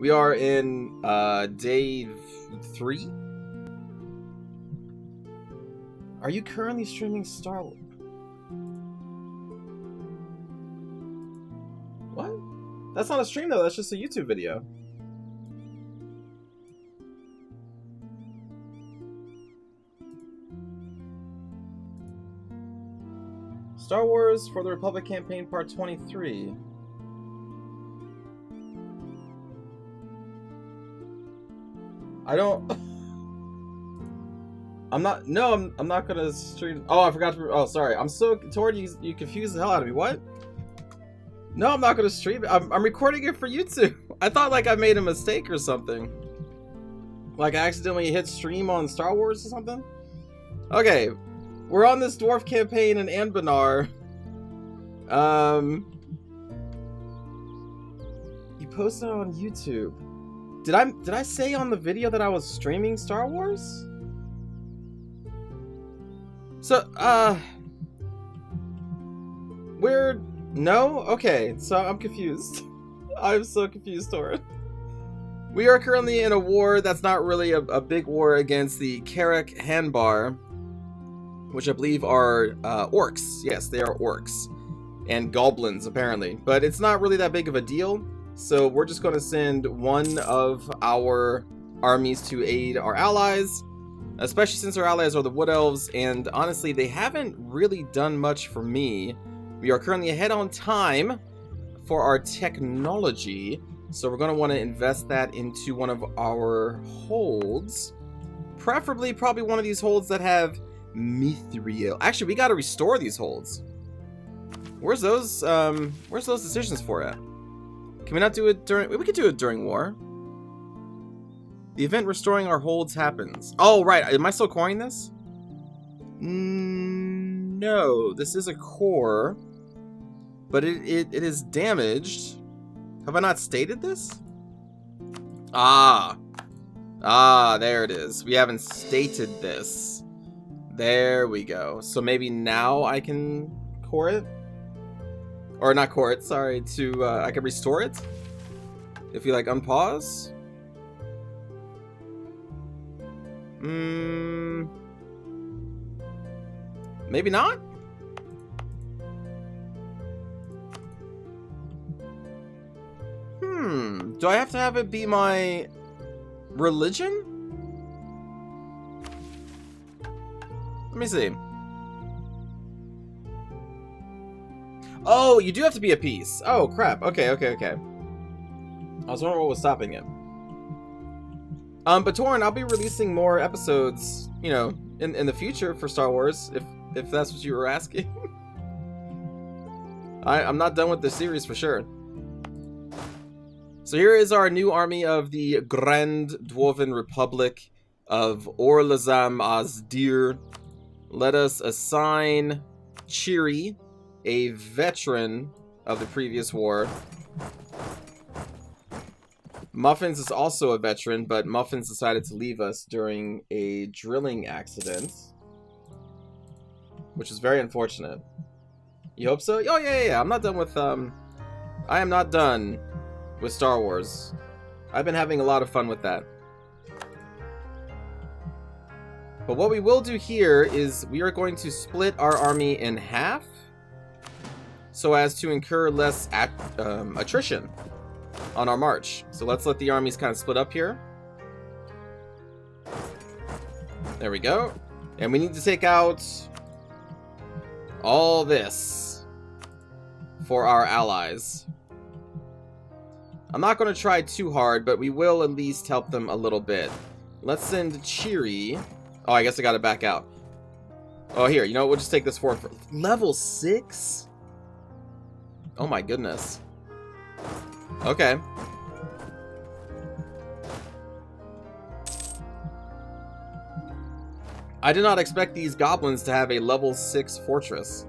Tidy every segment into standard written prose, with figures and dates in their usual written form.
We are in day 3. Are you currently streaming Star Wars? What? That's not a stream though, that's just a YouTube video. Star Wars for the Republic Campaign Part 23. I don't... I'm not gonna stream... Oh, I forgot to... Oh, sorry. I'm so... Toward you confused the hell out of me. What? No, I'm not gonna stream it. I'm recording it for YouTube. I thought like I made a mistake or something. Like I accidentally hit stream on Star Wars or something? Okay. We're on this dwarf campaign in Anbennar. You posted it on YouTube. Did I say on the video that I was streaming Star Wars? So, no? Okay, so I'm confused. I'm so confused, Tora. We are currently in a war that's not really a big war against the Karak Hanbar, which I believe are orcs. Yes, they are orcs. And goblins, apparently. But it's not really that big of a deal. So we're just going to send one of our armies to aid our allies. Especially since our allies are the Wood Elves. And honestly, they haven't really done much for me. We are currently ahead on time for our technology. So we're going to want to invest that into one of our holds. Preferably, probably one of these holds that have mithril. Actually, we got to restore these holds. Where's those decisions for at? Can we not do it during... We could do it during war. The event restoring our holds happens. Oh, right. Am I still coring this? No. This is a core. But it is damaged. Have I not stated this? Ah, there it is. We haven't stated this. There we go. So maybe now I can core it? Or not core it, sorry. I can restore it? If you like unpause? Maybe not? Do I have to have it be my religion? Let me see. Oh, you do have to be a piece. Oh, crap. Okay. I was wondering what was stopping it. But Torin, I'll be releasing more episodes, you know, in the future for Star Wars, if that's what you were asking. I'm not done with this series for sure. So here is our new army of the Grand Dwarven Republic of Orlazam Azdir. Let us assign Chiri, a veteran of the previous war. Muffins is also a veteran, but Muffins decided to leave us during a drilling accident, which is very unfortunate. You hope so? Oh, yeah. I'm not done with, I am not done with Star Wars. I've been having a lot of fun with that. But what we will do here is we are going to split our army in half so as to incur less attrition on our march. So let's let the armies kind of split up here. There we go. And we need to take out all this for our allies. I'm not going to try too hard, but we will at least help them a little bit. Let's send Chiri. Oh, I guess I got to back out. Oh, here. You know what? We'll just take this forward for level 6? Oh my goodness. Okay. I did not expect these goblins to have a level 6 fortress.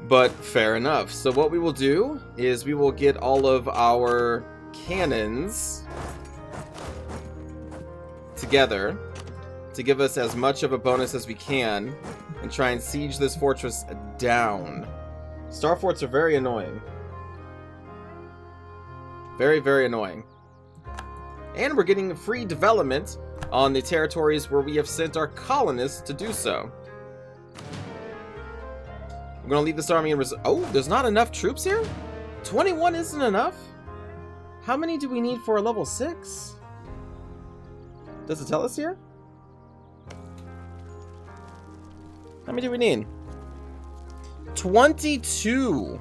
But fair enough. So what we will do is we will get all of our cannons together to give us as much of a bonus as we can and try and siege this fortress down. Star forts are very annoying. Very, very annoying. And we're getting free development on the territories where we have sent our colonists to do so. I'm gonna leave this army in reserve. Oh, there's not enough troops here? 21 isn't enough? How many do we need for a level 6? Does it tell us here? How many do we need? 22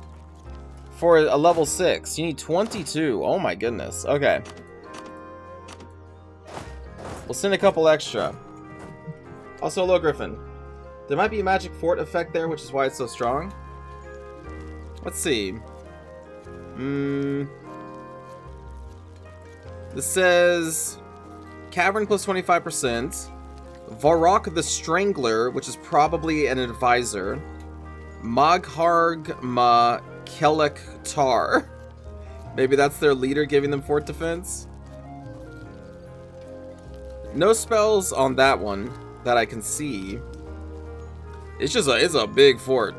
for a level 6. You need 22. Oh my goodness. Okay. We'll send a couple extra. Also, hello, Griffin. There might be a magic fort effect there, which is why it's so strong. Let's see. This says Cavern plus 25%. Varrock the Strangler, which is probably an advisor. Magharg Ma Kelek Tar. Maybe that's their leader giving them fort defense. No spells on that one that I can see. It's a big fort.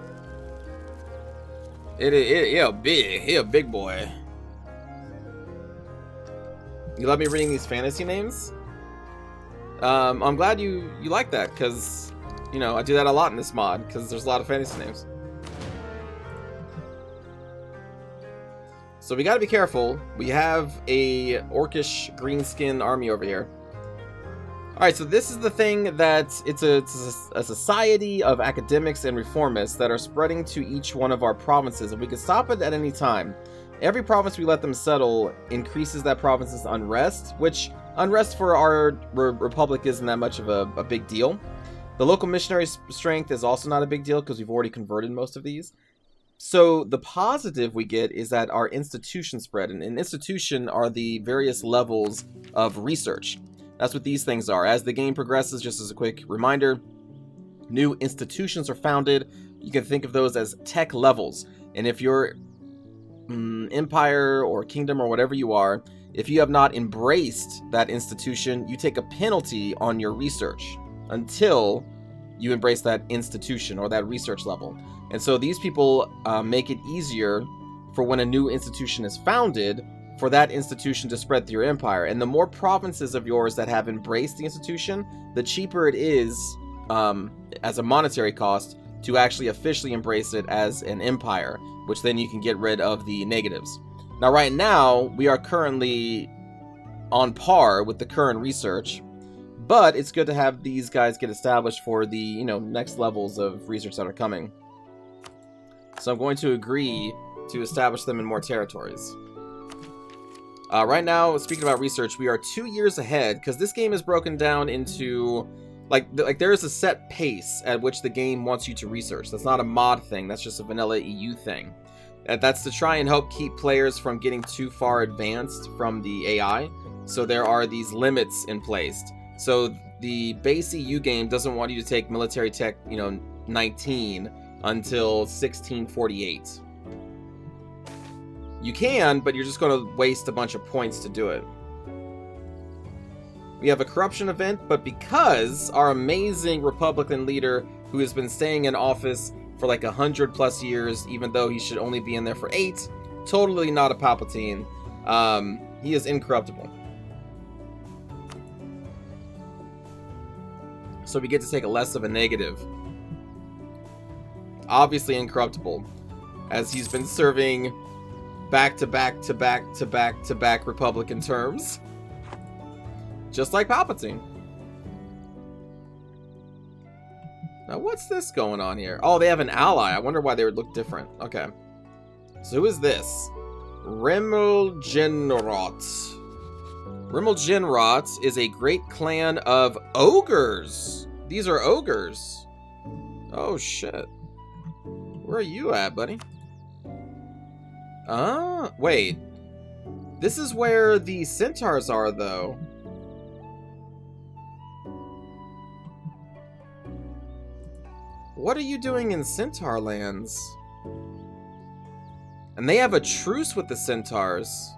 He a big boy. You let me reading these fantasy names? I'm glad you like that, because, you know, I do that a lot in this mod, because there's a lot of fantasy names. So we gotta be careful. We have a orcish greenskin army over here. Alright, so this is the thing that it's a society of academics and reformists that are spreading to each one of our provinces, and we can stop it at any time. Every province we let them settle increases that province's unrest, which unrest for our republic isn't that much of a big deal. The local missionary strength is also not a big deal because we've already converted most of these. So the positive we get is that our institution spread, and an institution are the various levels of research. That's what these things are. As the game progresses, just as a quick reminder, new institutions are founded. You can think of those as tech levels. And if you're empire or kingdom or whatever you are, if you have not embraced that institution, you take a penalty on your research until you embrace that institution or that research level. And so these people make it easier for when a new institution is founded for that institution to spread through your empire. And the more provinces of yours that have embraced the institution, the cheaper it is as a monetary cost to actually officially embrace it as an empire, which then you can get rid of the negatives. Now, right now, we are currently on par with the current research, but it's good to have these guys get established for the, you know, next levels of research that are coming. So I'm going to agree to establish them in more territories. Right now, speaking about research, we are 2 years ahead, because this game is broken down into, like there is a set pace at which the game wants you to research. That's not a mod thing, that's just a vanilla EU thing. That's to try and help keep players from getting too far advanced from the AI. So there are these limits in place. So the base EU game doesn't want you to take military tech, 19 until 1648. You can, but you're just going to waste a bunch of points to do it. We have a corruption event, but because our amazing Republican leader, who has been staying in office for like 100+ years, even though he should only be in there for 8, totally not a Palpatine, he is incorruptible. So we get to take a less of a negative. Obviously incorruptible, as he's been serving back-to-back Republican terms. Just like Palpatine. Now, what's this going on here? Oh, they have an ally. I wonder why they would look different. Okay. So who is this? Rimmelgenrot. Rimmelgenrot is a great clan of ogres. These are ogres. Oh, shit. Where are you at, buddy? Wait. This is where the centaurs are, though. What are you doing in Centaur lands? And they have a truce with the centaurs.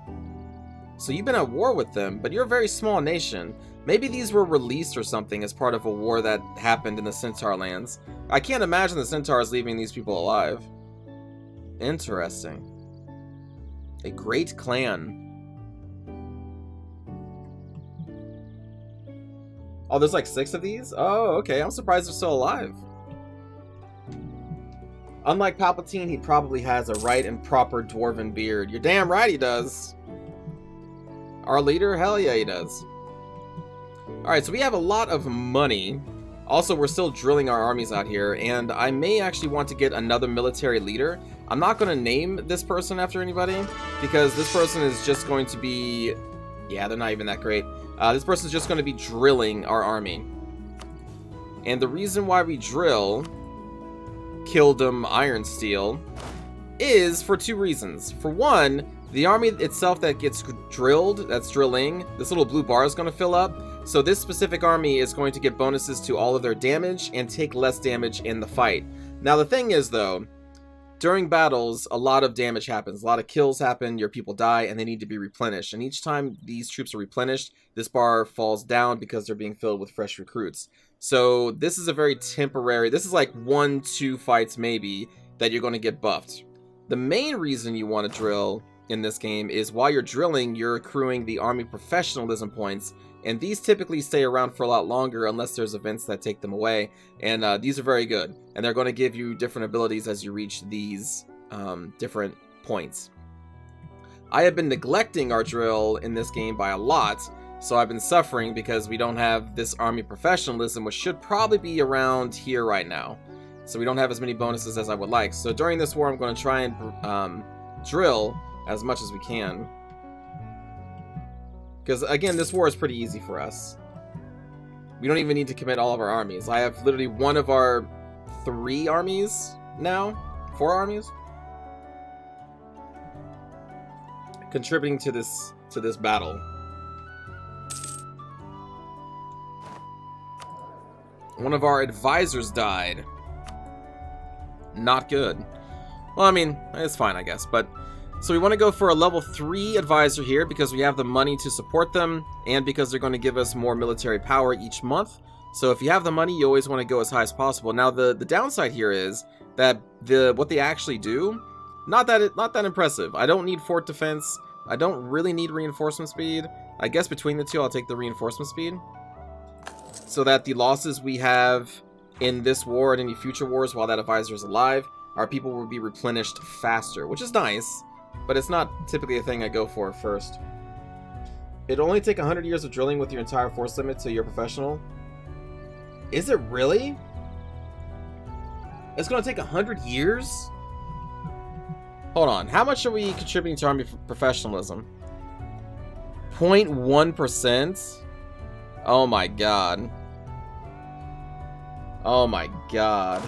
So you've been at war with them, but you're a very small nation. Maybe these were released or something as part of a war that happened in the Centaur lands. I can't imagine the centaurs leaving these people alive. Interesting. A great clan. Oh, there's like 6 of these? Oh, okay. I'm surprised they're still alive. Unlike Palpatine, he probably has a right and proper dwarven beard. You're damn right he does. Our leader? Hell yeah, he does. Alright, so we have a lot of money. Also, we're still drilling our armies out here, and I may actually want to get another military leader. I'm not going to name this person after anybody, because this person is just going to be... Yeah, they're not even that great. This person is just going to be drilling our army. And the reason why we drill Kildom Iron Steel is for 2 reasons. For one, the army itself that gets drilled, that's drilling, this little blue bar is going to fill up. So this specific army is going to get bonuses to all of their damage and take less damage in the fight. Now the thing is though, during battles, a lot of damage happens. A lot of kills happen, your people die, and they need to be replenished. And each time these troops are replenished, this bar falls down because they're being filled with fresh recruits. So this is a very temporary, this is like 1-2 fights maybe that you're going to get buffed. The main reason you want to drill in this game is while you're drilling, you're accruing the army professionalism points, and these typically stay around for a lot longer unless there's events that take them away, and these are very good, and they're going to give you different abilities as you reach these different points. I have been neglecting our drill in this game by a lot, so I've been suffering because we don't have this army professionalism, which should probably be around here right now. So we don't have as many bonuses as I would like. So during this war, I'm going to try and drill as much as we can. Because, again, this war is pretty easy for us. We don't even need to commit all of our armies. I have literally one of our 3 armies now. 4 armies? Contributing to this battle. One of our advisors died. Not good. Well, I mean, it's fine, I guess. But so we want to go for a level 3 advisor here because we have the money to support them and because they're going to give us more military power each month. So if you have the money, you always want to go as high as possible. Now, the downside here is that what they actually do, not that impressive. I don't need fort defense. I don't really need reinforcement speed. I guess between the two, I'll take the reinforcement speed, so that the losses we have in this war and any future wars while that advisor is alive, our people will be replenished faster, which is nice, but it's not typically a thing I go for first. It'll only take 100 years of drilling with your entire force limit till you're professional. Is it really? It's going to take 100 years? Hold on, how much are we contributing to army professionalism? 0.1%? Oh my god. Oh my god.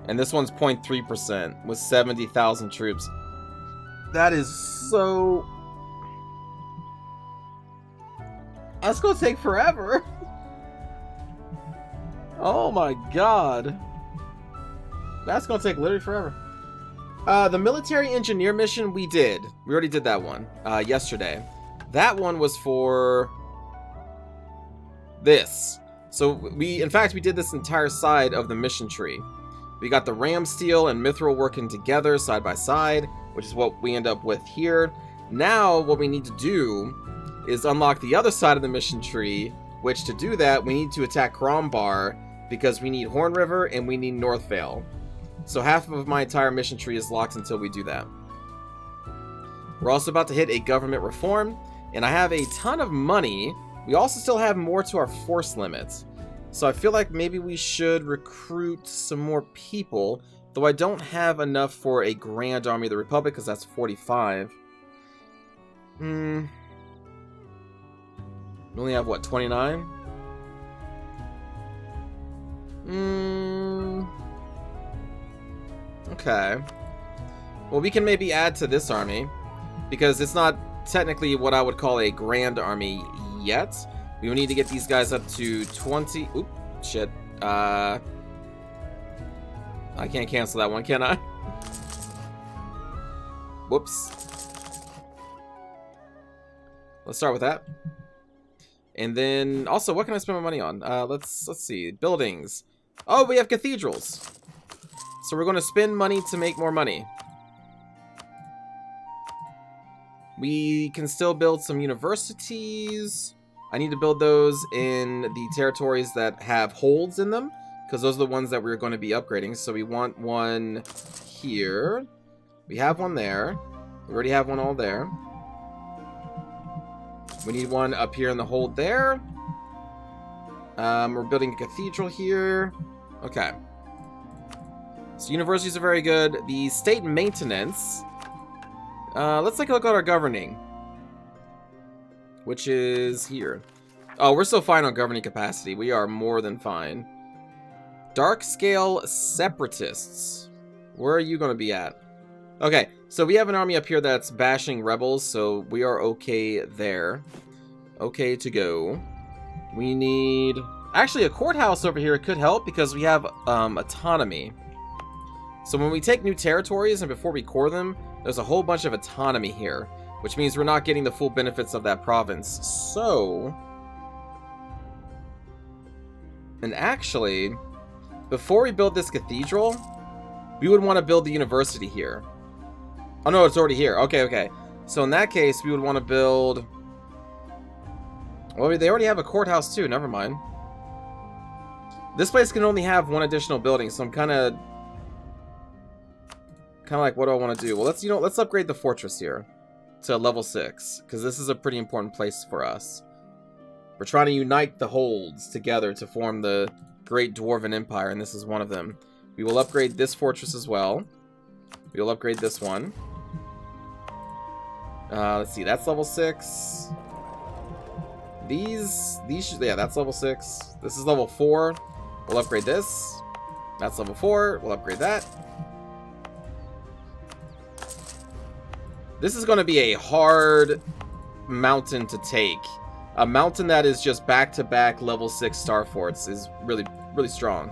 And this one's 0.3% with 70,000 troops. That is so... That's gonna take forever. Oh my god. That's gonna take literally forever. The military engineer mission we did. We already did that one yesterday. That one was for this. So in fact, we did this entire side of the mission tree. We got the ram steel and mithril working together side by side, which is what we end up with here. Now, what we need to do is unlock the other side of the mission tree, which to do that, we need to attack Krombar because we need Horn River and we need North Vale. So half of my entire mission tree is locked until we do that. We're also about to hit a government reform, and I have a ton of money. We also still have more to our force limits. So I feel like maybe we should recruit some more people, though I don't have enough for a Grand Army of the Republic, because that's 45. We only have, what, 29? Okay. Well, we can maybe add to this army, because it's not technically what I would call a Grand Army yet. We will need to get these guys up to 20. Oop, shit. I can't cancel that one, can I? Whoops. Let's start with that. And then, also, what can I spend my money on? Let's see. Buildings. Oh, we have cathedrals. So we're going to spend money to make more money. We can still build some universities. I need to build those in the territories that have holds in them, because those are the ones that we're going to be upgrading. So we want one here. We have one there. We already have one all there. We need one up here in the hold there. We're building a cathedral here. Okay. So universities are very good. The state maintenance. Let's take a look at our governing, which is here. Oh, we're still fine on governing capacity. We are more than fine. Dark scale separatists. Where are you going to be at? Okay, so we have an army up here that's bashing rebels, so we are okay there. Okay to go. We need... Actually, a courthouse over here could help because we have autonomy. So when we take new territories and before we core them, there's a whole bunch of autonomy here, which means we're not getting the full benefits of that province. So... And actually, before we build this cathedral, we would want to build the university here. Oh no, it's already here. Okay, okay. So in that case, we would want to build... Well, they already have a courthouse too. Never mind. This place can only have one additional building, so I'm kind of like, what do I want to do? Well, let's upgrade the fortress here to level 6, because this is a pretty important place for us. We're trying to unite the holds together to form the Great Dwarven Empire, and this is one of them. We will upgrade this fortress as well. We will upgrade this one. Let's see, that's level 6. These should, yeah, that's level 6. This is level 4. We'll upgrade this. That's level 4. We'll upgrade that. This is going to be a hard mountain to take. A mountain that is just back-to-back level 6 star forts is really, really strong.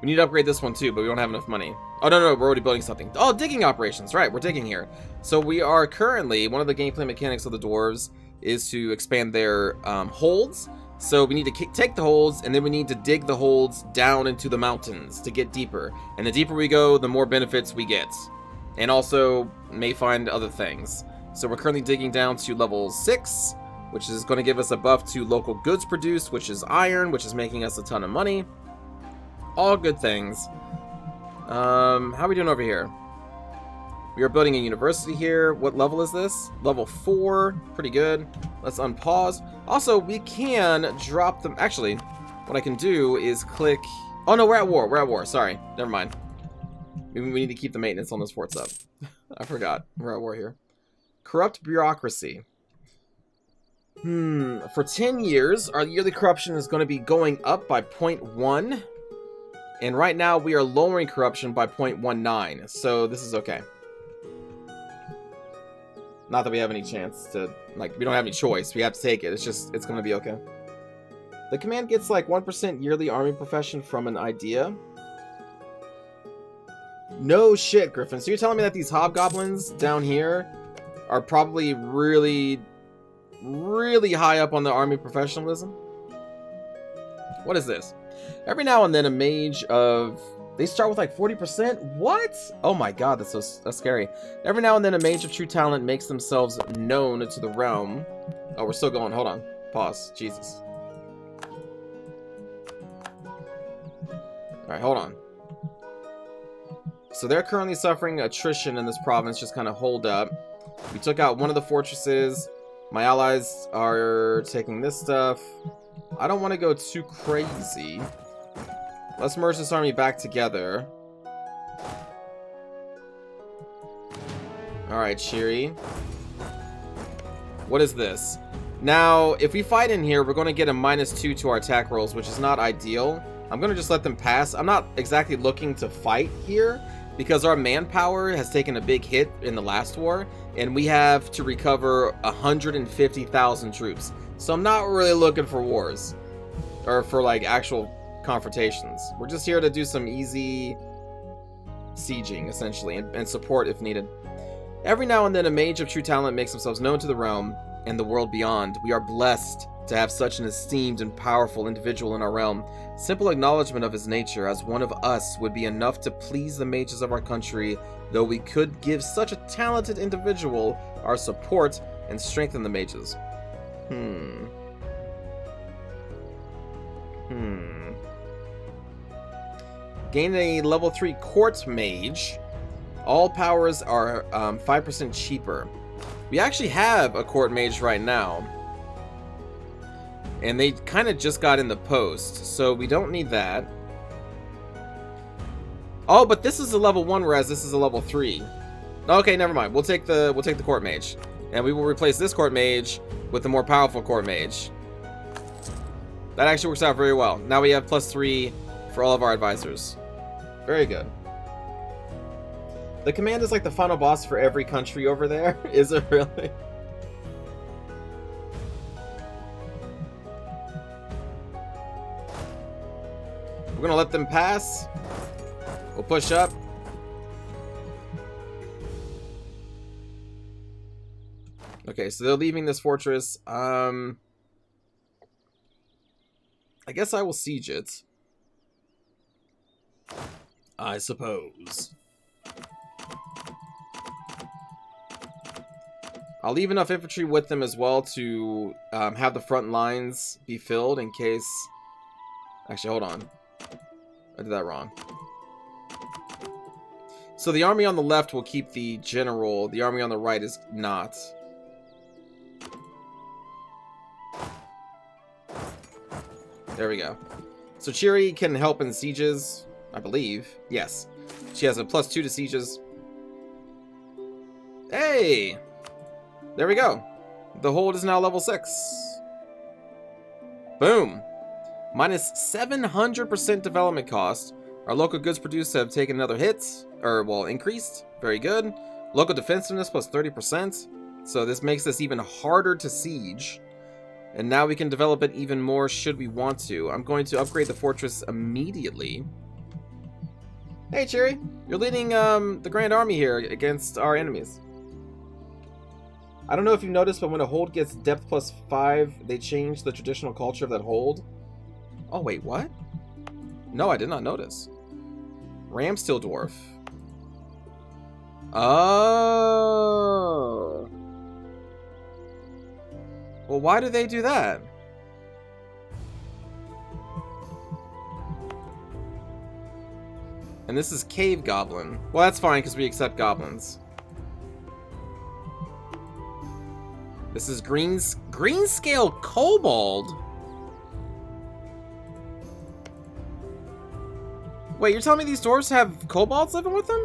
We need to upgrade this one too, but we don't have enough money. Oh, no, we're already building something. Oh, digging operations. Right, we're digging here. So we are currently, one of the gameplay mechanics of the dwarves is to expand their holds. So we need to take the holds, and then we need to dig the holds down into the mountains to get deeper. And the deeper we go, the more benefits we get. And also may find other things. So we're currently digging down to level 6, which is going to give us a buff to local goods produced, which is iron, which is making us a ton of money. All good things. How are we doing over here? We are building a university here. What level is this? Level 4. Pretty good. Let's unpause. Also, we can drop them. Actually, what I can do is click... Oh, no, we're at war. We're at war. Sorry. Never mind. We need to keep the maintenance on those forts up. I forgot. We're at war here. Corrupt bureaucracy. For 10 years, our yearly corruption is going to be going up by 0.1. And right now, we are lowering corruption by 0.19. So this is okay. Not that we have any chance to, like, we don't have any choice. We have to take it. It's just, it's going to be okay. The command gets like 1% yearly army profession from an idea. No shit, Griffin. So you're telling me that these hobgoblins down here are probably really, really high up on the army professionalism? What is this? Every now and then a mage of... They start with like 40%? What? Oh my god, that's scary. Every now and then a mage of true talent makes themselves known to the realm. Oh, we're still going. Hold on. Pause. Jesus. Alright, hold on. So they're currently suffering attrition in this province, just kind of hold up. We took out one of the fortresses. My allies are taking this stuff. I don't want to go too crazy. Let's merge this army back together. Alright, Shiri. What is this? Now, if we fight in here, we're going to get a -2 to our attack rolls, which is not ideal. I'm going to just let them pass. I'm not exactly looking to fight here, because our manpower has taken a big hit in the last war, and we have to recover 150,000 troops. So I'm not really looking for wars, or for like actual confrontations. We're just here to do some easy sieging, essentially, and support if needed. Every now and then a mage of true talent makes themselves known to the realm and the world beyond. We are blessed to have such an esteemed and powerful individual in our realm. Simple acknowledgement of his nature as one of us would be enough to please the mages of our country, though we could give such a talented individual our support and strengthen the mages. Hmm. Gain a level 3 Court Mage. All powers are 5% cheaper. We actually have a Court Mage right now. And they kind of just got in the post, so we don't need that. Oh, but this is a level 1, whereas this is a level 3. Okay, never mind. We'll take the Court Mage. And we will replace this Court Mage with the more powerful Court Mage. That actually works out very well. Now we have +3 for all of our advisors. Very good. The command is like the final boss for every country over there. Is it really? We're gonna let them pass. We'll push up. Okay, so they're leaving this fortress. I guess I will siege it. I suppose. I'll leave enough infantry with them as well to have the front lines be filled in case... Actually, hold on. I did that wrong. So the army on the left will keep the general. The army on the right is not. There we go. So Chiri can help in sieges, I believe. Yes. She has a +2 to sieges. Hey! There we go. The hold is now level 6. Boom. Minus 700% development cost. Our local goods produced have taken another hit. Or, well, increased. Very good. Local defensiveness plus 30%. So this makes this even harder to siege. And now we can develop it even more should we want to. I'm going to upgrade the fortress immediately. Hey, Cherry. You're leading the Grand Army here against our enemies. I don't know if you've noticed, but when a hold gets depth +5, they change the traditional culture of that hold. Oh, wait, what? No, I did not notice. Ramsteel Dwarf. Oh. Well, why do they do that? And this is Cave Goblin. Well, that's fine, because we accept goblins. This is Greenscale Kobold. Wait, you're telling me these dwarves have kobolds living with them?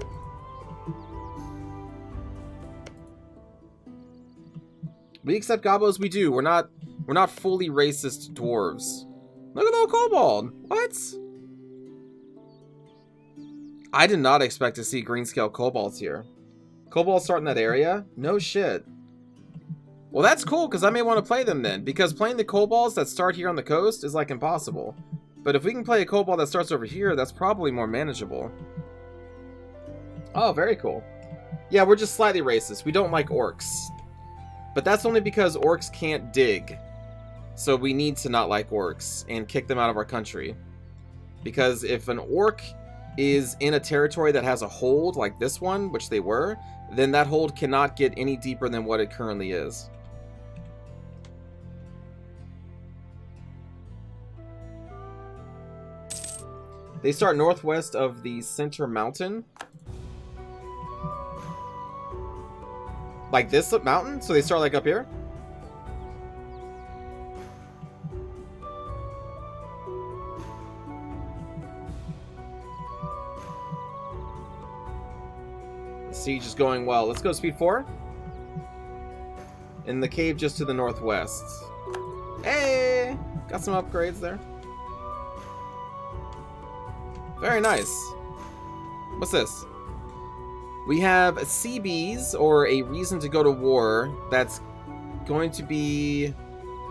We accept gobos, we do. We're not fully racist dwarves. Look at the kobold. What? I did not expect to see Greenscale kobolds here. Kobolds start in that area? No shit. Well, that's cool, because I may want to play them then, because playing the kobolds that start here on the coast is, like, impossible. But if we can play a kobold that starts over here, that's probably more manageable. Oh, very cool. Yeah, we're just slightly racist. We don't like orcs. But that's only because orcs can't dig. So we need to not like orcs and kick them out of our country. Because if an orc is in a territory that has a hold, like this one, which they were, then that hold cannot get any deeper than what it currently is. They start northwest of the center mountain. Like this mountain? So they start like up here? The siege is going well. Let's go speed 4. In the cave just to the northwest. Hey! Got some upgrades there. Very nice. What's this? We have CBs, or a reason to go to war, that's going to be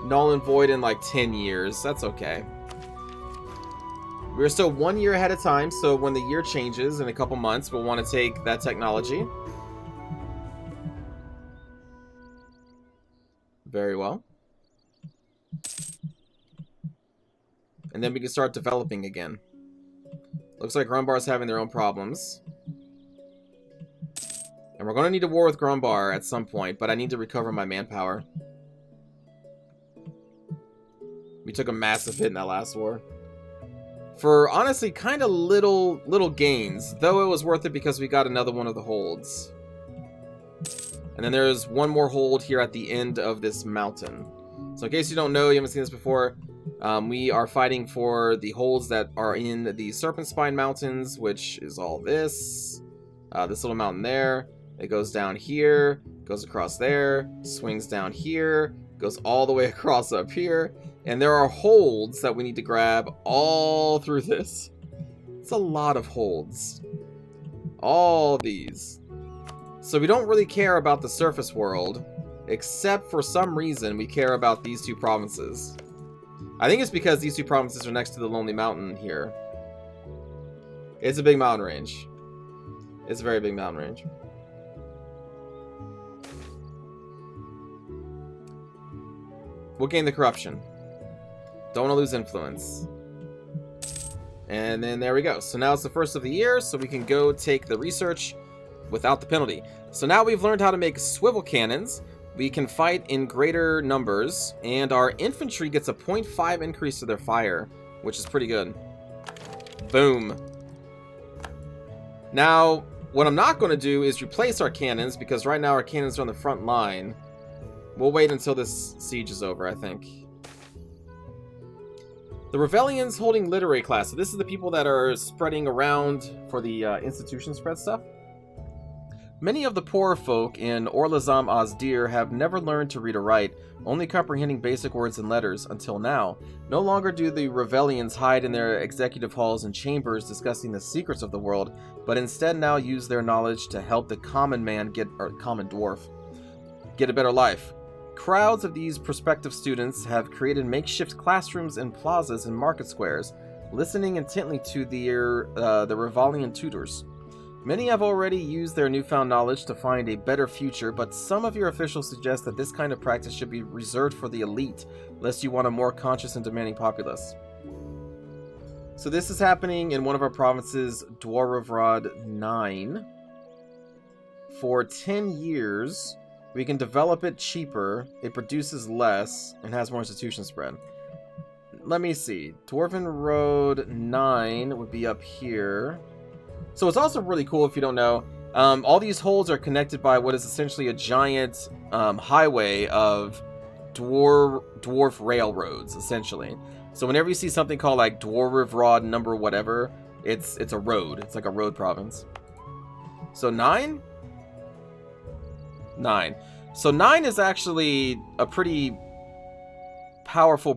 null and void in like 10 years. That's okay. We're still 1 year ahead of time, so when the year changes in a couple months, we'll want to take that technology. Very well. And then we can start developing again. Looks like Grumbar's having their own problems. And we're going to need a war with Grumbar at some point, but I need to recover my manpower. We took a massive hit in that last war. For honestly kind of little gains, though it was worth it because we got another one of the holds. And then there's one more hold here at the end of this mountain. So in case you don't know, you haven't seen this before, we are fighting for the holds that are in the Serpent Spine Mountains, which is all this. This little mountain there. It goes down here, goes across there, swings down here, goes all the way across up here. And there are holds that we need to grab all through this. It's a lot of holds. All these. So we don't really care about the surface world, except for some reason we care about these two provinces. I think it's because these two provinces are next to the Lonely Mountain here. It's a big mountain range. It's a very big mountain range. We'll gain the corruption. Don't want to lose influence. And then there we go. So now it's the first of the year, so we can go take the research without the penalty. So now we've learned how to make swivel cannons. We can fight in greater numbers, and our infantry gets a 0.5 increase to their fire, which is pretty good. Boom. Now, what I'm not going to do is replace our cannons, because right now our cannons are on the front line. We'll wait until this siege is over, I think. The Revellions holding literary class. So this is the people that are spreading around for the institution spread stuff. Many of the poorer folk in Orlazam Azdir have never learned to read or write, only comprehending basic words and letters, until now. No longer do the Revellions hide in their executive halls and chambers discussing the secrets of the world, but instead now use their knowledge to help the common man common dwarf get a better life. Crowds of these prospective students have created makeshift classrooms in plazas and market squares, listening intently to the Revellian tutors. Many have already used their newfound knowledge to find a better future, but some of your officials suggest that this kind of practice should be reserved for the elite, lest you want a more conscious and demanding populace. So this is happening in one of our provinces, Dwarf 9. For 10 years, we can develop it cheaper, it produces less, and has more institution spread. Let me see. Dwarven Road 9 would be up here. So it's also really cool if you don't know. All these holds are connected by what is essentially a giant highway of dwarf railroads, essentially. So whenever you see something called like Dwarf Rod number whatever, it's a road. It's like a road province. So 9? 9. So 9 is actually a pretty powerful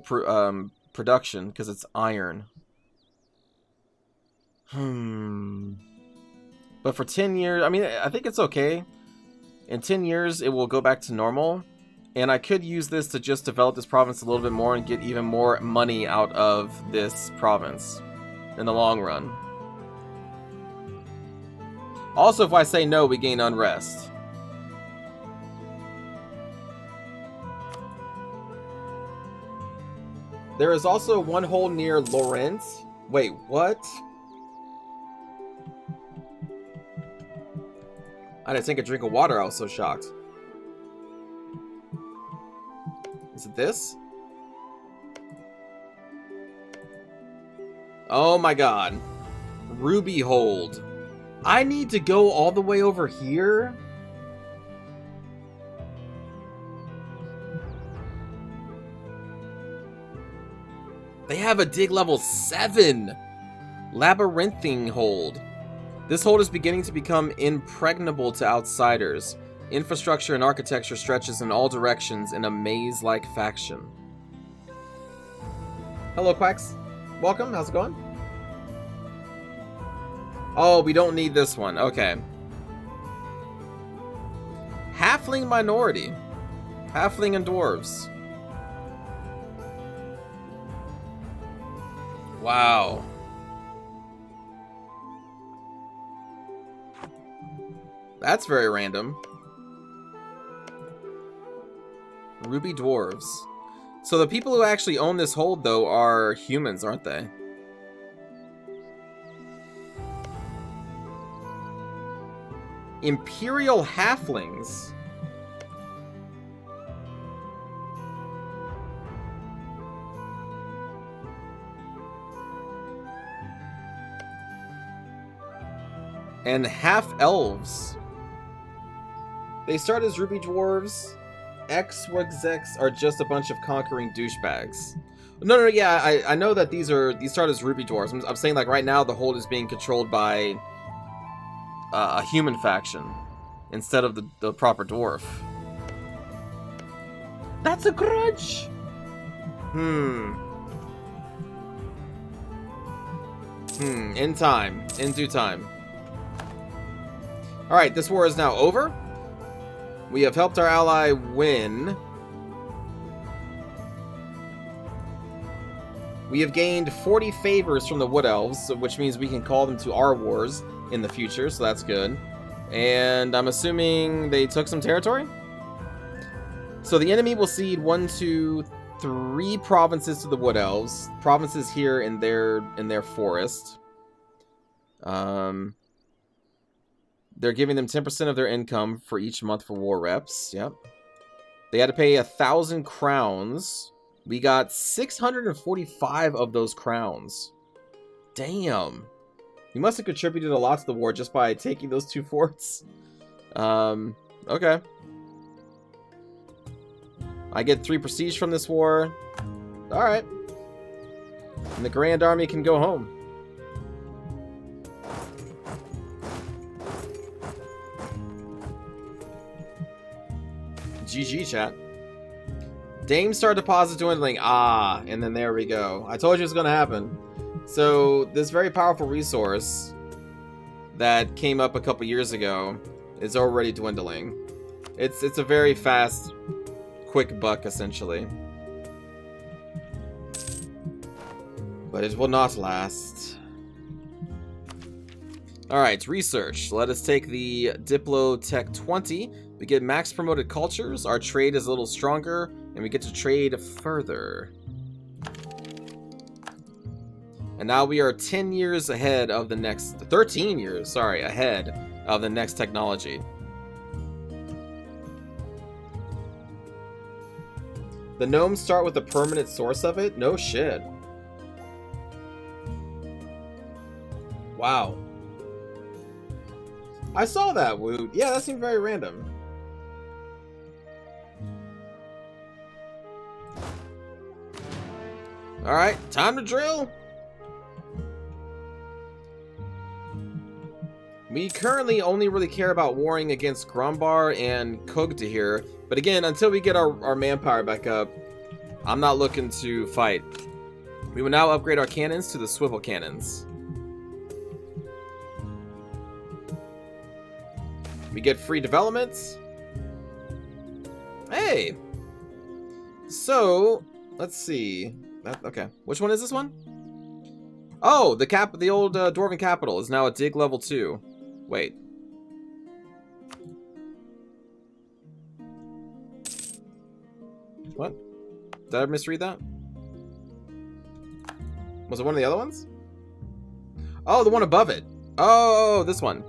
production because it's iron. But for 10 years, I mean, I think it's okay. In 10 years, it will go back to normal. And I could use this to just develop this province a little bit more and get even more money out of this province in the long run. Also, if I say no, we gain unrest. There is also one hole near Lawrence. Wait, what? I didn't take a drink of water, I was so shocked. Is it this? Oh my god. Ruby hold. I need to go all the way over here? They have a dig level 7 labyrinthine hold. This hold is beginning to become impregnable to outsiders. Infrastructure and architecture stretches in all directions in a maze-like fashion. Hello, Quacks. Welcome. How's it going? Oh, we don't need this one. Okay. Halfling minority. Halfling and dwarves. Wow. That's very random. Ruby dwarves. So the people who actually own this hold, though, are humans, aren't they? Imperial halflings. And half-elves. They start as ruby dwarves. X-Wexex are just a bunch of conquering douchebags. No, yeah, I know that these start as ruby dwarves. I'm saying, like, right now the hold is being controlled by a human faction instead of the proper dwarf. That's a grudge! In time. In due time. Alright, this war is now over. We have helped our ally win. We have gained 40 favors from the Wood Elves, which means we can call them to our wars in the future, so that's good. And I'm assuming they took some territory? So the enemy will cede 1, 2, 3 provinces to the Wood Elves. Provinces here in their forest. They're giving them 10% of their income for each month for war reps. Yep. They had to pay 1,000 crowns. We got 645 of those crowns. Damn. You must have contributed a lot to the war just by taking those 2 forts. Okay. I get 3 prestige from this war. Alright. And the Grand Army can go home. GG, chat. Dame Star deposit dwindling. Ah, and then there we go. I told you it was going to happen. So, this very powerful resource that came up a couple years ago is already dwindling. It's a very fast, quick buck, essentially. But it will not last. Alright, research. Let us take the Diplo Tech 20. We get max promoted cultures, our trade is a little stronger, and we get to trade further. And now we are 10 years ahead of the next... 13 years, sorry, ahead of the next technology. The gnomes start with a permanent source of it? No shit. Wow. I saw that, Woot. Yeah, that seemed very random. Alright, time to drill! We currently only really care about warring against Grumbar and Kog'Dahir here, but again, until we get our manpower back up, I'm not looking to fight. We will now upgrade our cannons to the swivel cannons. We get free developments. Hey! So, let's see. Okay, which one is this one? Oh, the old Dwarven capital is now at dig level 2. Wait. What? Did I misread that? Was it one of the other ones? Oh, the one above it. Oh, this one.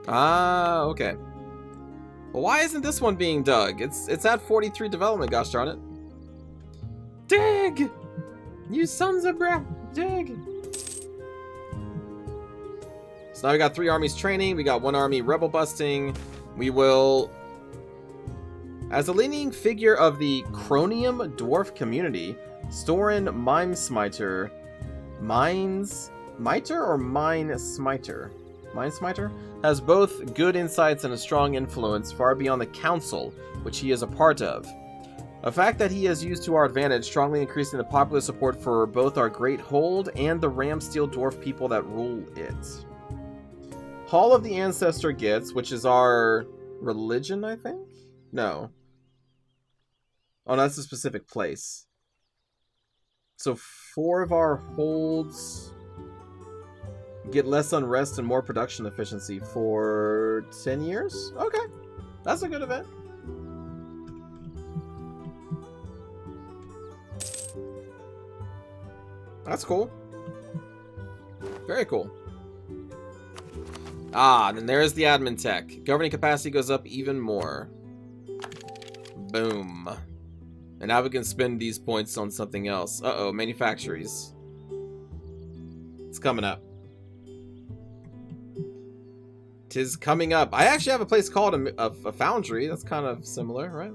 Ah, okay. Well, why isn't this one being dug? It's at 43 development, gosh darn it. Dig! You sons of breath! Dig! So now we got 3 armies training, we got 1 army rebel busting. We will... As a leading figure of the Cronium Dwarf community, Storin Mimesmiter... Minesmiter or Minesmiter? Minesmiter? Has both good insights and a strong influence far beyond the council, which he is a part of. A fact that he has used to our advantage, strongly increasing the popular support for both our Great Hold and the Ramsteel Dwarf people that rule it. Hall of the Ancestor gets, which is our religion, I think? No. Oh, that's a specific place. So 4 of our holds get less unrest and more production efficiency for 10 years? Okay. That's a good event. That's cool. Very cool. Ah, then there's the admin tech. Governing capacity goes up even more. Boom. And now we can spend these points on something else. Uh-oh, manufactories. It's coming up. 'Tis coming up. I actually have a place called a foundry. That's kind of similar, right?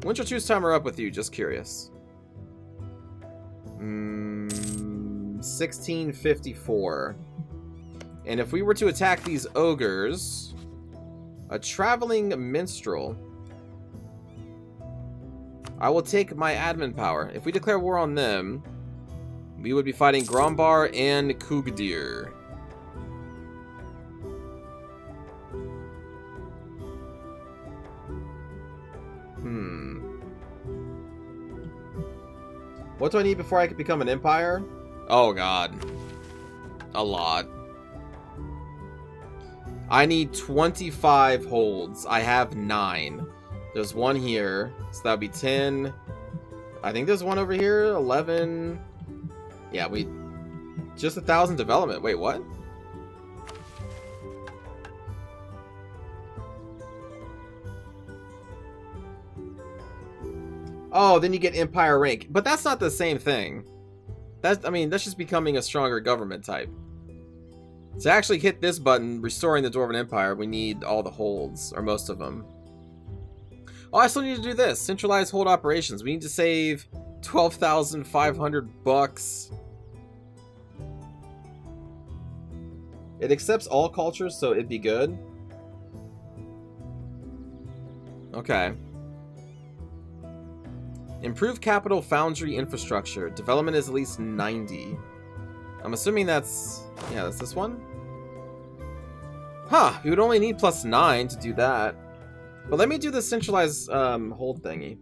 When's your choose timer up with you? Just curious. 1654. And if we were to attack these ogres, a traveling minstrel, I will take my admin power. If we declare war on them, we would be fighting Grombar and Kugdir. What do I need before I can become an empire? Oh god. A lot. I need 25 holds. I have 9. There's one here, so that would be 10. I think there's one over here, 11. Yeah, just 1,000 development. Wait, what? Oh, then you get empire rank. But that's not the same thing. That's just becoming a stronger government type. To actually hit this button, restoring the Dwarven Empire, we need all the holds, or most of them. Oh, I still need to do this. Centralized hold operations. We need to save 12,500 bucks. It accepts all cultures, so it'd be good. Okay. Improve capital foundry infrastructure. Development is at least 90. I'm assuming that's... yeah, that's this one? Huh, we would only need +9 to do that. But let me do the centralized hold thingy.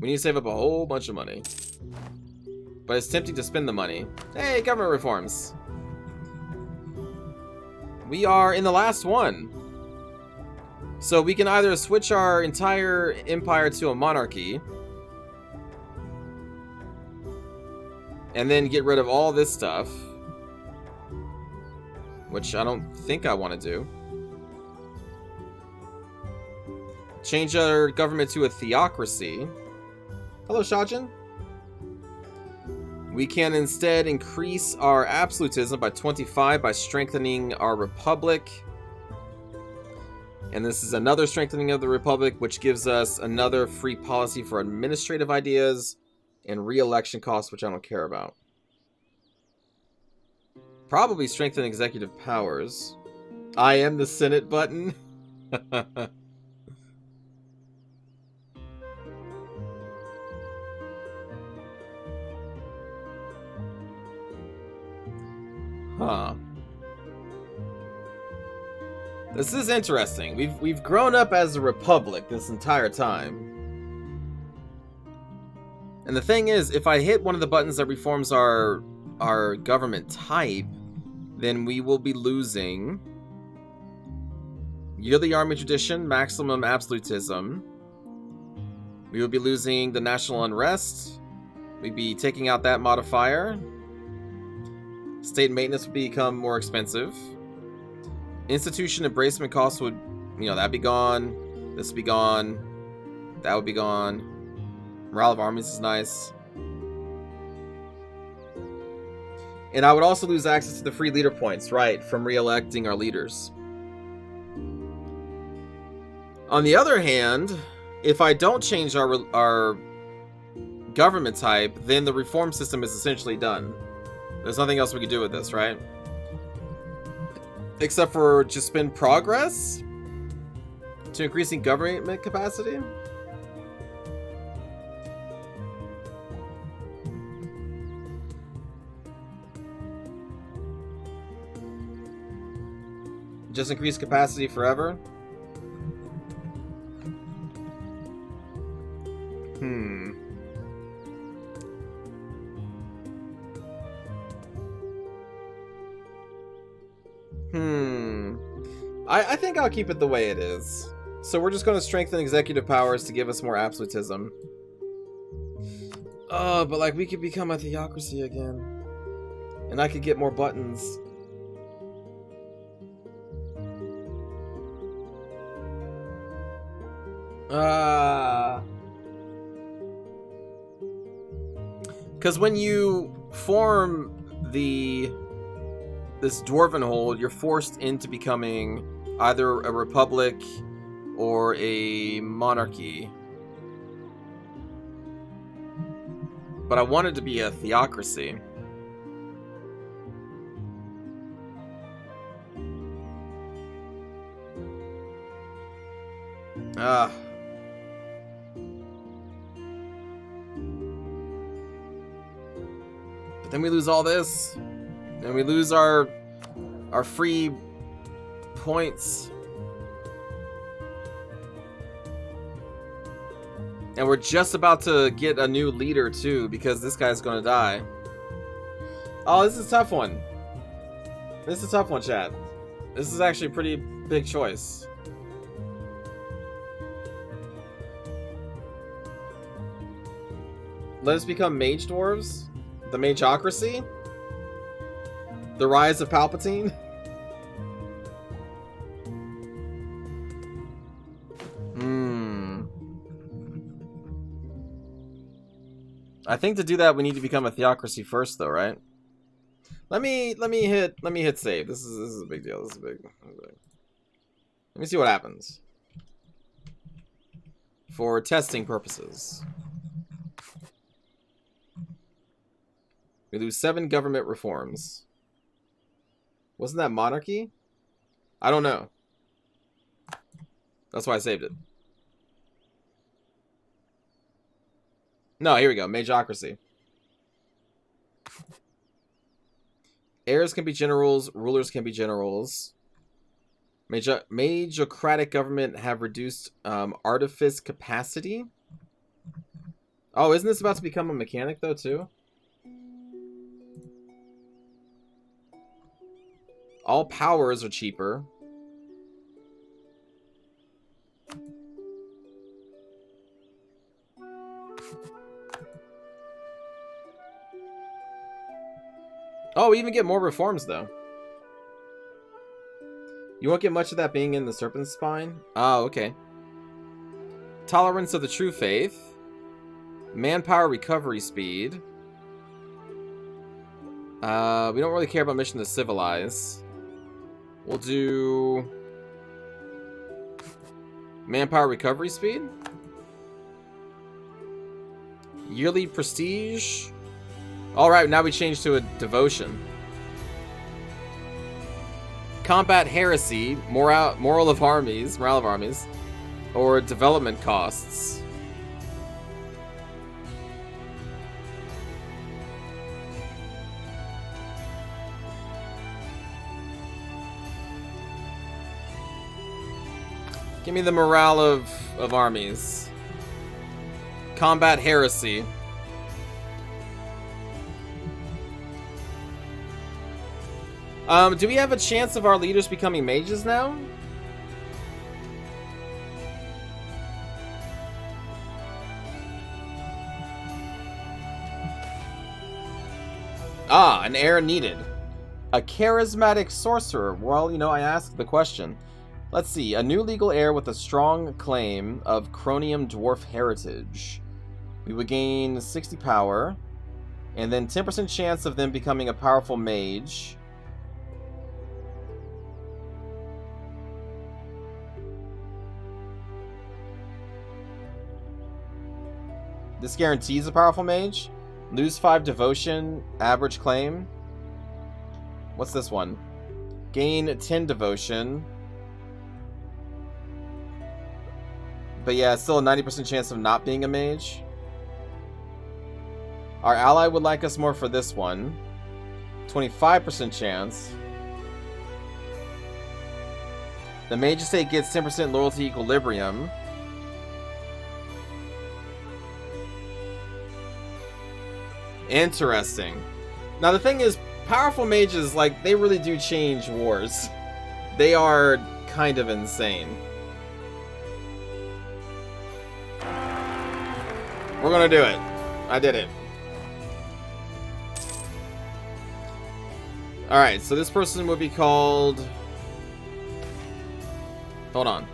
We need to save up a whole bunch of money. But it's tempting to spend the money. Hey, government reforms. We are in the last one. So we can either switch our entire empire to a monarchy and then get rid of all this stuff, which I don't think I want to do. Change our government to a theocracy. Hello, Shajin. We can instead increase our absolutism by 25 by strengthening our republic. And this is another strengthening of the republic, which gives us another free policy for administrative ideas and re-election costs, which I don't care about. Probably strengthen executive powers. I am the Senate button. Huh. This is interesting. We've grown up as a republic this entire time. And the thing is, if I hit one of the buttons that reforms our government type, then we will be losing yearly army tradition, maximum absolutism. We will be losing the national unrest. We'd be taking out that modifier. State maintenance would become more expensive. Institution embracement costs would, that'd be gone. This would be gone. That would be gone. Morale of armies is nice. And I would also lose access to the free leader points, right, from re-electing our leaders. On the other hand, if I don't change our government type, then the reform system is essentially done. There's nothing else we can do with this, right? Except for just spend progress to increasing government capacity. Just increase capacity forever. I think I'll keep it the way it is. So we're just going to strengthen executive powers to give us more absolutism. But like we could become a theocracy again. And I could get more buttons. Because when you form this dwarven hold, you're forced into becoming either a republic or a monarchy. But I wanted to be a theocracy. Ah. But then we lose all this. And we lose our free points. And we're just about to get a new leader too, because this guy's gonna die. Oh, this is a tough one. This is a tough one, chat. This is actually a pretty big choice. Let us become mage dwarves? The mageocracy? The rise of Palpatine? I think to do that we need to become a theocracy first though, right? Let me hit save. This is a big deal. This is big. Let me see what happens. For testing purposes. We lose 7 government reforms. Wasn't that monarchy? I don't know. That's why I saved it. No, here we go. Mageocracy. Heirs can be generals. Rulers can be generals. Magocratic government have reduced artifice capacity. Oh, isn't this about to become a mechanic though too? All powers are cheaper. Oh, we even get more reforms, though. You won't get much of that being in the Serpent's Spine? Oh, okay. Tolerance of the True Faith. Manpower recovery speed. We don't really care about Mission to Civilize. We'll do... Manpower recovery speed. Yearly prestige. Alright, now we change to a devotion. Combat heresy, morale of armies, or development costs. Give me the morale of armies. Combat heresy. Do we have a chance of our leaders becoming mages now? Ah, an heir needed. A charismatic sorcerer. Well, you know, I asked the question. Let's see. A new legal heir with a strong claim of Cronium Dwarf heritage. We would gain 60 power. And then 10% chance of them becoming a powerful mage. This guarantees a powerful mage. Lose 5 devotion, average claim. What's this one? Gain 10 devotion. But yeah, still a 90% chance of not being a mage. Our ally would like us more for this one. 25% chance. The mage estate gets 10% loyalty equilibrium. Interesting. Now the thing is, powerful mages, like, they really do change wars. They are kind of insane. We're gonna do it. I did it. Alright, so this person would be called... Hold on.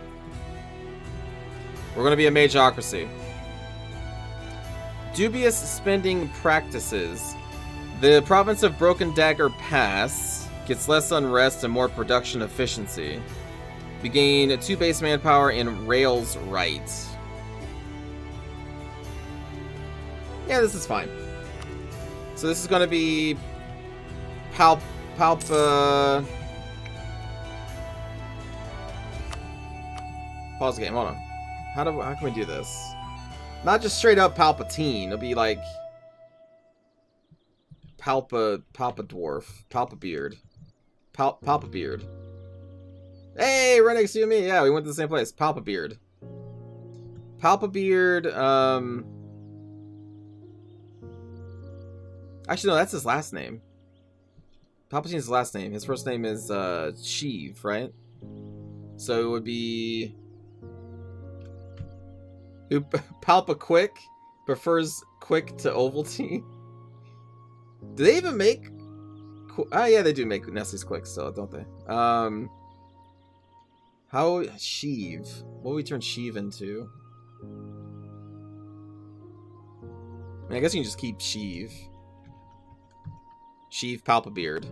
We're gonna be a mageocracy. Dubious spending practices. The province of Broken Dagger Pass gets less unrest and more production efficiency. We gain 2 base manpower in Rails Right. Yeah, this is fine. So this is going to be Pause the game. Hold on. How can we do this? Not just straight up Palpatine. It'll be like Dwarf, Palpabeard, Palpabeard. Hey, right next to you and me. Yeah, we went to the same place. Palpabeard. Actually, no, that's his last name. Palpatine's his last name. His first name is Sheev, right? So it would be Palpa Quick prefers Quick to Ovaltine. Do they even make? Oh yeah, they do make Nestle's Quick still, don't they? How Sheev? What would we turn Sheev into? I mean, I guess you can just keep Sheev. Sheev Palpabeard.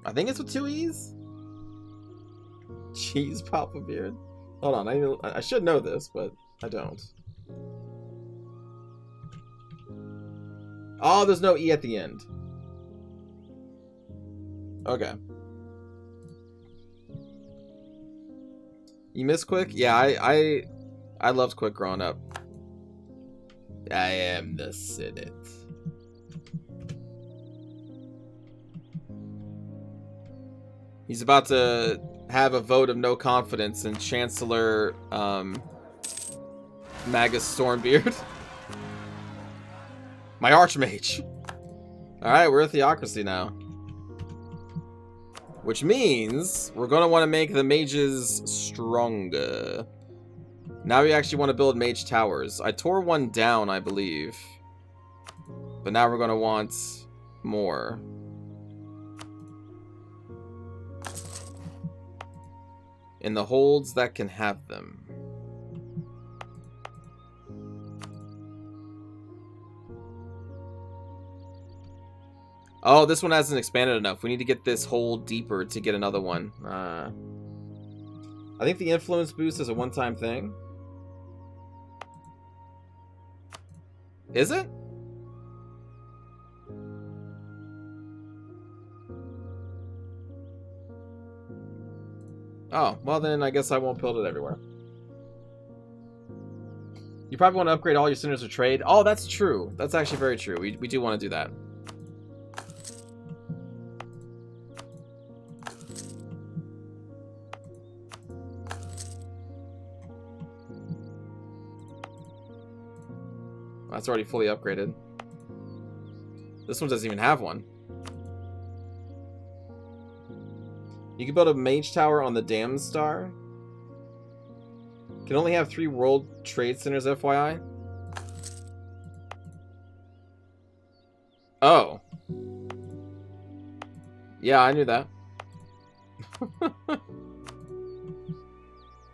I think it's with 2 E's. Cheese Palpabeard. Hold on, I should know this, but I don't. Oh, there's no E at the end. Okay. You miss Quick? Yeah, I loved Quick growing up. I am the Senate. He's about to have a vote of no confidence in Chancellor Magus Stormbeard. My Archmage. Alright, we're a theocracy now. Which means we're going to want to make the mages stronger. Now we actually want to build mage towers. I tore one down, I believe. But now we're going to want more. In the holds that can have them. Oh, this one hasn't expanded enough. We need to get this hole deeper to get another one. I think the influence boost is a one-time thing. Is it? Oh, well then I guess I won't build it everywhere. You probably want to upgrade all your Sinners of Trade. Oh, that's true. That's actually very true. We do want to do that. That's already fully upgraded. This one doesn't even have one. You can build a mage tower on the Dam Star. Can only have 3 World Trade Centers, FYI. Oh. Yeah, I knew that.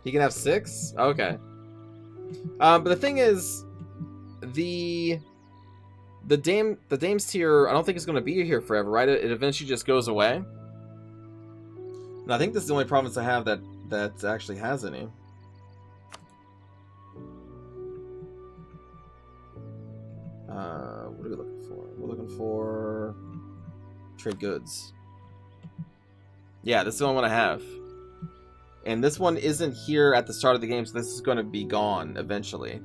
He can have 6? Okay. But the thing is, the Dame's tier, I don't think it's going to be here forever, right? It eventually just goes away. And I think this is the only province I have that actually has any. What are we looking for? We're looking for trade goods. Yeah, this is the only one I have. And this one isn't here at the start of the game, so this is going to be gone eventually.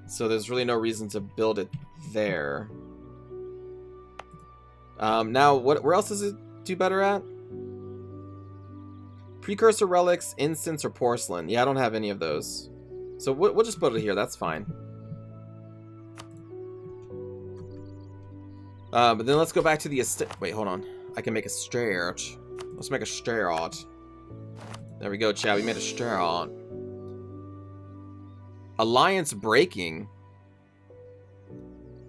So there's really no reason to build it there. Now, where else does it do better at? Precursor relics, incense, or porcelain. Yeah, I don't have any of those. So we'll just put it here. That's fine. But then let's go back to the estate. Wait, hold on. I can make a start. Let's make a start. There we go, Chad. We made a start. Alliance breaking.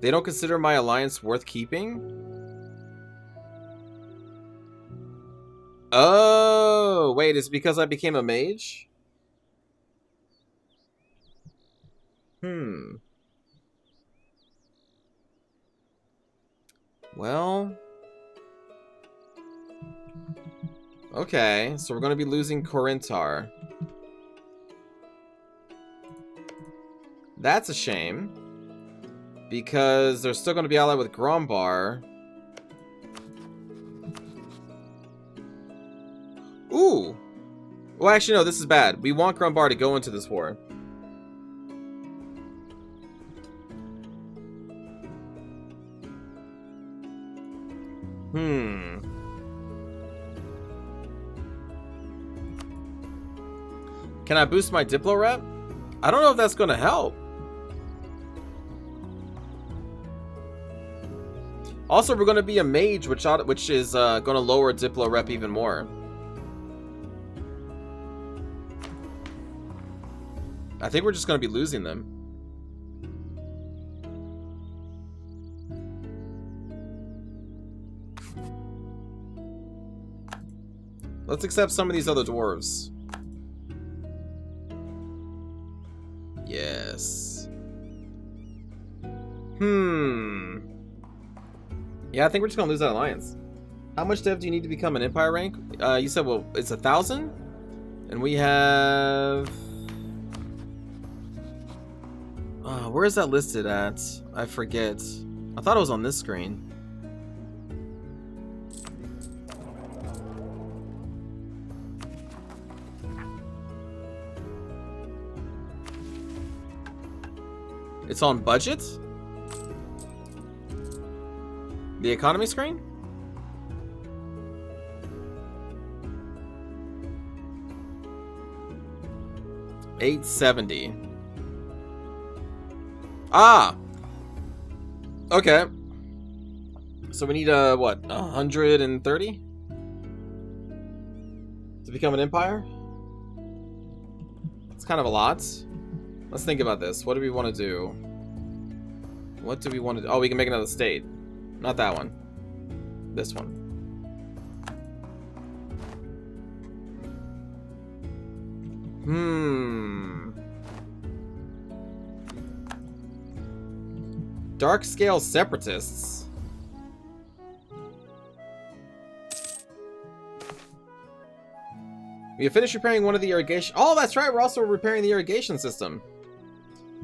They don't consider my alliance worth keeping? Oh, wait, it's because I became a mage? Well... Okay, so we're going to be losing Corintar. That's a shame. Because they're still going to be allied with Grombar. Ooh! Well, actually, no, this is bad. We want Grombar to go into this war. Can I boost my Diplo rep? I don't know if that's going to help. Also, we're going to be a mage, which is going to lower Diplo rep even more. I think we're just going to be losing them. Let's accept some of these other dwarves. Yes. Yeah, I think we're just gonna lose that alliance. How much dev do you need to become an empire rank? You said, well, it's 1,000? And we have... where is that listed at? I forget. I thought it was on this screen. It's on budget? The economy screen? $870. Ah! Okay. So we need, what, 130? To become an empire? It's kind of a lot. Let's think about this. What do we want to do? What do we want to do? Oh, we can make another state. Not that one. This one. Dark scale separatists. We have finished repairing one of the irrigation... Oh, that's right. We're also repairing the irrigation system.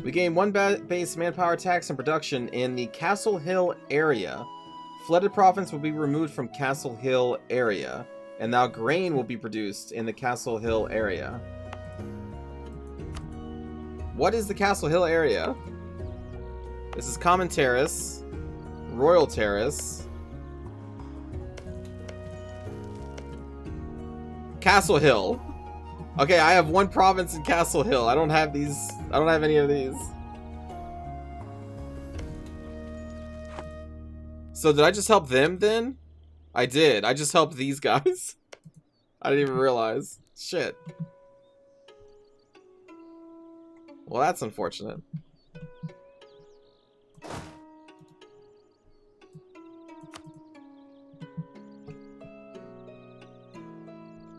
We gain one base manpower tax and production in the Castle Hill area. Flooded province will be removed from Castle Hill area. And now grain will be produced in the Castle Hill area. What is the Castle Hill area? This is Common Terrace. Royal Terrace. Castle Hill. Okay, I have one province in Castle Hill. I don't have these. I don't have any of these. So did I just help them then? I did. I just helped these guys. I didn't even realize. Shit. Well, that's unfortunate.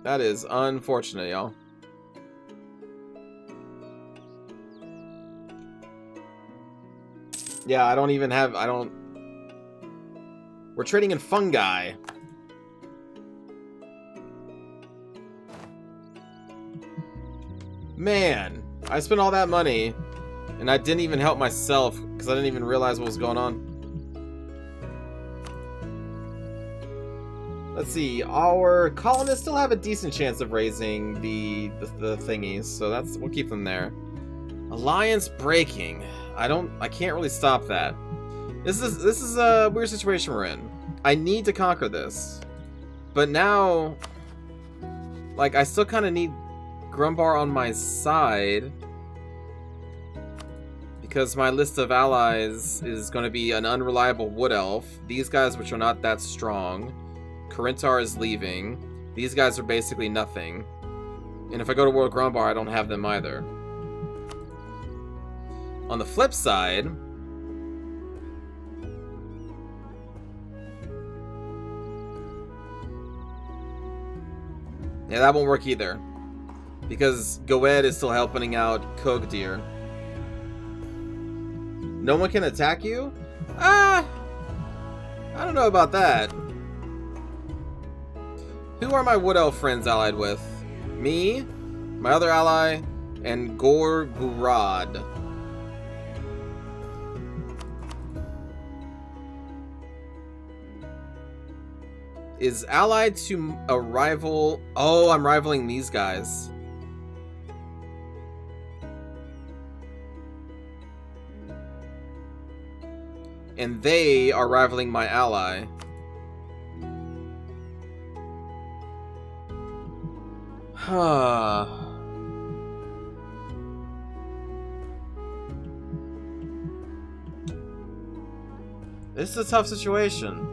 That is unfortunate, y'all. Yeah, I don't even have... I don't... We're trading in fungi. Man, I spent all that money, and I didn't even help myself, because I didn't even realize what was going on. Let's see, our colonists still have a decent chance of raising the thingies, so that's, we'll keep them there. Alliance breaking. I can't really stop that. This is a weird situation we're in. I need to conquer this. But now, like, I still kind of need Grumbar on my side. Because my list of allies is going to be an unreliable wood elf. These guys, which are not that strong. Corintar is leaving. These guys are basically nothing. And if I go to World Grumbar, I don't have them either. On the flip side, yeah, that won't work either. Because Goed is still helping out Kogdir. No one can attack you? I don't know about that. Who are my Wood Elf friends allied with? Me, my other ally, and Gorgurad. Is allied to a rival... Oh, I'm rivaling these guys. And they are rivaling my ally. Huh. This is a tough situation.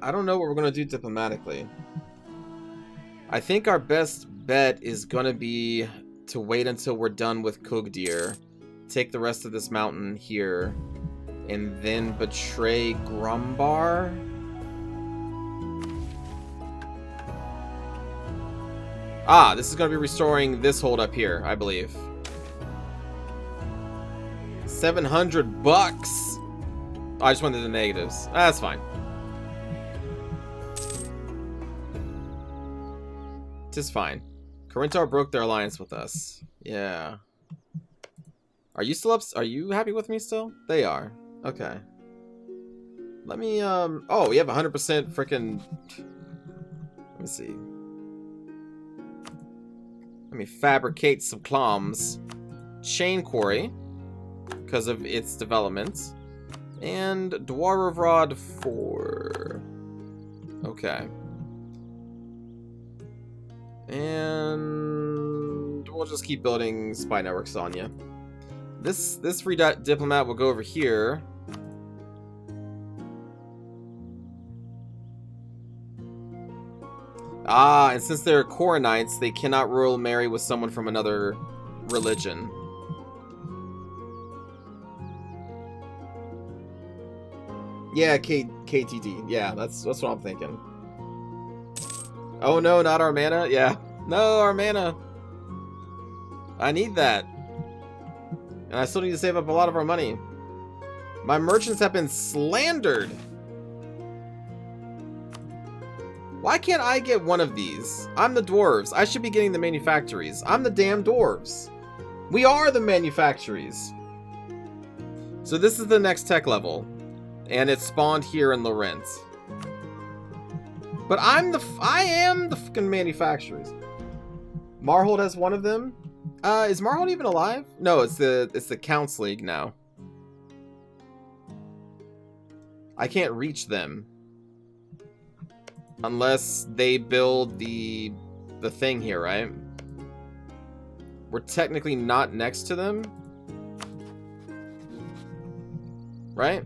I don't know what we're going to do diplomatically. I think our best bet is going to be to wait until we're done with Kugdir, take the rest of this mountain here, and then betray Grumbar? Ah, this is going to be restoring this hold up here, I believe. 700 bucks! Oh, I just wanted the negatives. That's fine. Tis fine. Corinthar broke their alliance with us. Yeah. Are you still up? Are you happy with me still? They are. Okay. Let me, oh, we have 100% freaking... Let me see. Let me fabricate some clams. Chain Quarry, because of its development. And Dwarf Rod 4. Okay. And we'll just keep building spy networks on you. This free diplomat will go over here. Ah, and since they're Coronites, they cannot royal marry with someone from another religion. Yeah, KTD. Yeah, that's what I'm thinking. Oh no, not our mana? Yeah. No, our mana. I need that. And I still need to save up a lot of our money. My merchants have been slandered. Why can't I get one of these? I'm the dwarves. I should be getting the manufactories. I'm the damn dwarves. We are the manufactories. So this is the next tech level. And it spawned here in Lorenz. But I am the fucking manufacturers. Marhold has one of them. Is Marhold even alive? No, it's the Counts League now. I can't reach them unless they build the thing here, right? We're technically not next to them, right?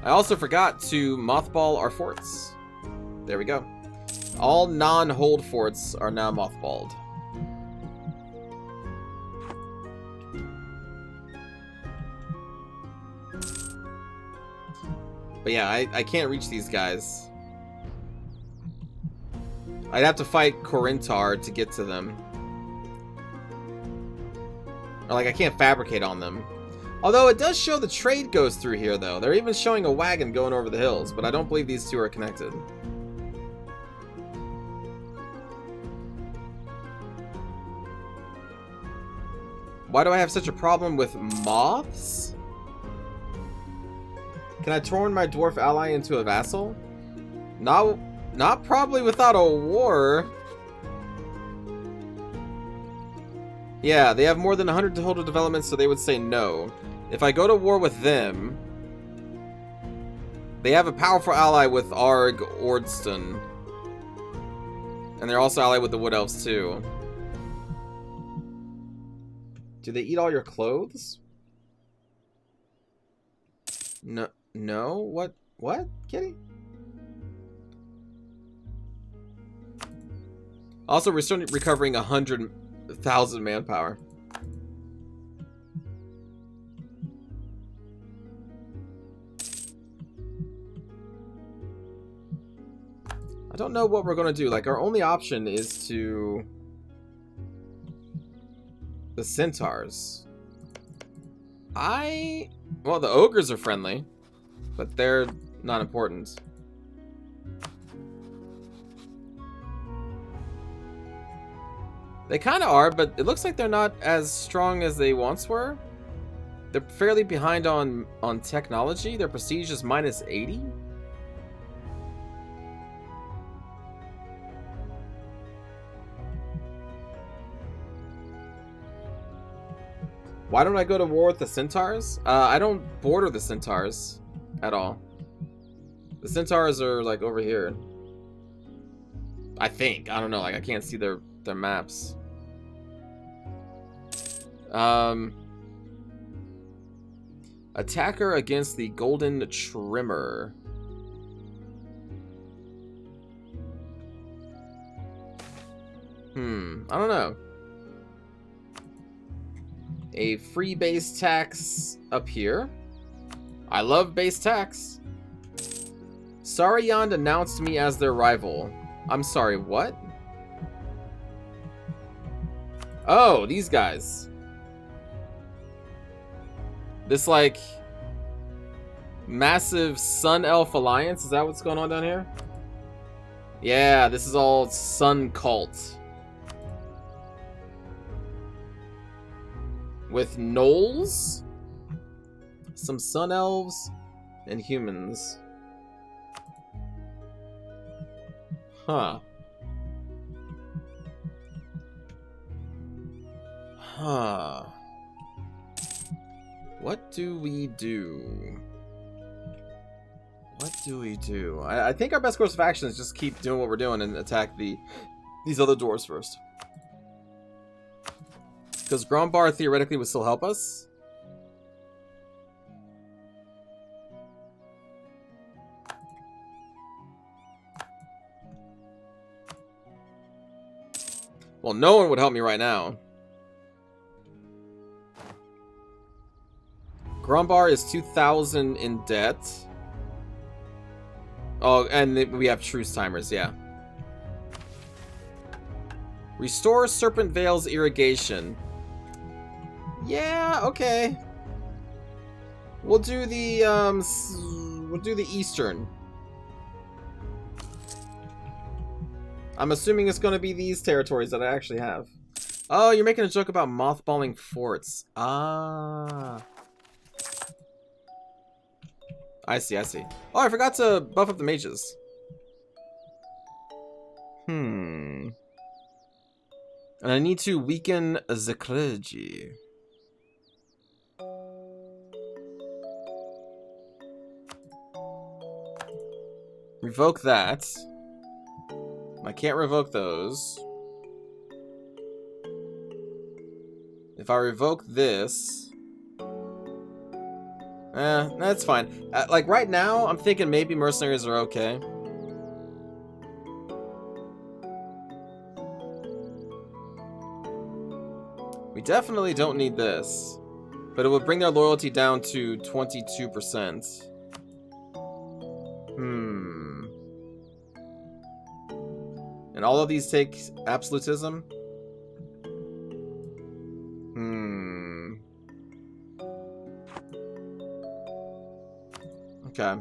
I also forgot to mothball our forts. There we go. All non-hold forts are now mothballed. But yeah, I can't reach these guys. I'd have to fight Corinthar to get to them. Or like, I can't fabricate on them. Although it does show the trade goes through here, though. They're even showing a wagon going over the hills, but I don't believe these two are connected. Why do I have such a problem with moths? Can I turn my dwarf ally into a vassal? Not probably without a war. Yeah, they have more than 100 total developments, so they would say no. If I go to war with them, they have a powerful ally with Arg Ordston. And they're also allied with the Wood Elves, too. Do they eat all your clothes? No. No? What, Kitty? Also, we're still recovering 100,000 manpower. I don't know what we're gonna do. Like, our only option is to... the centaurs. Well, the ogres are friendly, but they're not important. They kind of are, but it looks like they're not as strong as they once were. They're fairly behind on technology. Their prestige is minus 80. Why don't I go to war with the centaurs? I don't border the centaurs at all. The centaurs are like over here. I think. I don't know. Like, I can't see their maps. Attacker against the golden trimmer. I don't know. A free base tax up here. I love base tax. Sauriyond announced me as their rival. I'm sorry, what? Oh, these guys. This, like, massive Sun Elf alliance. Is that what's going on down here? Yeah, this is all Sun cult. With gnolls, some Sun Elves, and humans. Huh. What do we do? What do we do? I think our best course of action is just keep doing what we're doing and attack these other dwarves first. Because Grombar theoretically would still help us. Well, no one would help me right now. Grombar is 2,000 in debt. Oh, and we have truce timers, yeah. Restore Serpent Vale's irrigation. Yeah, okay. We'll do the eastern. I'm assuming it's going to be these territories that I actually have. Oh, you're making a joke about mothballing forts. Ah. I see, I see. Oh, I forgot to buff up the mages. And I need to weaken the clergy. Revoke that. I can't revoke those. If I revoke this... that's fine. Like, right now, I'm thinking maybe mercenaries are okay. We definitely don't need this. But it would bring their loyalty down to 22%. And all of these take absolutism? Okay.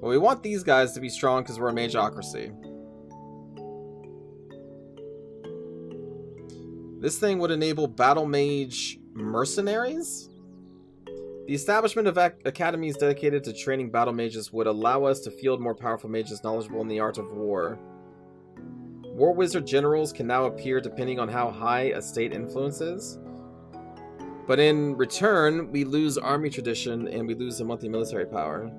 Well, we want these guys to be strong because we're a mageocracy. This thing would enable battle mage mercenaries? The establishment of academies dedicated to training battle mages would allow us to field more powerful mages knowledgeable in the art of war. War wizard generals can now appear depending on how high a state influence is. But in return, we lose army tradition and we lose a monthly military power.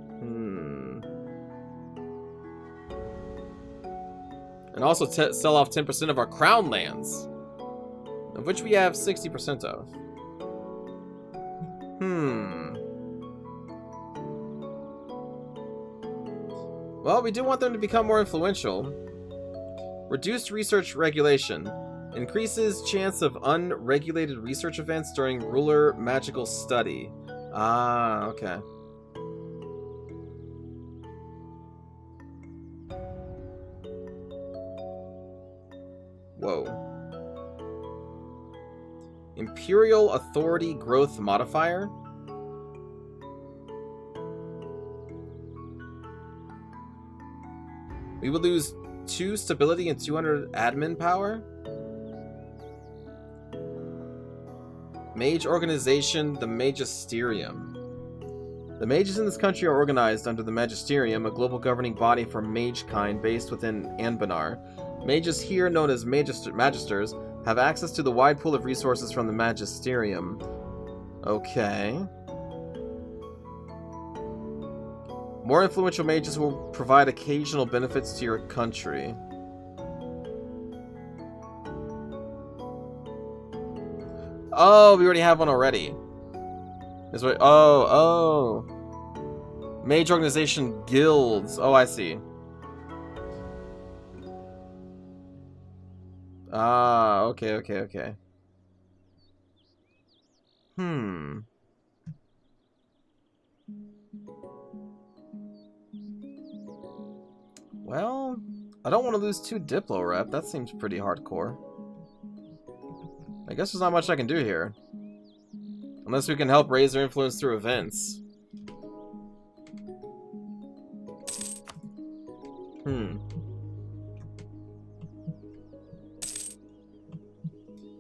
And also sell off 10% of our crown lands, of which we have 60% of. Well, we do want them to become more influential. Reduced research regulation. Increases chance of unregulated research events during ruler magical study. Ah, okay. Whoa. Imperial Authority Growth Modifier? We would lose 2 stability and 200 admin power? Mage Organization, the Magisterium. The mages in this country are organized under the Magisterium, a global governing body for mage-kind based within Anbennar. Mages here, known as Magisters, have access to the wide pool of resources from the Magisterium. Okay. More influential mages will provide occasional benefits to your country. Oh, we already have one already. This way. Oh. Mage organization guilds. Oh, I see. Ah, okay. Well, I don't want to lose 2 Diplo rep. That seems pretty hardcore. I guess there's not much I can do here. Unless we can help raise their influence through events.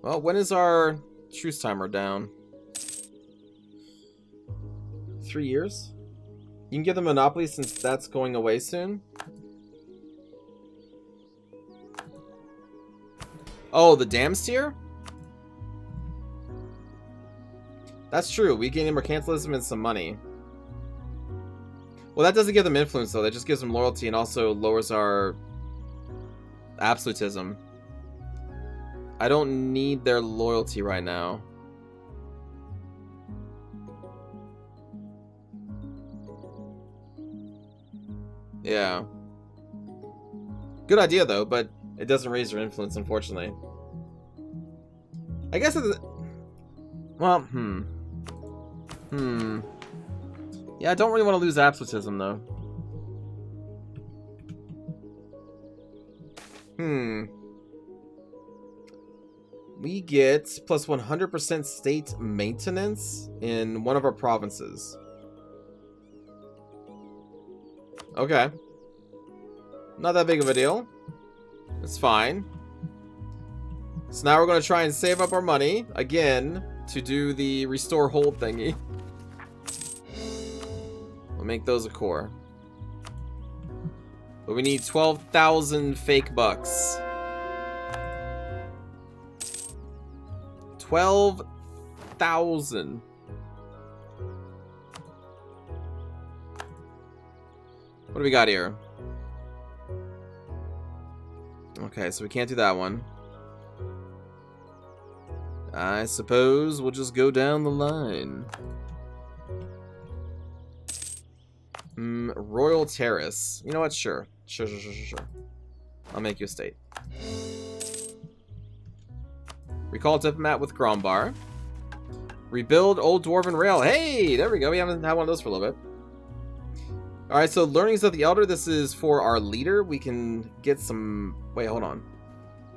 Well, when is our truce timer down? 3 years? You can give them Monopoly since that's going away soon. Oh, the Dams tier? That's true. We gain mercantilism and some money. Well, that doesn't give them influence, though. That just gives them loyalty and also lowers our absolutism. I don't need their loyalty right now. Yeah. Good idea, though, but it doesn't raise their influence, unfortunately. I guess it's... Well, Yeah, I don't really want to lose absolutism, though. We get plus 100% state maintenance in one of our provinces. Okay. Not that big of a deal. It's fine. So now we're going to try and save up our money, again, to do the restore hold thingy. We'll make those a core. But we need 12,000 fake bucks. 12,000. What do we got here? Okay, so we can't do that one. I suppose we'll just go down the line. Royal Terrace. You know what? Sure. Sure. I'll make you a state. Recall Diplomat with Grombar. Rebuild Old Dwarven Rail. Hey, there we go. We haven't had one of those for a little bit. Alright, so Learnings of the Elder. This is for our leader. We can get some... Wait, hold on.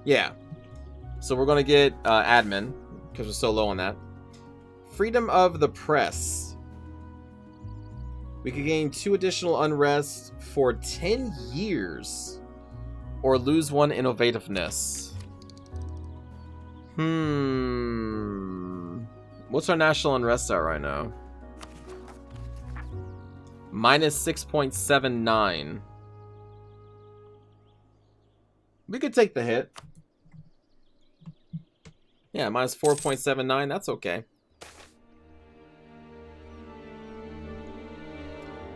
Yeah. So we're going to get admin, because we're so low on that. Freedom of the Press. We could gain 2 additional unrest for 10 years. Or lose 1 innovativeness. What's our national unrest at right now? Minus 6.79. We could take the hit. Yeah, minus 4.79. That's okay.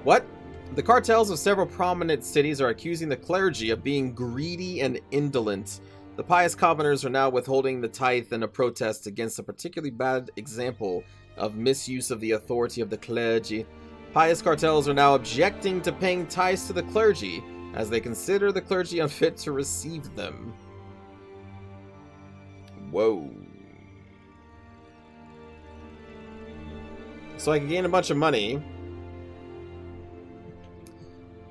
What? The cartels of several prominent cities are accusing the clergy of being greedy and indolent. The pious commoners are now withholding the tithe in a protest against a particularly bad example of misuse of the authority of the clergy. Pious cartels are now objecting to paying tithes to the clergy, as they consider the clergy unfit to receive them. Whoa. So I can gain a bunch of money.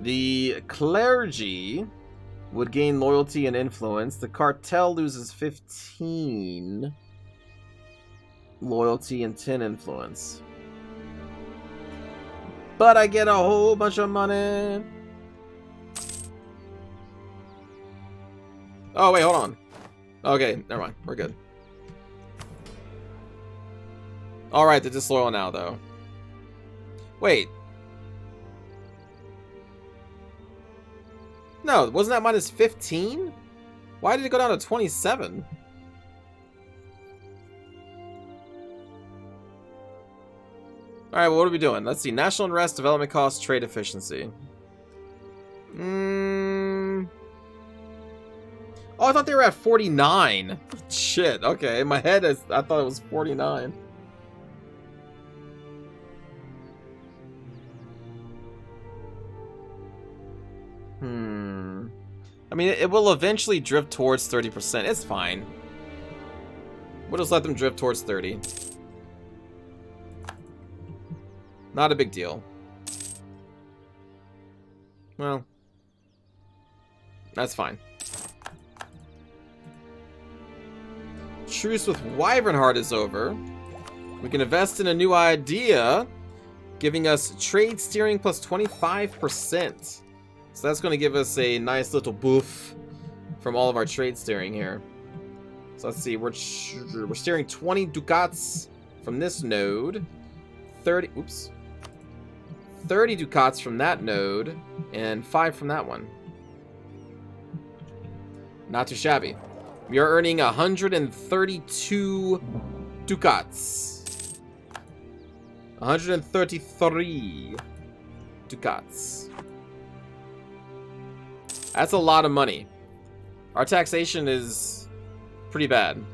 The clergy would gain loyalty and influence. The cartel loses 15 loyalty and 10 influence. But I get a whole bunch of money. Oh, wait, hold on. Okay, never mind. We're good. Alright, they're disloyal now, though. Wait. No, wasn't that minus 15? Why did it go down to 27? Alright, well, what are we doing? Let's see. National unrest, development costs, trade efficiency. Oh, I thought they were at 49. Shit, okay. In my head, I thought it was 49. I mean, it will eventually drift towards 30%. It's fine. We'll just let them drift towards 30. Not a big deal. Well, that's fine. Truce with Wyvernheart is over. We can invest in a new idea, giving us trade steering plus 25%. So that's going to give us a nice little boof from all of our trade steering here. So let's see, we're steering 20 ducats from this node, 30 ducats from that node, and 5 from that one. Not too shabby. We are earning 132 ducats. 133 ducats. That's a lot of money. Our taxation is pretty bad.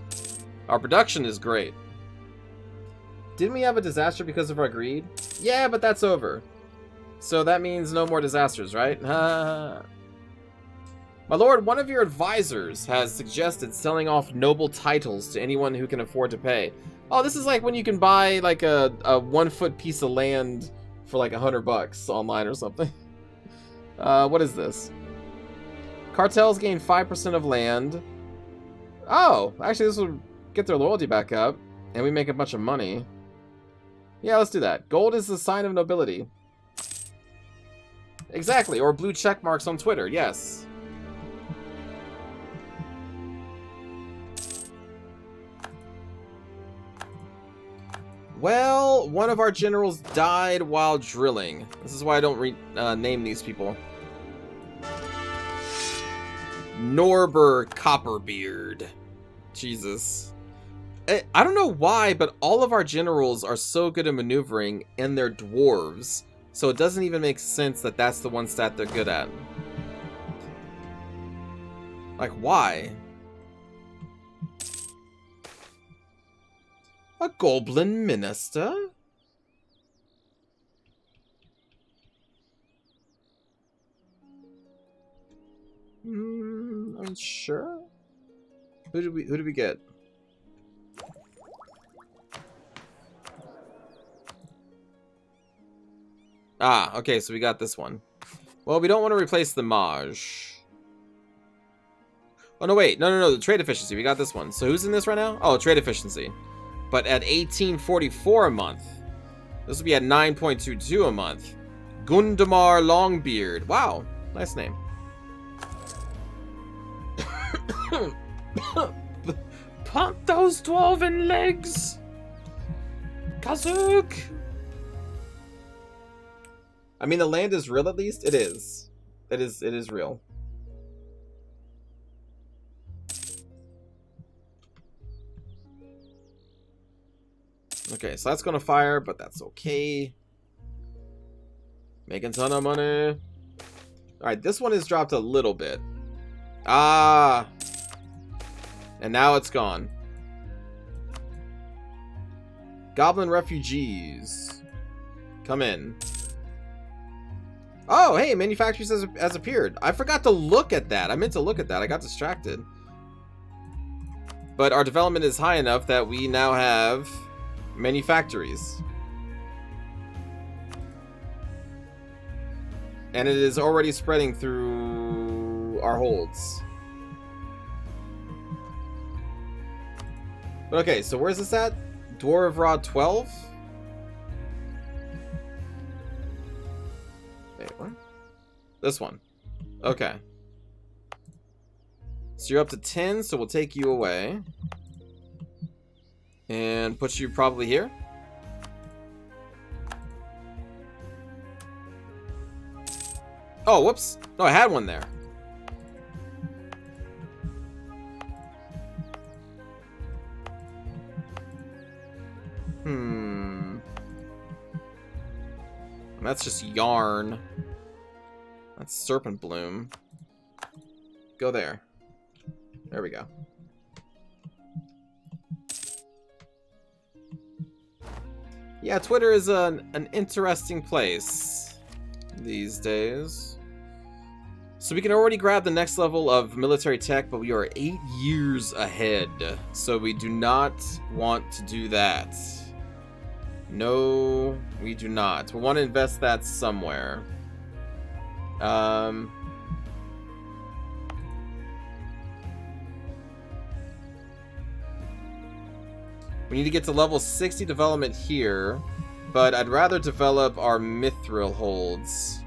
Our production is great. Didn't we have a disaster because of our greed? Yeah, but that's over. So that means no more disasters, right? My lord, one of your advisors has suggested selling off noble titles to anyone who can afford to pay. Oh, this is like when you can buy like a 1-foot piece of land for like $100 online or something. What is this? Cartels gain 5% of land. Oh, actually this will get their loyalty back up. And we make a bunch of money. Yeah, let's do that. Gold is the sign of nobility. Exactly, or blue check marks on Twitter, yes. Well, one of our generals died while drilling. This is why I don't name these people. Norbert Copperbeard. Jesus. I don't know why, but all of our generals are so good at maneuvering, and they're dwarves. So it doesn't even make sense that that's the one stat they're good at. Like, why? A goblin minister? I'm sure. Who did we get? Ah, okay, so we got this one. Well, we don't want to replace the Maj. Oh, no, wait. No, the trade efficiency. We got this one. So who's in this right now? Oh, trade efficiency. But at 1844 a month. This will be at 9.22 a month. Gundamar Longbeard. Wow, nice name. Pump those dwarven legs, Kazook. I mean, the land is real. At least it is. It is real. Okay, so that's gonna fire, but that's okay. Making a ton of money. All right, this one is dropped a little bit. Ah. And now it's gone. Goblin refugees. Come in. Oh, hey, manufacturers has appeared. I forgot to look at that. I meant to look at that. I got distracted. But our development is high enough that we now have manufactories. And it is already spreading through to our holds. But okay, so where's this at? Dwarf Rod 12? Wait, what? This one. Okay. So you're up to 10, so we'll take you away. And put you probably here. Oh, whoops. No, I had one there. That's just yarn. That's serpent bloom. Go there. There we go. Yeah, Twitter is an interesting place these days. So we can already grab the next level of military tech, but we are 8 years ahead. So we do not want to do that. No, we do not. We want to invest that somewhere. We need to get to level 60 development here, but I'd rather develop our mithril holds.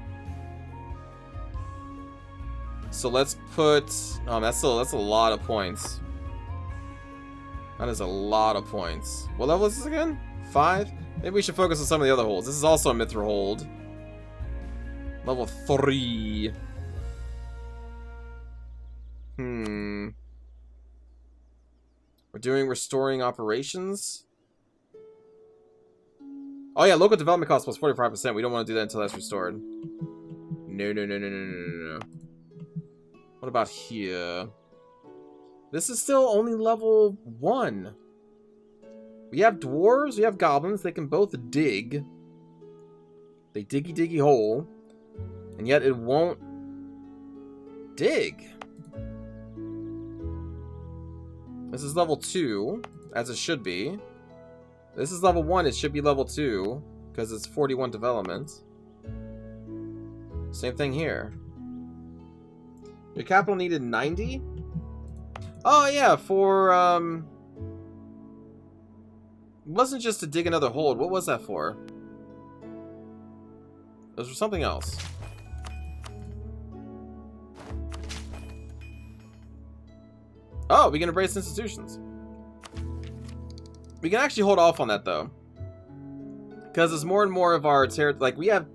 So let's put... Oh, that's a lot of points. That is a lot of points. What level is this again? 5? Maybe we should focus on some of the other holds. This is also a mithril hold. Level 3. We're doing restoring operations. Oh yeah, local development cost plus 45%. We don't want to do that until that's restored. No. What about here? This is still only level 1. We have dwarves, we have goblins. They can both dig. They diggy hole. And yet it won't dig. This is level 2, as it should be. This is level 1, it should be level 2, because it's 41 development. Same thing here. Your capital needed 90? Oh yeah, for, it wasn't just to dig another hold. What was that for? It was for something else. Oh, we can embrace institutions. We can actually hold off on that though, because it's more and more of our territory. Like we have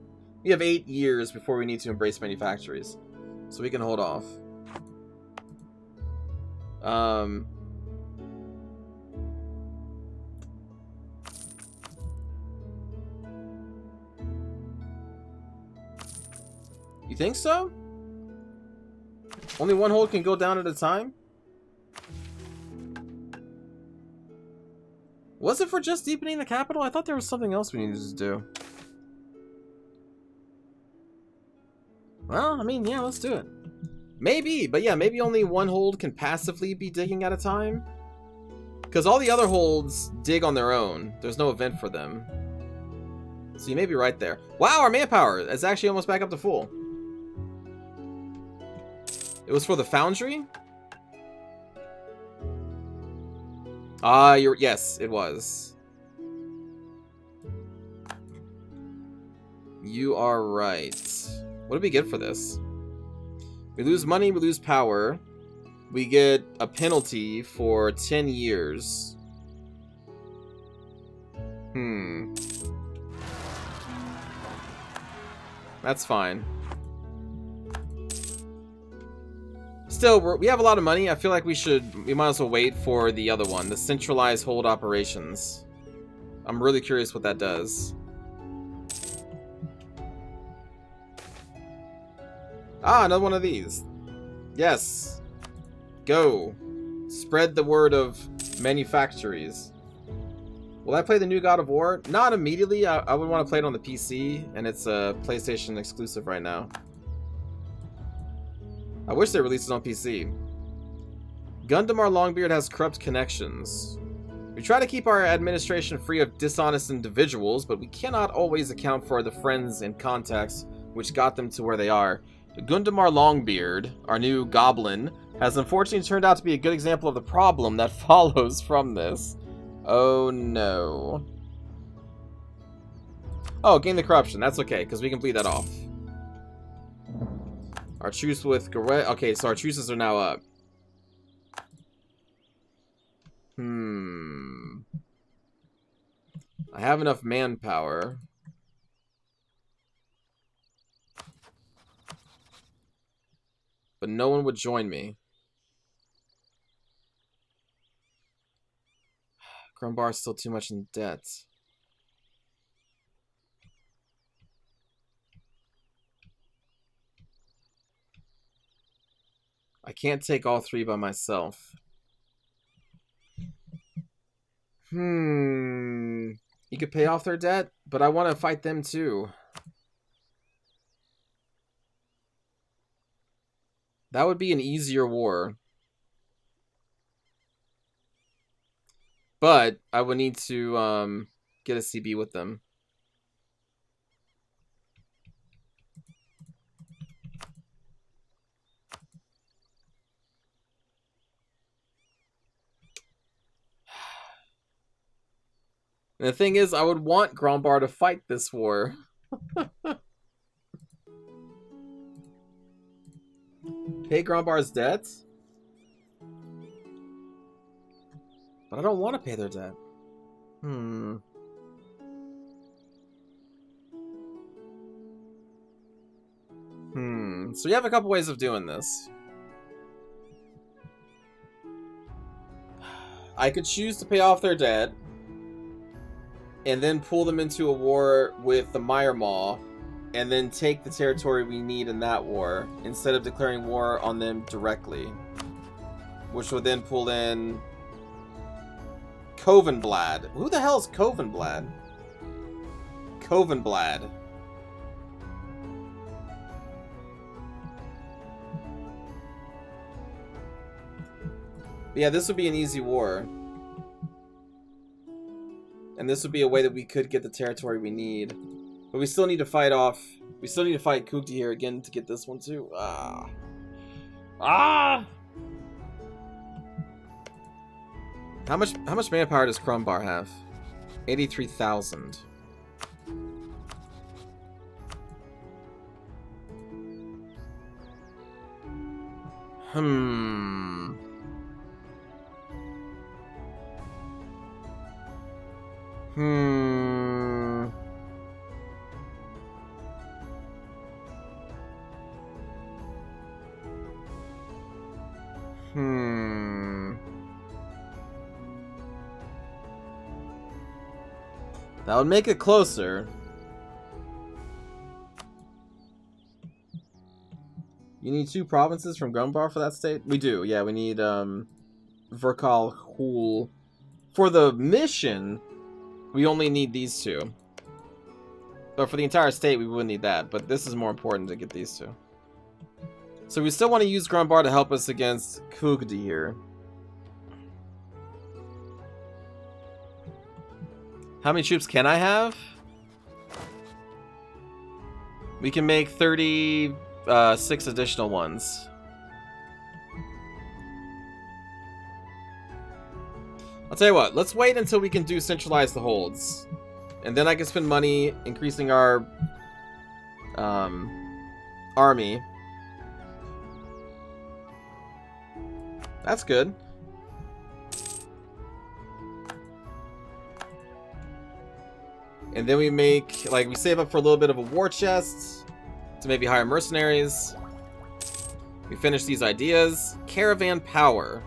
8 years before we need to embrace manufactories, so we can hold off. You think so? Only one hold can go down at a time? Was it for just deepening the capital? I thought there was something else we needed to do. Well, I mean, yeah, let's do it. Maybe, but yeah, maybe only one hold can passively be digging at a time. Because all the other holds dig on their own. There's no event for them. So you may be right there. Wow, our manpower is actually almost back up to full. It was for the foundry? Ah, yes, it was. You are right. What did we get for this? We lose money, we lose power. We get a penalty for 10 years. That's fine. Still, we have a lot of money. I feel like we might as well wait for the other one, the centralized hold operations. I'm really curious what that does. Ah, another one of these. Yes. Go. Spread the word of manufactories. Will I play the new God of War? Not immediately. I would want to play it on the PC, and it's a PlayStation exclusive right now. I wish they released it on PC. Gundamar Longbeard has corrupt connections. We try to keep our administration free of dishonest individuals, but we cannot always account for the friends and contacts which got them to where they are. Gundamar Longbeard, our new goblin, has unfortunately turned out to be a good example of the problem that follows from this. Oh no. Oh, gain the corruption. That's okay, because we can bleed that off. Our truce with Garret. Okay, so our truces are now up. I have enough manpower. But no one would join me. Grumbar is still too much in debt. I can't take all three by myself. You could pay off their debt, but I want to fight them too. That would be an easier war. But I would need to get a CB with them. And the thing is, I would want Grombar to fight this war. Pay Grombar's debts? But I don't want to pay their debt. So you have a couple ways of doing this. I could choose to pay off their debt and then pull them into a war with the Myrmaw and then take the territory we need in that war instead of declaring war on them directly, which would then pull in Covenblad. Who the hell is Covenblad? Covenblad. Yeah, this would be an easy war. And this would be a way that we could get the territory we need. But we still need to fight off... We still need to fight Kukti here again to get this one too. How much manpower does Crumbar have? 83,000. That would make it closer. You need 2 provinces from Grumbar for that state? We do, yeah, we need Verkal Hul. For the mission, we only need these 2. But for the entire state, we wouldn't need that. But this is more important to get these 2. So we still want to use Grumbar to help us against Kugdi here. How many troops can I have? We can make 36 additional ones. I'll tell you what, let's wait until we can do centralize the holds. And then I can spend money increasing our army. That's good. And then we make, like, we save up for a little bit of a war chest to maybe hire mercenaries. We finish these ideas. Caravan power.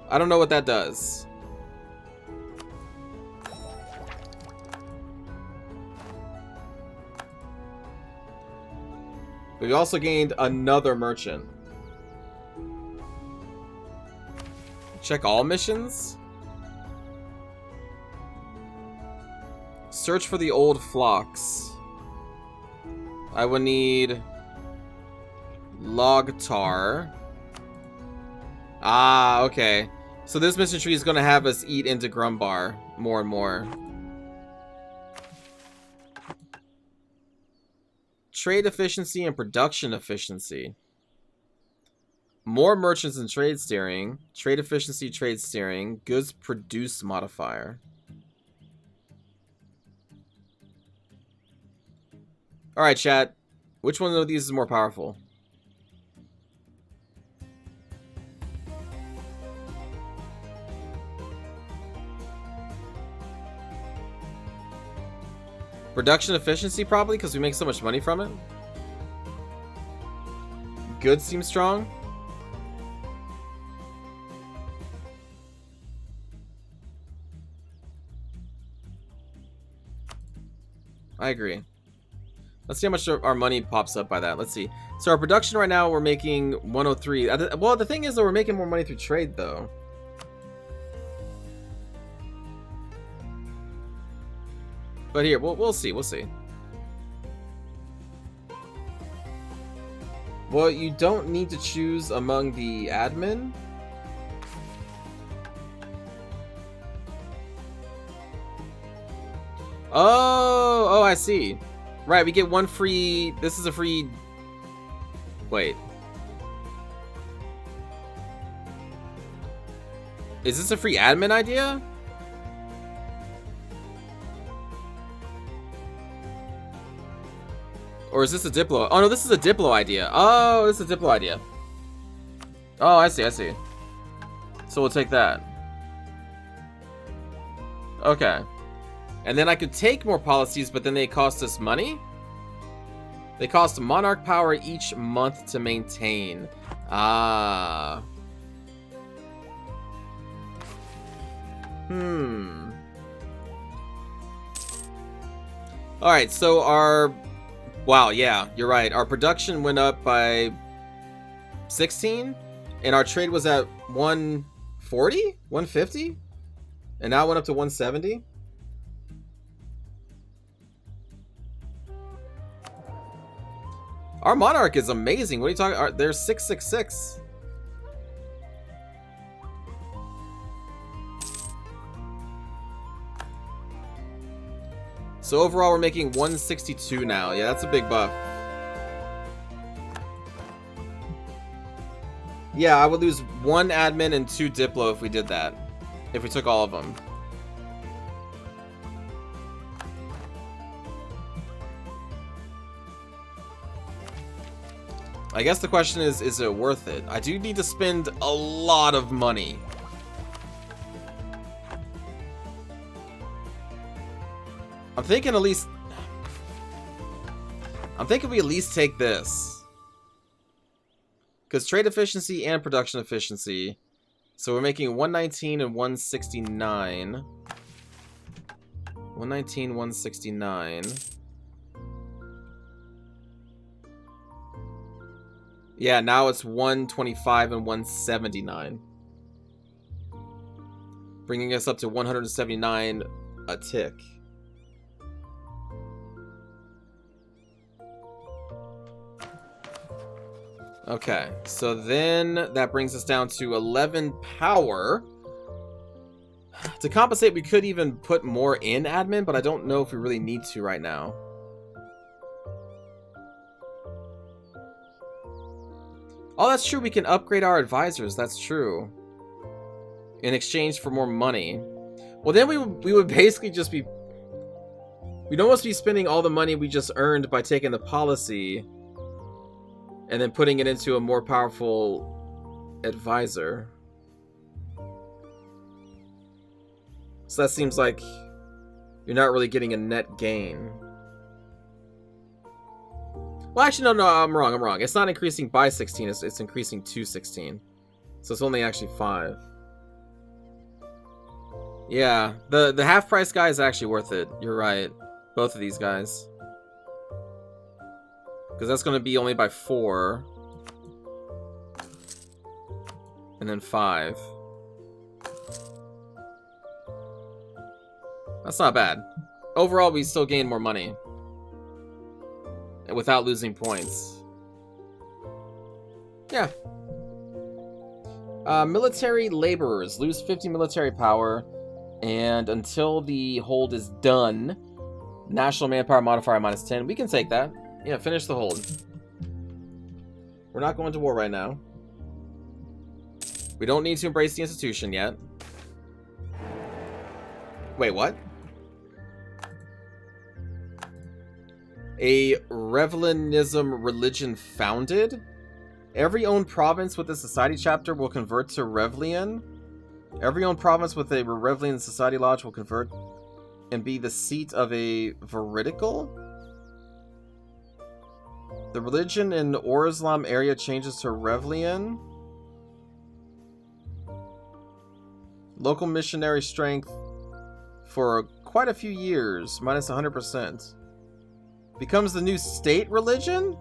I don't know what that does. But we also gained another merchant. Check all missions. Search for the old flocks. I would need Logtar. Ah, okay. So this mission tree is going to have us eat into Grumbar more and more. trade efficiency and production efficiency. More merchants and trade steering. Trade efficiency, trade steering. Goods produce modifier. Alright, chat. Which one of these is more powerful? Production efficiency, probably, because we make so much money from it. Goods seem strong. I agree. Let's see how much our money pops up by that. Let's see. So our production right now, we're making 103. Well, the thing is that we're making more money through trade, though. But here, we'll see. We'll see. Well, you don't need to choose among the admin. Oh, I see. Right, we get one free... This is a free... Wait. Is this a free admin idea? Or is this a Diplo? Oh, no, this is a Diplo idea. Oh, this is a Diplo idea. Oh, I see, I see. So we'll take that. Okay. And then I could take more policies, but then they cost us money? They cost monarch power each month to maintain. Ah. Alright, so our... Wow, yeah, you're right. Our production went up by 16, and our trade was at 140? 150? And now it went up to 170? Our monarch is amazing. What are you talking? They're 666. So overall, we're making 162 now. Yeah, that's a big buff. Yeah, I would lose 1 admin and 2 Diplo if we did that. If we took all of them. I guess the question is it worth it? I do need to spend a lot of money. I'm thinking we at least take this. Because trade efficiency and production efficiency. So we're making 119 and 169. 119, 169. Yeah, now it's 125 and 179. Bringing us up to 179 a tick. Okay, so then that brings us down to 11 power. To compensate, we could even put more in admin, but I don't know if we really need to right now. Oh, that's true. We can upgrade our advisors. That's true. In exchange for more money. Well, then we would basically just be... We'd almost be spending all the money we just earned by taking the policy and then putting it into a more powerful advisor. So that seems like you're not really getting a net gain. Well, actually, no, I'm wrong. It's not increasing by 16, it's increasing to 16. So it's only actually 5. Yeah, the half price guy is actually worth it. You're right. Both of these guys. Because that's going to be only by 4. And then 5. That's not bad. Overall, we still gain more money. Without losing points. Yeah. Military laborers. Lose 50 military power. And until the hold is done, national manpower modifier -10. We can take that. Yeah, finish the hold. We're not going to war right now. We don't need to embrace the institution yet. Wait, what? A Revelianism religion founded? Every owned province with a society chapter will convert to Revelian. Every owned province with a Revelian society lodge will convert and be the seat of a veridical. The religion in Orislam area changes to Revelian. Local missionary strength for quite a few years, minus 100%. Becomes the new state religion?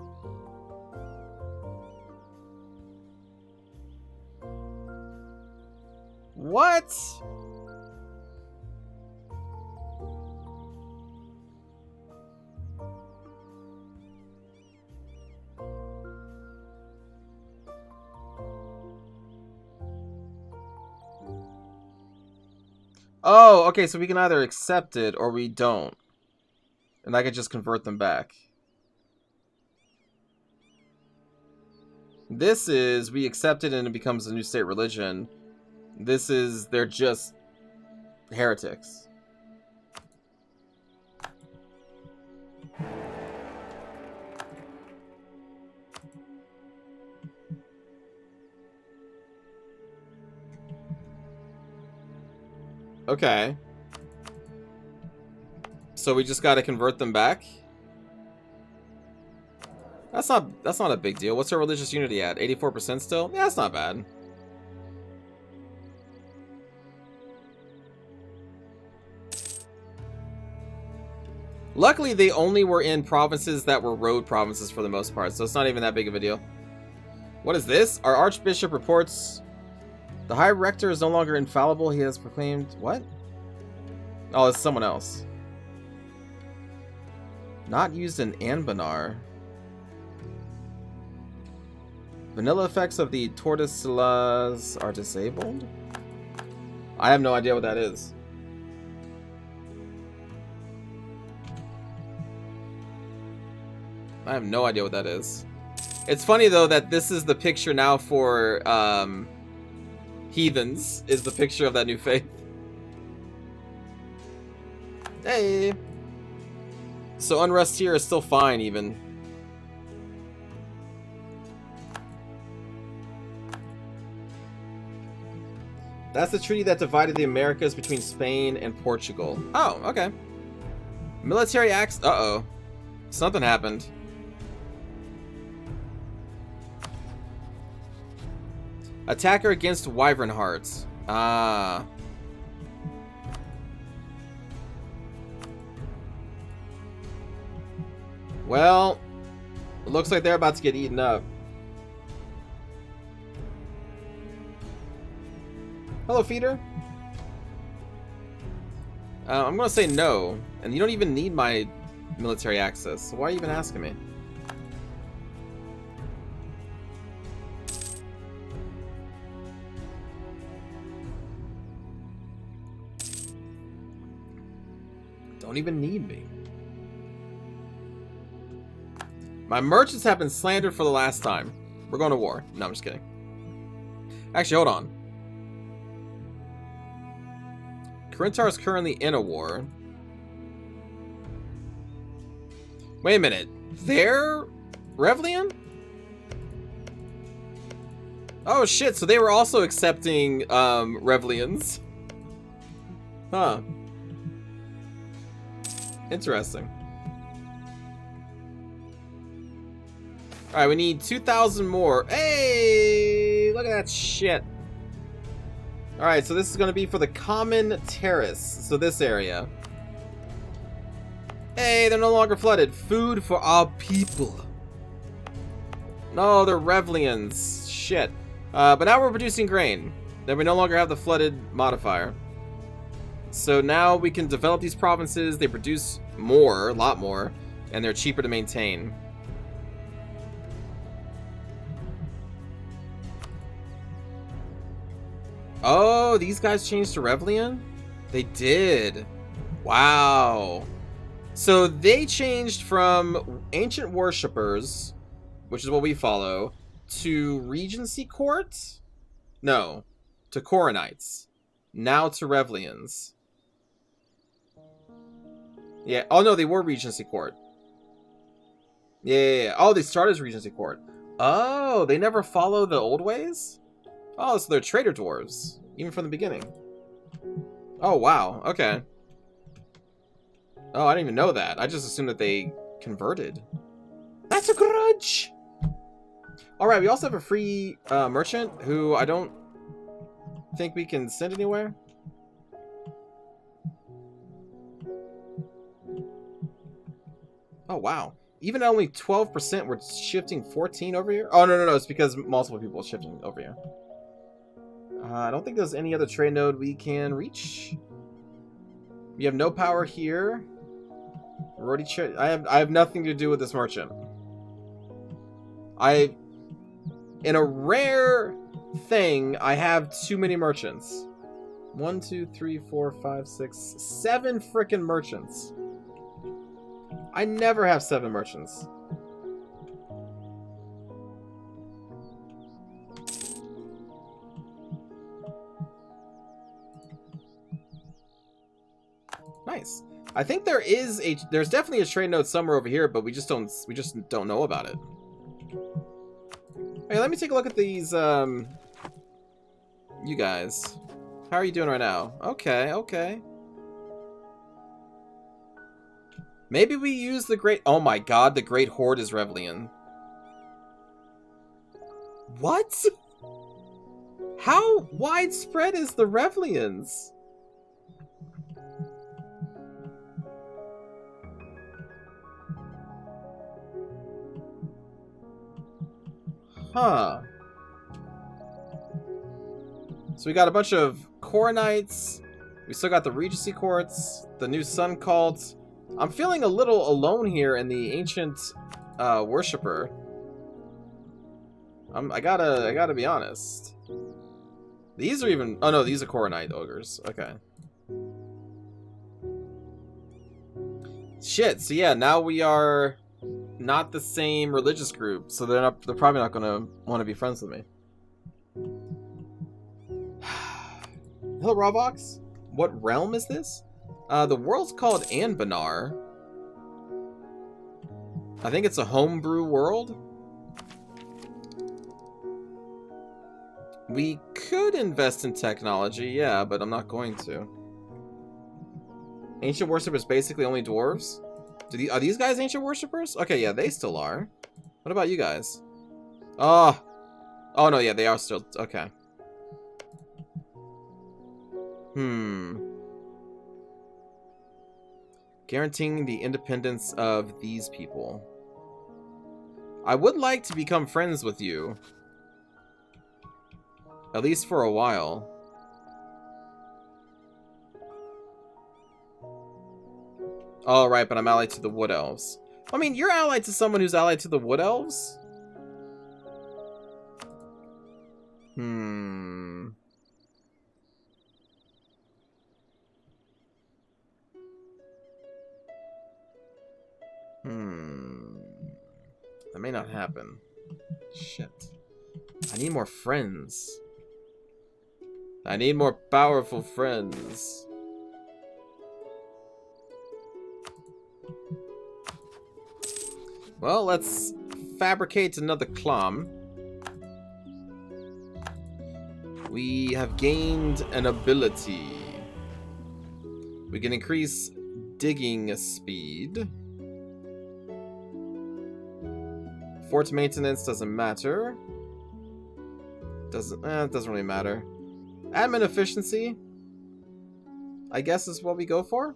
What? Oh, okay, so we can either accept it or we don't. And I could just convert them back. This is, we accept it and it becomes a new state religion. This is, they're just heretics. Okay. So we just gotta convert them back? That's not a big deal. What's our religious unity at? 84% still? Yeah, that's not bad. Luckily, they only were in provinces that were road provinces for the most part, so it's not even that big of a deal. What is this? Our Archbishop reports the High Rector is no longer infallible. He has proclaimed... What? Oh, it's someone else. Not used in Anbennar. Vanilla effects of the Tortosillas are disabled? I have no idea what that is. I have no idea what that is. It's funny, though, that this is the picture now for heathens, is the picture of that new faith. Hey! So unrest here is still fine, even. That's the treaty that divided the Americas between Spain and Portugal. Oh, okay. Military acts... Uh-oh. Something happened. Attacker against Wyvern Hearts. Ah. Well, it looks like they're about to get eaten up. Hello, feeder. I'm gonna say no, and you don't even need my military access, so why are you even asking me? Don't even need me. My merchants have been slandered for the last time. We're going to war. No, I'm just kidding. Actually, hold on. Corinthar is currently in a war. Wait a minute. They're Revelian? Oh shit, so they were also accepting Revelians. Huh. Interesting. Alright, we need 2,000 more. Hey! Look at that shit. Alright, so this is going to be for the Common Terrace. So this area. Hey, they're no longer flooded. Food for our people. No, they're Revelians. Shit. But now we're producing grain. Then we no longer have the flooded modifier. So now we can develop these provinces. They produce more, a lot more, and they're cheaper to maintain. Oh, these guys changed to Revelian? They did. Wow. So they changed from ancient worshippers, which is what we follow, to Regency Court? No, to Coronites. Now to Revlians. Yeah. Oh no, they were Regency Court. Yeah. Oh, they started as Regency Court. Oh, they never follow the old ways? Oh, so they're traitor dwarves, even from the beginning. Oh, wow. Okay. Oh, I didn't even know that. I just assumed that they converted. That's a grudge! Alright, we also have a free merchant who I don't think we can send anywhere. Oh, wow. Even at only 12%, we're shifting 14 over here? Oh, no. It's because multiple people are shifting over here. I don't think there's any other trade node we can reach. We have no power here. We're already I have nothing to do with this merchant. In a rare thing, I have too many merchants. 1, 2, 3, 4, 5, 6, 7 frickin' merchants. I never have 7 merchants. Nice. I think there's definitely a trade node somewhere over here, but we just don't know about it. Hey, let me take a look at these you guys. How are you doing right now? Okay. Maybe we use the great... Oh my god, the Great Horde is Revlian. What? How widespread is the Revlians? Huh. So we got a bunch of Coronites. We still got the Regency Courts, the new Sun Cult. I'm feeling a little alone here in the ancient worshipper. I gotta be honest. These are even... Oh no, these are Coronite ogres. Okay. Shit. So yeah, now we are not the same religious group, so they're probably not gonna want to be friends with me. Hello, Rawvox. What realm is this? The world's called Anbennar. I think it's a homebrew world. We could invest in technology, yeah, but I'm not going to. Ancient worshippers basically only dwarves? Are these guys ancient worshippers? Okay, yeah, they still are. What about you guys? Oh no, yeah, they are still... Okay. Guaranteeing the independence of these people. I would like to become friends with you. At least for a while. Oh, right, but I'm allied to the Wood Elves. I mean, you're allied to someone who's allied to the Wood Elves? That may not happen. Shit. I need more friends. I need more powerful friends. Well, let's fabricate another clom. We have gained an ability. We can increase digging speed. Fort maintenance doesn't matter. It doesn't really matter. Admin efficiency, I guess, is what we go for.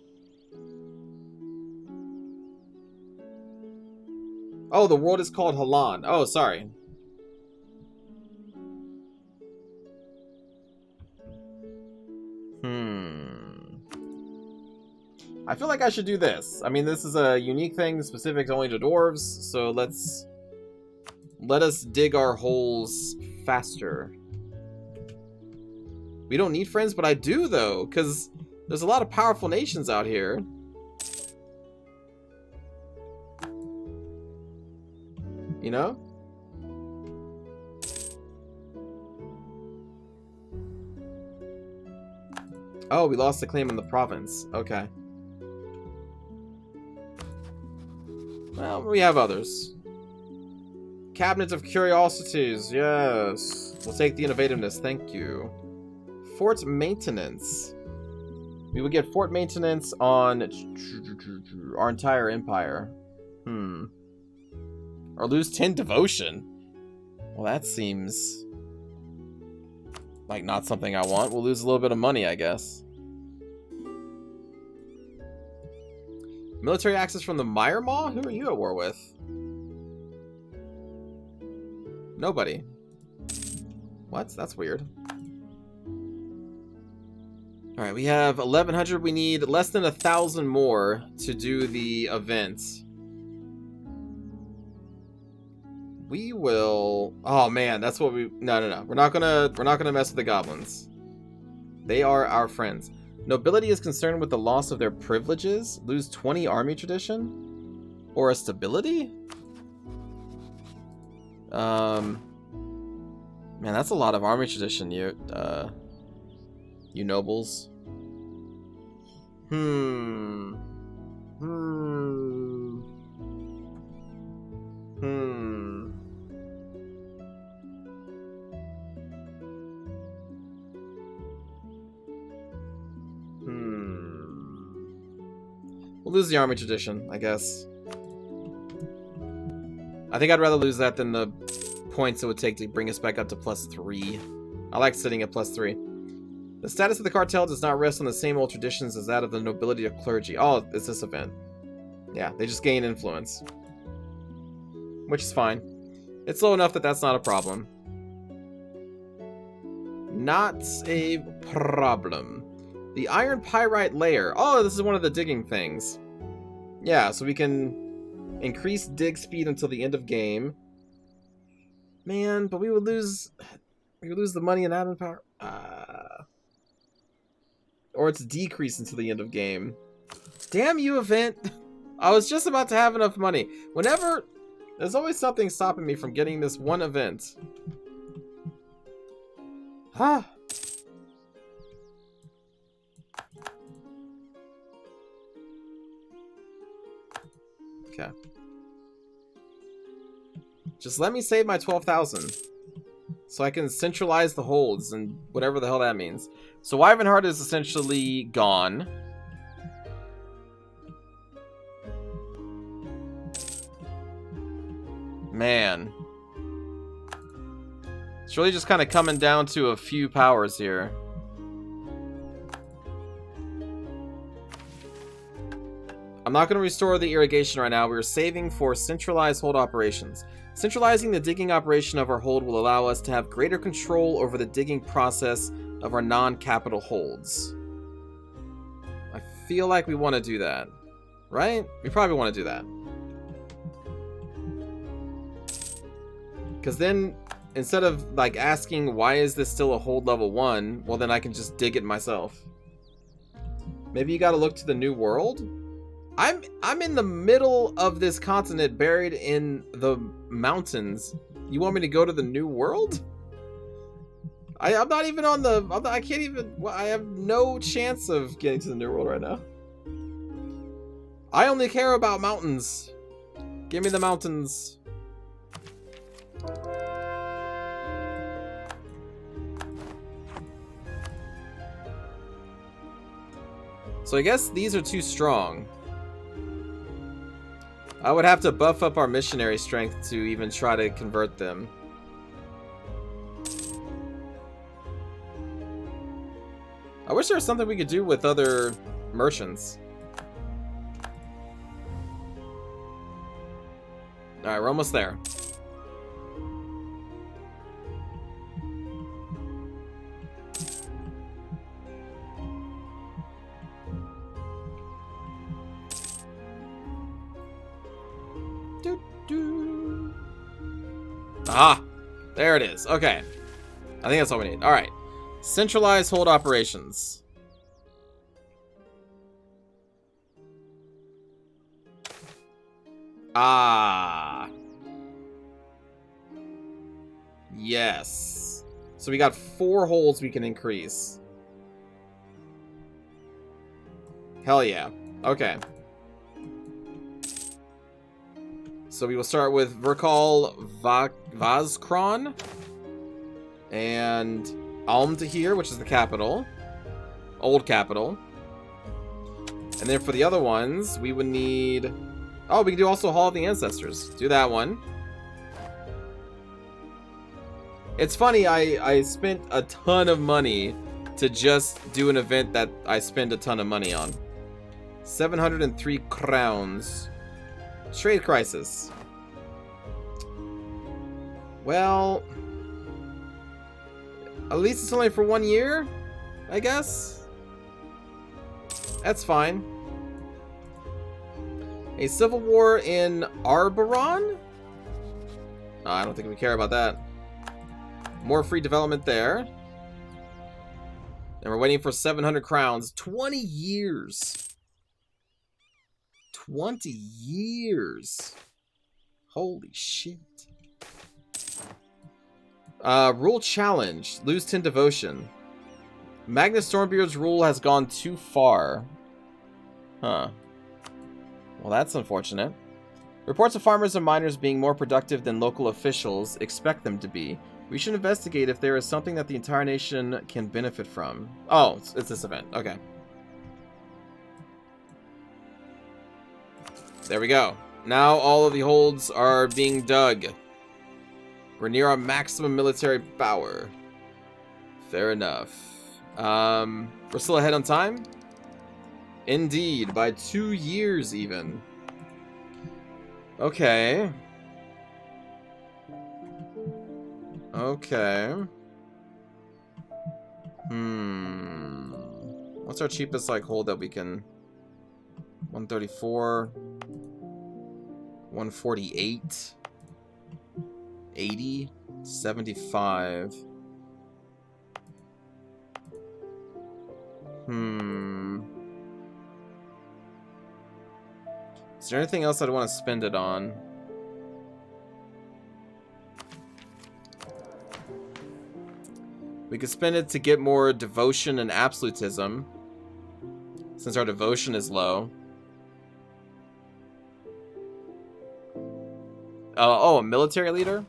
Oh, the world is called Halan. Oh, sorry. I feel like I should do this. I mean, this is a unique thing specific only to dwarves, so let us dig our holes faster. We don't need friends, but I do, though, because there's a lot of powerful nations out here. you know? Oh, we lost the claim on the province. Okay. Well, we have others. Cabinet of Curiosities, yes. We'll take the innovativeness, thank you. Fort maintenance. We would get fort maintenance on our entire empire. Or lose 10 devotion. Well, that seems like not something I want. We'll lose a little bit of money, I guess. Military access from the Myrmaw? Who are you at war with? Nobody. What? That's weird. Alright, we have 1,100. We need less than 1,000 more to do the event. We will... Oh man, that's what we... No. We're not gonna mess with the goblins. They are our friends. Nobility is concerned with the loss of their privileges. Lose 20 army tradition? Or a stability? Man, that's a lot of army tradition, you nobles. We'll lose the army tradition, I guess. I think I'd rather lose that than the points it would take to bring us back up to +3. I like sitting at +3. The status of the cartel does not rest on the same old traditions as that of the nobility of clergy. Oh, it's this event. Yeah, they just gain influence. Which is fine. It's low enough that that's not a problem. Not a problem. The iron pyrite layer. Oh, this is one of the digging things. Yeah, so we can increase dig speed until the end of game. Man, but we would lose the money and admin power. Or it's decreased until the end of game. Damn you, event. I was just about to have enough money. Whenever... There's always something stopping me from getting this one event. Huh. Okay. Just let me save my 12,000. So I can centralize the holds and whatever the hell that means. So Wyvernheart is essentially gone. Man. It's really just kind of coming down to a few powers here. I'm not going to restore the irrigation right now. We're saving for centralized hold operations. Centralizing the digging operation of our hold will allow us to have greater control over the digging process of our non-capital holds. I feel like we want to do that. Right? We probably want to do that. Because then, instead of like asking why is this still a hold level 1, well then I can just dig it myself. Maybe you gotta look to the new world? I'm in the middle of this continent buried in the mountains. You want me to go to the new world? I'm not even on the... I can't even... I have no chance of getting to the new world right now. I only care about mountains. Give me the mountains. So I guess these are too strong. I would have to buff up our missionary strength to even try to convert them. I wish there was something we could do with other merchants. Alright, we're almost there. Ah, there it is. Okay. I think that's all we need. Alright. Centralized hold operations. Ah. Yes. So we got 4 holds we can increase. Hell yeah. Okay. So we will start with Verkal Vazkron and Almtahir, which is the capital. Old capital. And then for the other ones, we would need... Oh, we can do also Hall of the Ancestors. Do that one. It's funny, I spent a ton of money to just do an event that I spend a ton of money on. 703 crowns. Trade crisis. Well, at least it's only for 1 year, I guess. That's fine. A civil war in Arboron? Oh, I don't think we care about that. More free development there. And we're waiting for 700 crowns. 20 years. 20 years. Holy shit. Rule challenge. Lose 10 devotion. Magnus Stormbeard's rule has gone too far. Huh. Well, that's unfortunate. Reports of farmers and miners being more productive than local officials expect them to be. We should investigate if there is something that the entire nation can benefit from. Oh, it's this event. Okay. There we go. Now all of the holds are being dug. We're near our maximum military power. Fair enough. We're still ahead on time? Indeed, by 2 years even. Okay. Okay. What's our cheapest, like, hold that we can... 134... 148... 80... 75... Is there anything else I'd want to spend it on? We could spend it to get more devotion and absolutism, since our devotion is low. Oh, a military leader?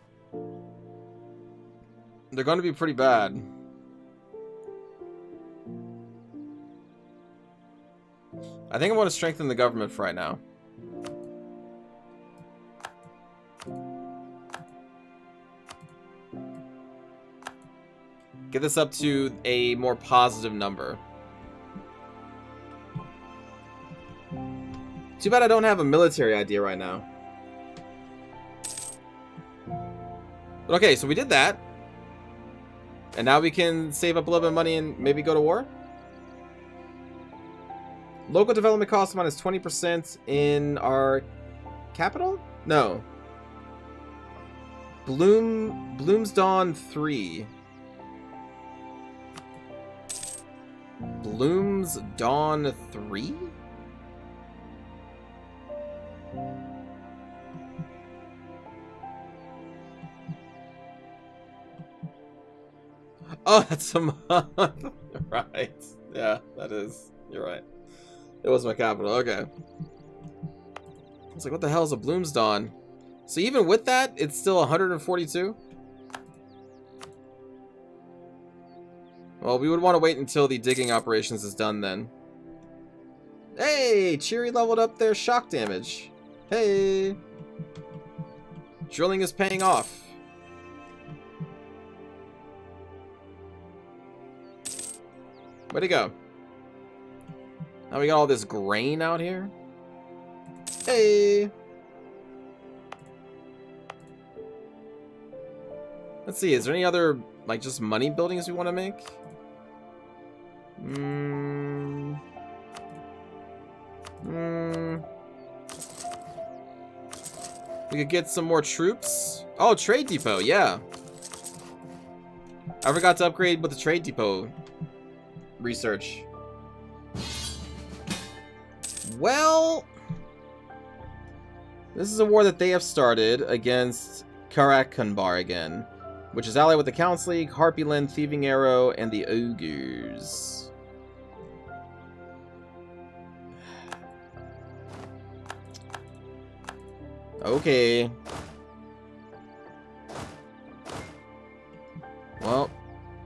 They're going to be pretty bad. I think I want to strengthen the government for right now. Get this up to a more positive number. Too bad I don't have a military idea right now. But okay, so we did that. And now we can save up a little bit of money and maybe go to war? Local development cost minus 20% in our capital? No. Bloomsdawn 3. Bloomsdawn 3? Oh, that's a month. Right. Yeah, that is. You're right. It was my capital. Okay. I was like, what the hell is a Bloomsdawn? So even with that, it's still 142? Well, we would want to wait until the digging operations is done then. Hey! Cheery leveled up their shock damage. Hey! Drilling is paying off. Where'd he go? Now we got all this grain out here. Hey! Let's see, is there any other, like, just money buildings we want to make? We could get some more troops. Oh, trade depot, yeah. I forgot to upgrade with the trade depot research. Well, this is a war that they have started against Karakanbar again. which is allied with the Council League, Harpyland, Thieving Arrow, and the Ogres. Okay. Well,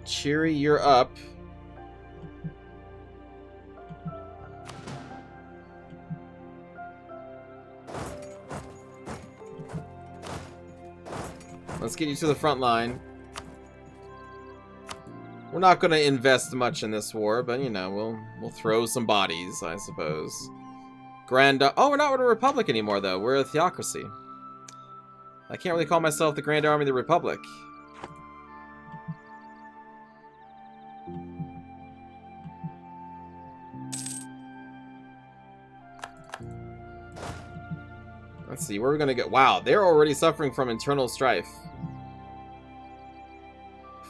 Cheery, you're up. Let's get you to the front line. We're not going to invest much in this war, but, you know, we'll throw some bodies, I suppose. Oh, we're not a republic anymore, though. We're a theocracy. I can't really call myself the Grand Army of the Republic. Let's see, where are we going to go? Wow, they're already suffering from internal strife.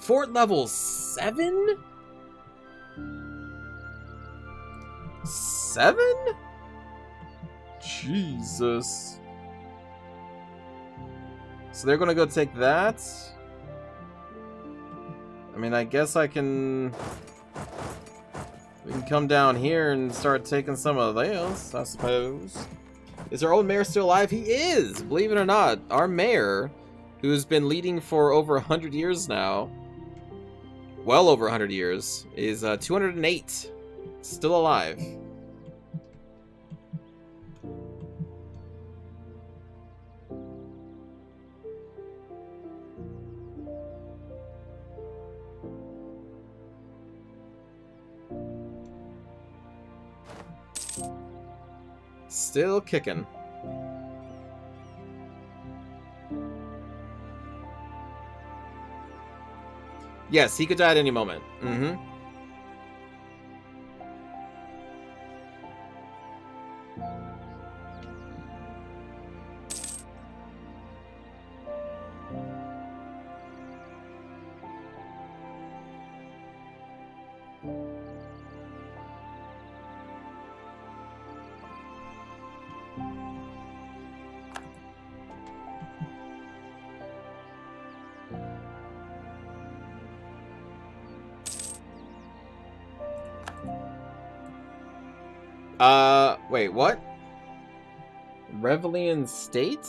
Fort level 7? 7? Jesus. So they're gonna go take that. I mean, I guess we can come down here and start taking some of this, I suppose. Is our old mayor still alive? He is! Believe it or not, our mayor, who's been leading for over 100 years now, well over 100 years, is 208. Still alive. Still kicking. Yes, he could die at any moment. Mm-hmm. Wait, what? Revelian State?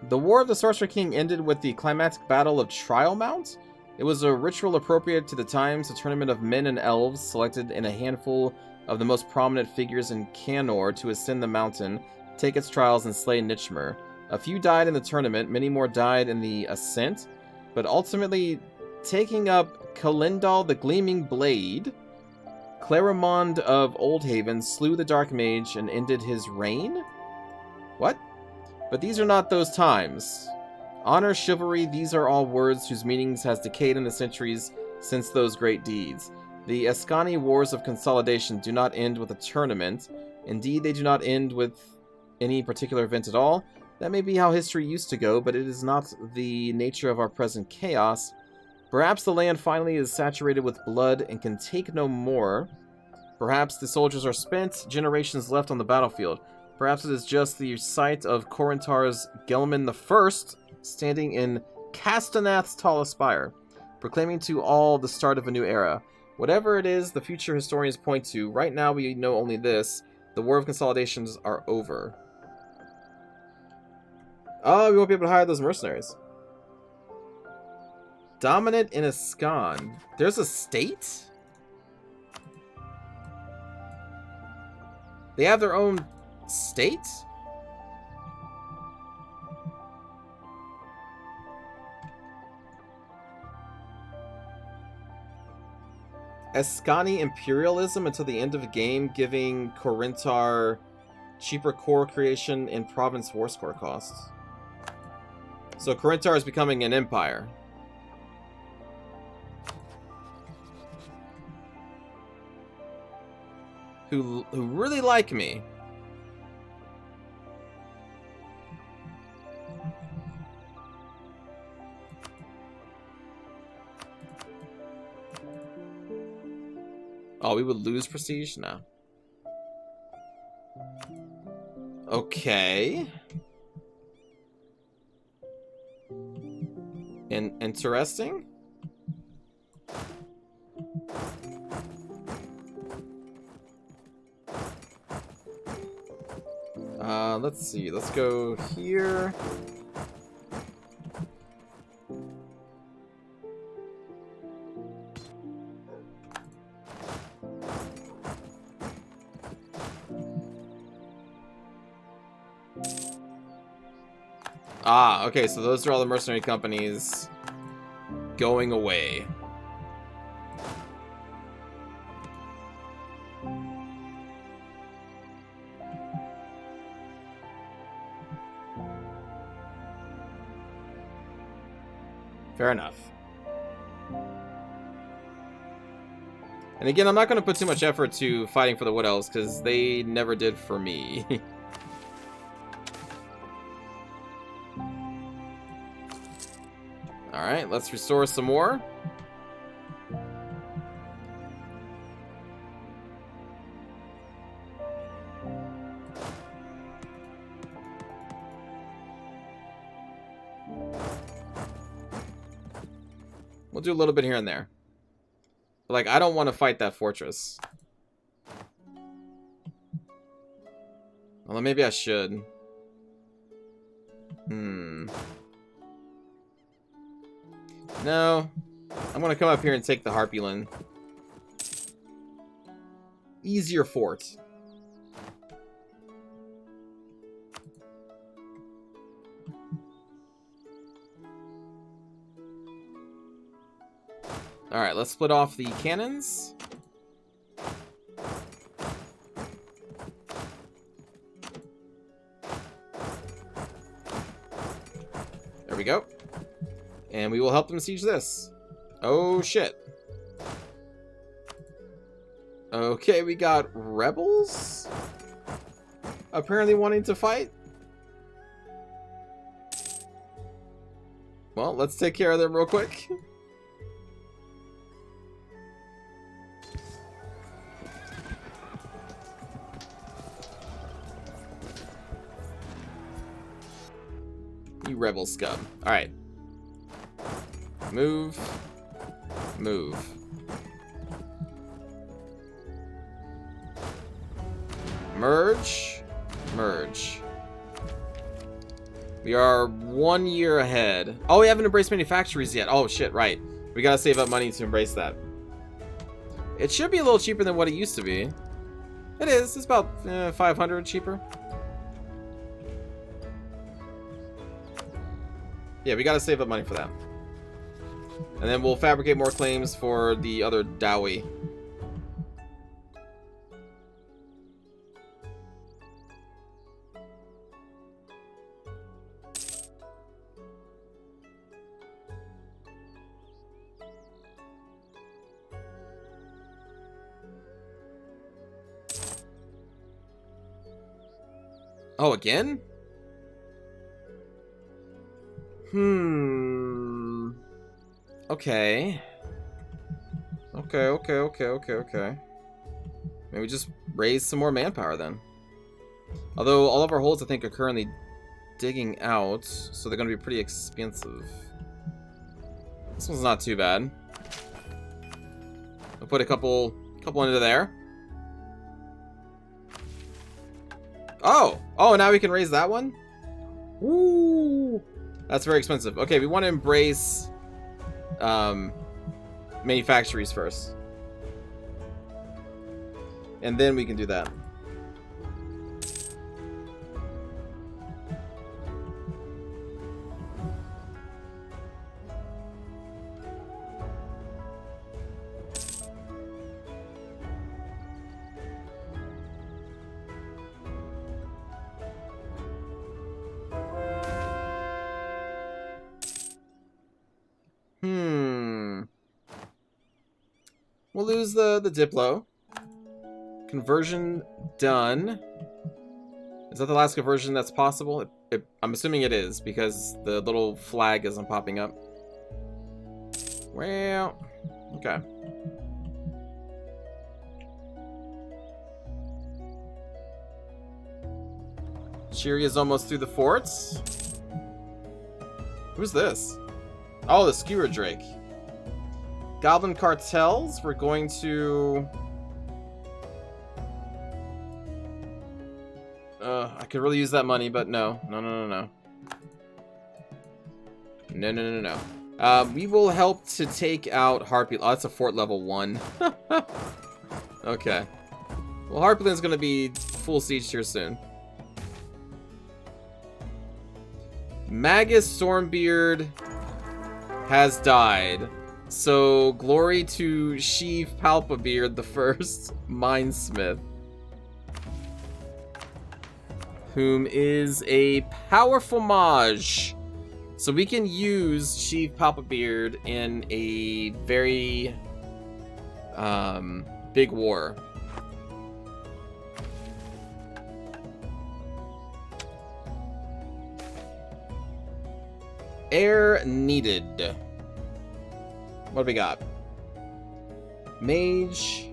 The War of the Sorcerer King ended with the climactic battle of Trial Mount. It was a ritual appropriate to the times, a tournament of men and elves selected in a handful of the most prominent figures in Canor to ascend the mountain, take its trials, and slay Nichmer. A few died in the tournament, many more died in the ascent, but ultimately taking up Kalindal the Gleaming Blade, Clarimond of Oldhaven slew the Dark Mage and ended his reign? What? But these are not those times. Honor, chivalry, these are all words whose meanings has decayed in the centuries since those great deeds. The Eskani Wars of Consolidation do not end with a tournament. Indeed, they do not end with any particular event at all. That may be how history used to go, but it is not the nature of our present chaos. Perhaps the land finally is saturated with blood and can take no more. Perhaps the soldiers are spent, generations left on the battlefield. Perhaps it is just the sight of Corintar's Gelman I standing in Castenath's tallest spire, proclaiming to all the start of a new era. Whatever it is the future historians point to, right now we know only this: the War of Consolidations are over. Oh, we won't be able to hire those mercenaries. Dominant in Ascan. There's a state? They have their own state? Ascani imperialism until the end of the game, giving Corintar cheaper core creation and province war score costs. So Corintar is becoming an empire. Who really like me. Oh, we would lose prestige? No. Okay. Interesting. Let's see. Let's go here. Ah, okay, so those are all the mercenary companies going away. Fair enough. And again, I'm not going to put too much effort to fighting for the Wood Elves, because they never did for me. Alright, let's restore some more. We'll do a little bit here and there. But, like, I don't want to fight that fortress. Well, maybe I should. No. I'm going to come up here and take the Harpyland. Easier fort. Alright, let's split off the cannons. There we go. And we will help them siege this. Oh, shit. Okay, we got rebels? Apparently wanting to fight? Well, let's take care of them real quick. You rebel scum. Alright. Move. Move. Merge. Merge. We are 1 year ahead. Oh, we haven't embraced manufactories yet. Oh, shit, right. We gotta save up money to embrace that. It should be a little cheaper than what it used to be. It is. It's about 500 cheaper. Yeah, we gotta save up money for that. And then we'll fabricate more claims for the other Dowie. Oh, again? Okay. Okay. Maybe just raise some more manpower then. Although all of our holes, I think, are currently digging out, so they're going to be pretty expensive. This one's not too bad. I'll put a couple into there. Oh! Oh, now we can raise that one? Woo! That's very expensive. Okay, we want to embrace manufactories first. And then we can do that. We'll lose the Diplo. Conversion done. Is that the last conversion that's possible? I'm assuming it is, because the little flag isn't popping up. Well, okay. Cheery is almost through the forts. Who's this? Oh, the Skewer Drake. Goblin Cartels. We're going to... I could really use that money, but no. No, no, no, no. No, no, no, no, no. We will help to take out Harpy. Oh, that's a fort level 1. Okay. Well, Harpylin's gonna be full siege here soon. Magus Stormbeard has died. So, glory to Sheev Palpabeard the First, Minesmith. Whom is a powerful mage. So we can use Sheev Palpabeard in a very big war. Air needed. What do we got? Mage.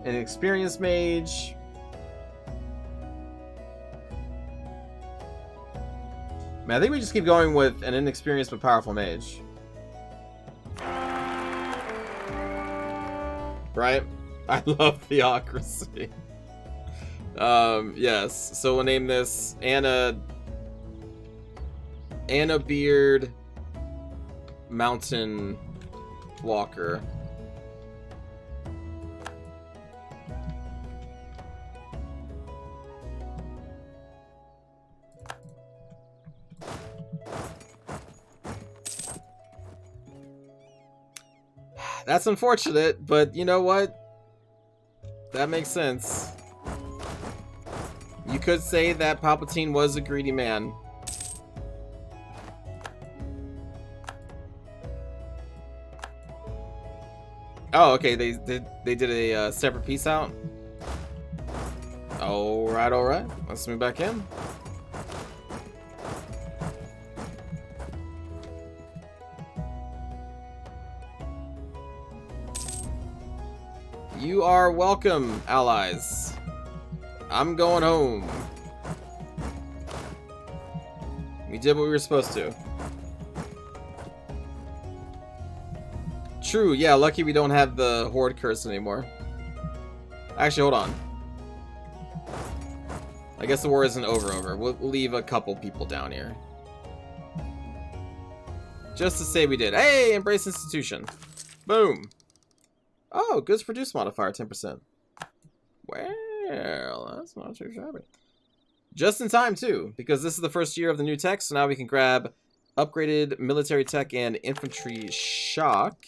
An experienced mage. Man, I think we just keep going with an inexperienced but powerful mage. Right? I love theocracy. Yes. So we'll name this Anna Beard Mountain Walker. That's unfortunate, but you know what? That makes sense. You could say that Palpatine was a greedy man. Oh, okay. They did a separate peace out. All right, all right. Let's move back in. You are welcome, allies. I'm going home. We did what we were supposed to. True, yeah, lucky we don't have the Horde curse anymore. Actually, hold on. I guess the war isn't over. We'll leave a couple people down here. Just to say we did. Hey, embrace institution. Boom. Oh, goods produced modifier, 10%. Well, that's not too shabby. Just in time, too, because this is the first year of the new tech, so now we can grab upgraded military tech and infantry shock.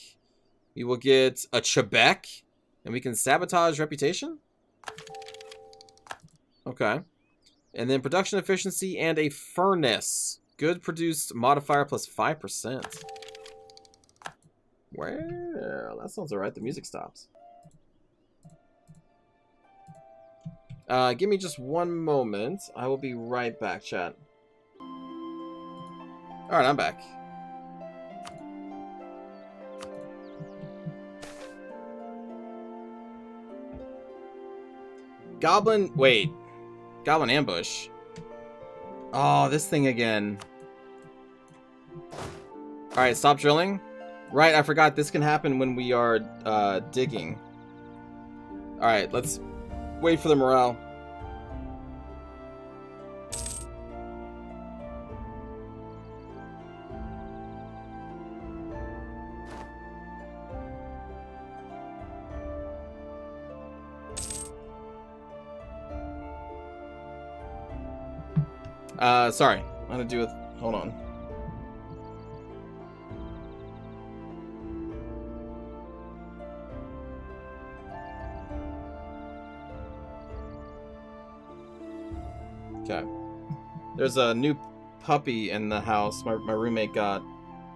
We will get a Trebek, and we can sabotage reputation? Okay. And then production efficiency and a furnace. Good produced modifier plus 5%. Well, that sounds alright. The music stops. Give me just one moment. I will be right back, chat. Alright, I'm back. Goblin... Wait. Goblin ambush. Oh, this thing again. Alright, stop drilling. Right, I forgot this can happen when we are digging. Alright, let's wait for the morale. Sorry. I'm gonna do it. Hold on. Okay. There's a new puppy in the house my roommate got,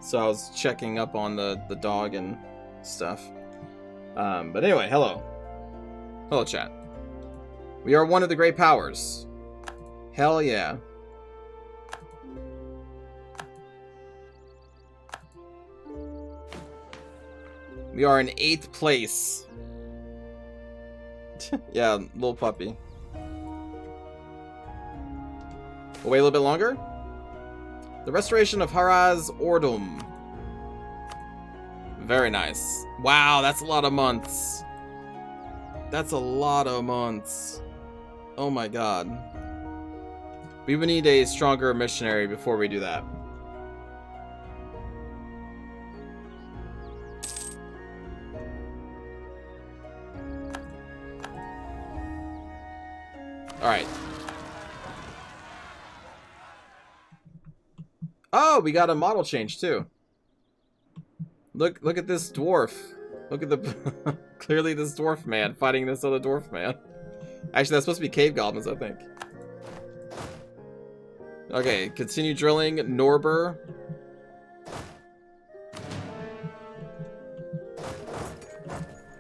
so I was checking up on the dog and stuff. But anyway, hello. Hello, chat. We are one of the great powers. Hell yeah. We are in 8th place. Yeah, little puppy. We'll wait a little bit longer. The restoration of Haraz Ordum. Very nice. Wow, that's a lot of months. That's a lot of months. Oh my god. We would need a stronger missionary before we do that. Alright. Oh, we got a model change too. Look at this dwarf. Look at the clearly this dwarf man fighting this other dwarf man. Actually, that's supposed to be cave goblins, I think. Okay, continue drilling. Norbur.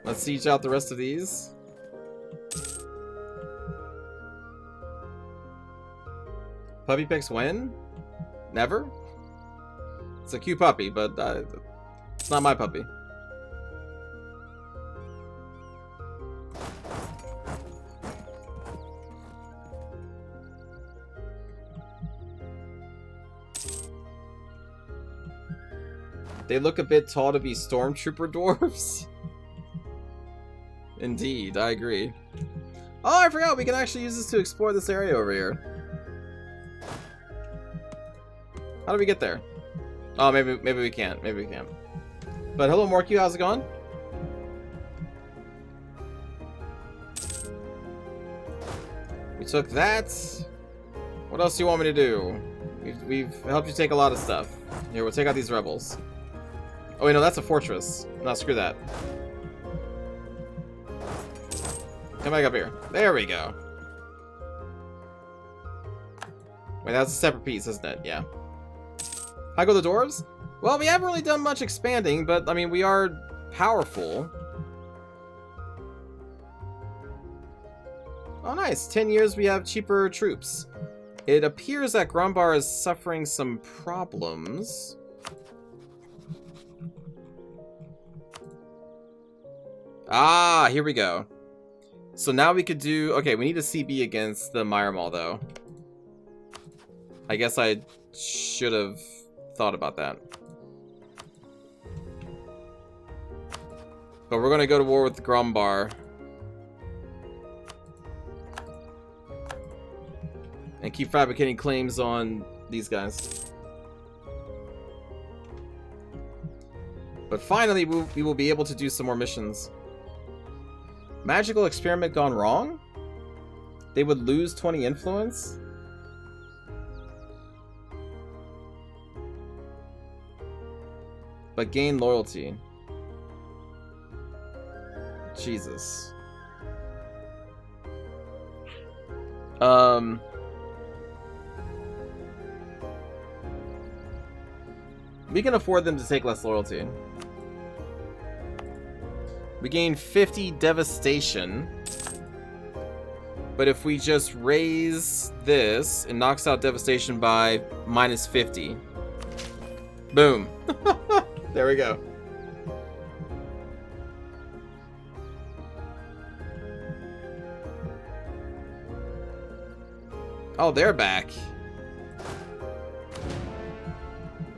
Let's siege out the rest of these. Puppy picks when? Never? It's a cute puppy, but it's not my puppy. They look a bit tall to be stormtrooper dwarves. Indeed, I agree. Oh, I forgot we can actually use this to explore this area over here. How do we get there? Oh, maybe we can't. Maybe we can't. But hello, Morky. How's it going? We took that. What else do you want me to do? We've helped you take a lot of stuff. Here, we'll take out these rebels. Oh, wait, no, that's a fortress. No, screw that. Come back up here. There we go. Wait, that's a separate piece, isn't it? Yeah. How go the dwarves? Well, we haven't really done much expanding, but, I mean, we are powerful. Oh, nice. 10 years, we have cheaper troops. It appears that Grumbar is suffering some problems. Ah, here we go. So now we could do... Okay, we need a CB against the Myrmal, though. I guess I should have thought about that. But we're going to go to war with Grumbar. And keep fabricating claims on these guys. But finally, we will be able to do some more missions. Magical experiment gone wrong? They would lose 20 influence? But gain loyalty. Jesus. We can afford them to take less loyalty. We gain 50 devastation. But if we just raise this, it knocks out devastation by minus 50. Boom. There we go. Oh, they're back.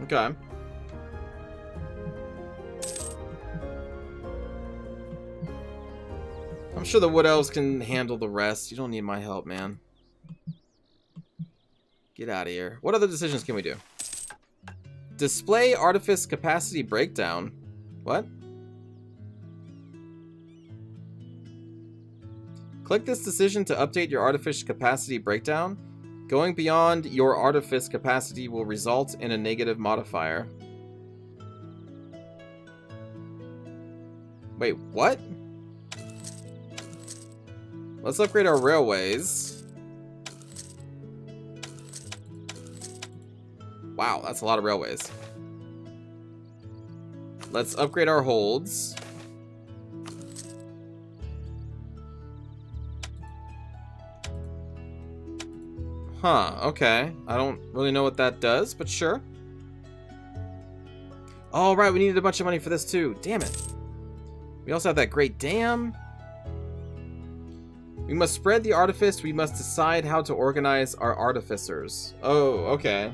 Okay. I'm sure the Wood Elves can handle the rest. You don't need my help, man. Get out of here. What other decisions can we do? Display Artifice Capacity Breakdown. What? Click this decision to update your Artifice Capacity Breakdown. Going beyond your Artifice capacity will result in a negative modifier. Wait, what? Let's upgrade our railways. Wow, that's a lot of railways. Let's upgrade our holds. Huh, okay. I don't really know what that does, but sure. Oh, right, we needed a bunch of money for this too. Damn it. We also have that great dam. We must spread the artifice. We must decide how to organize our artificers. Oh, okay.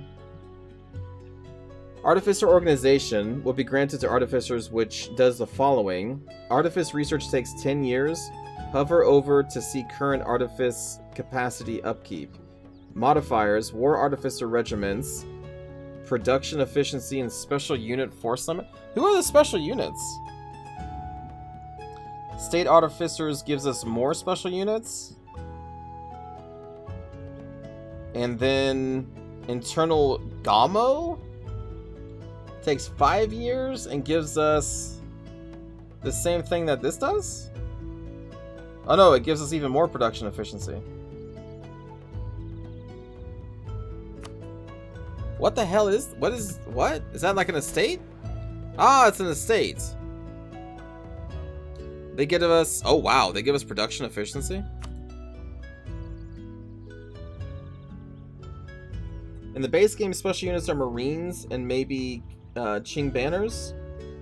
Artificer organization will be granted to artificers, which does the following. Artifice research takes 10 years. Hover over to see current artifice capacity upkeep. Modifiers, war artificer regiments, production efficiency, and special unit force limit. Who are the special units? State artificers gives us more special units. And then internal Gamo takes 5 years and gives us the same thing that this does? Oh no, it gives us even more production efficiency. What the hell is... What? Is that like an estate? Ah, it's an estate. They give us... Oh wow, they give us production efficiency? In the base game, special units are Marines and maybe Qing banners.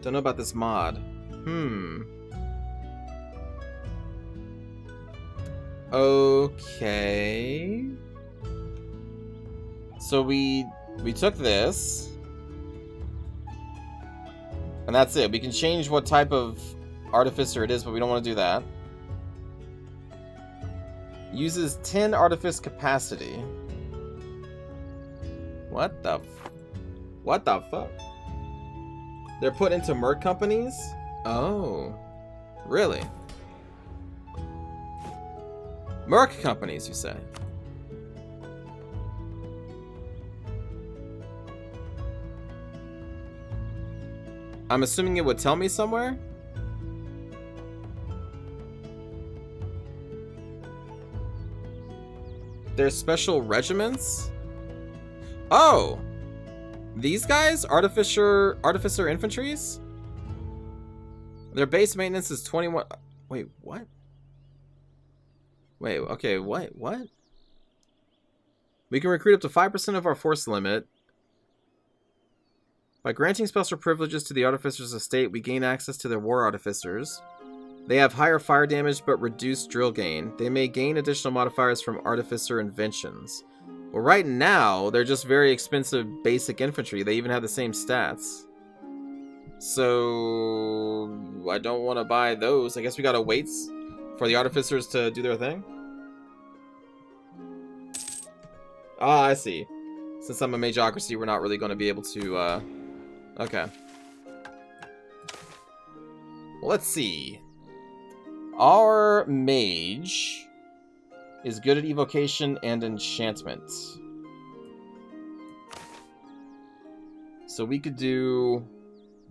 Don't know about this mod. Okay. So we took this. And that's it. We can change what type of artificer it is, but we don't want to do that. Uses 10 artifice capacity. What the fuck? They're put into merc companies? Oh. Really? Merc companies, you say? I'm assuming it would tell me somewhere? There's special regiments? Oh! These guys? Artificer infantries? Their base maintenance is 21... Wait, what? Wait, okay, what? We can recruit up to 5% of our force limit. By granting special privileges to the Artificer's estate, we gain access to their war artificers. They have higher fire damage but reduced drill gain. They may gain additional modifiers from Artificer inventions. Well, right now, they're just very expensive basic infantry. They even have the same stats. So... I don't want to buy those. I guess we gotta wait for the Artificers to do their thing? Ah, I see. Since I'm a Mageocracy, we're not really going to be able to, Okay. Well, let's see. Our mage is good at evocation and enchantment. So we could do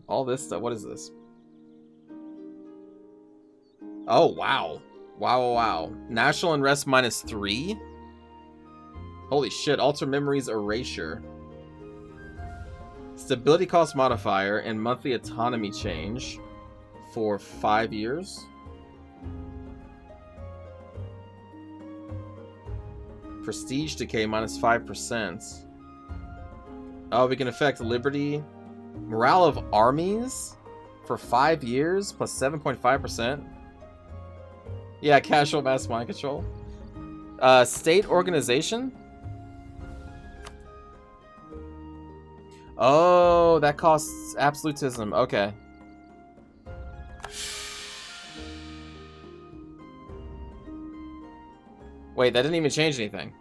all this stuff. What is this? Oh, wow. Wow. National Unrest -3? Holy shit. Alter Memories Erasure. Stability cost modifier and monthly autonomy change for 5 years. Prestige decay -5%. Oh, we can affect liberty. Morale of armies for 5 years plus 7.5%. Yeah, casual mass mind control. State organization. Oh, that costs absolutism. Okay. Wait, that didn't even change anything.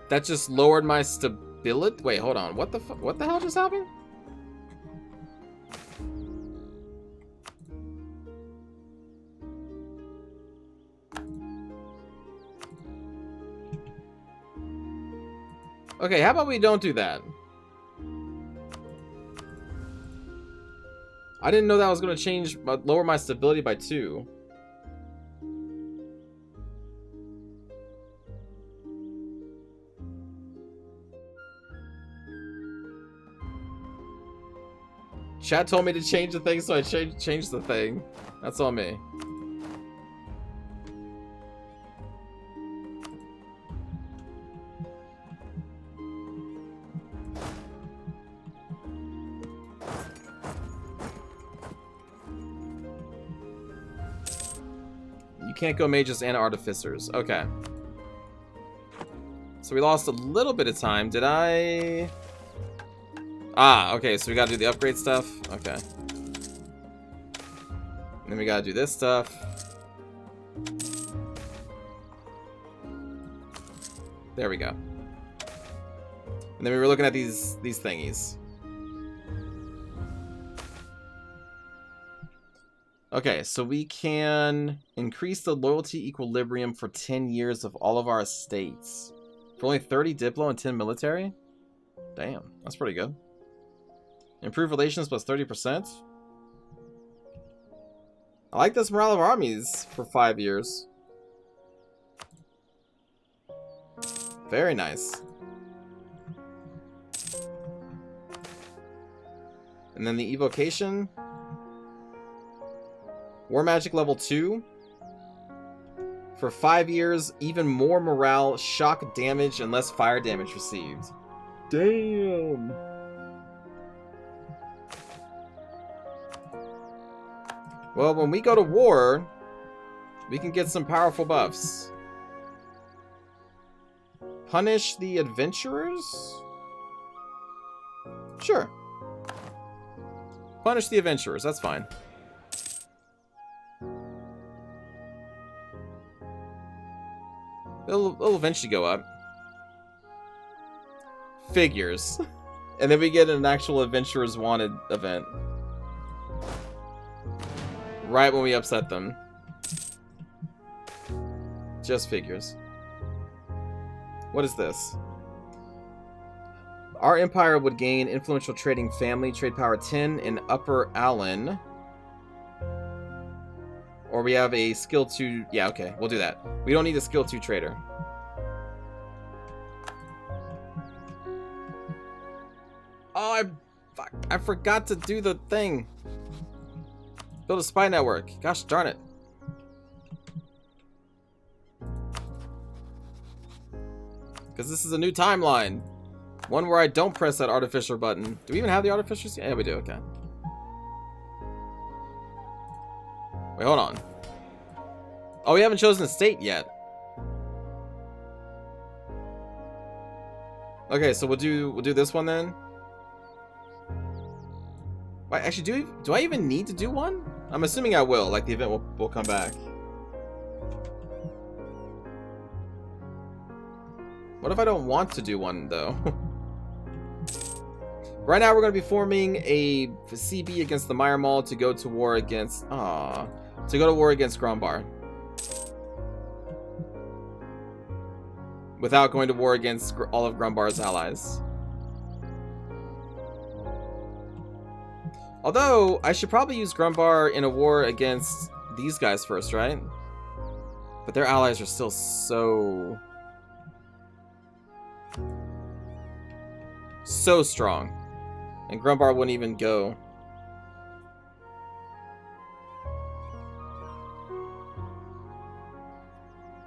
That just lowered my stability. Wait, hold on. What the hell just happened? Okay, how about we don't do that? I didn't know that was going to change, but lower my stability by 2. Chat told me to change the thing, so I changed the thing. That's on me. You You can't go mages and artificers. Okay. So we lost a little bit of time. Did I... Ah, okay, so we gotta do the upgrade stuff. Okay. And then we gotta do this stuff. There we go. And then we were looking at these thingies. Okay, so we can increase the loyalty equilibrium for 10 years of all of our estates. For only 30 Diplo and 10 military? Damn, that's pretty good. Improve relations plus 30%. I like this morale of armies for 5 years. Very nice. And then the evocation. War Magic level 2. For 5 years, even more morale, shock damage, and less fire damage received. Damn. Well, when we go to war, we can get some powerful buffs. Punish the adventurers? Sure. Punish the adventurers, that's fine. It'll eventually go up. Figures. And then we get an actual Adventurers Wanted event. Right when we upset them. Just figures. What is this? Our empire would gain influential trading family, trade power 10 in Upper Allen. Or we have a skill 2... Yeah, okay, we'll do that. We don't need a skill 2 trader. Oh, I forgot to do the thing. Build a spy network. Gosh darn it. Because this is a new timeline. One where I don't press that artificer button. Do we even have the artificers? Yeah, we do, okay. Wait, hold on. Oh, we haven't chosen a state yet. Okay, so we'll do this one then. Wait, actually, do I even need to do one? I'm assuming I will. Like the event will come back. What if I don't want to do one though? Right now, we're going to be forming a CB against the Meyer Mall to go to war against... to go to war against Grumbar. Without going to war against all of Grumbar's allies. Although, I should probably use Grumbar in a war against these guys first, right? But their allies are still so strong. And Grumbar wouldn't even go.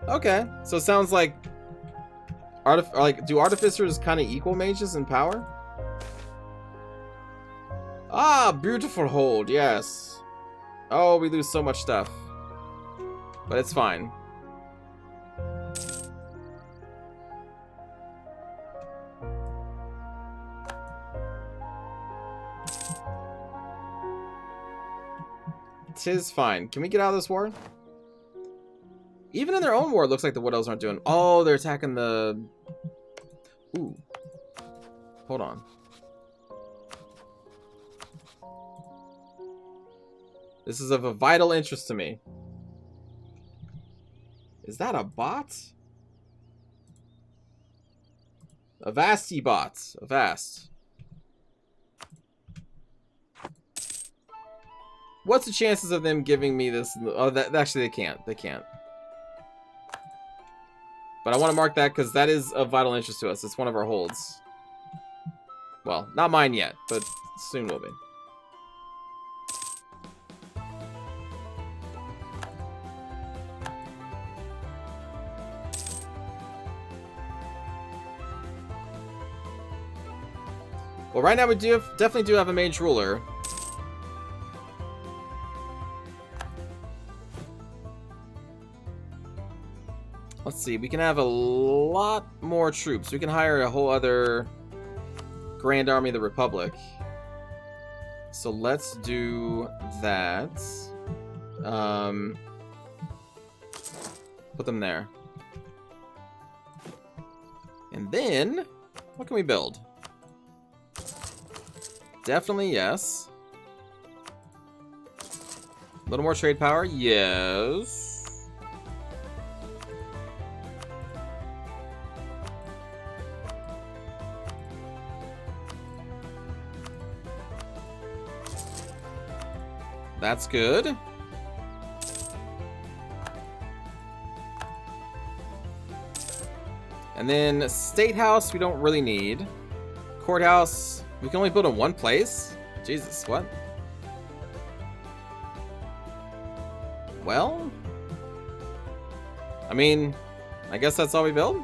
Okay, so it sounds like do artificers kind of equal mages in power? Ah, beautiful hold, yes. Oh, we lose so much stuff. But it's fine. Tis fine. Can we get out of this war? Even in their own war, it looks like the Wood Elves aren't doing... Oh, they're attacking the... Ooh. Hold on. This is of a vital interest to me. Is that a bot? A vasty bot. A vast. What's the chances of them giving me this? Oh, actually they can't. They can't. But I want to mark that because that is of vital interest to us. It's one of our holds. Well, not mine yet, but soon will be. Well, right now we definitely do have a mage ruler. Let's see, we can have a lot more troops. We can hire a whole other Grand Army of the Republic. So let's do that. Put them there. And then, what can we build? Definitely yes. A little more trade power, yes. That's good. And then State House, we don't really need. Courthouse, we can only build in one place? Jesus, what? Well, I mean, I guess that's all we build?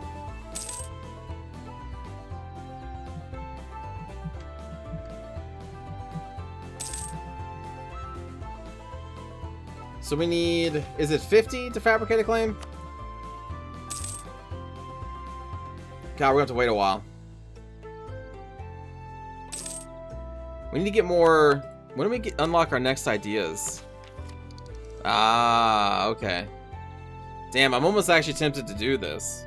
So we need, is it 50 to fabricate a claim? God, we're gonna have to wait a while. We need to get more, when do we unlock our next ideas? Ah, okay. Damn, I'm almost actually tempted to do this.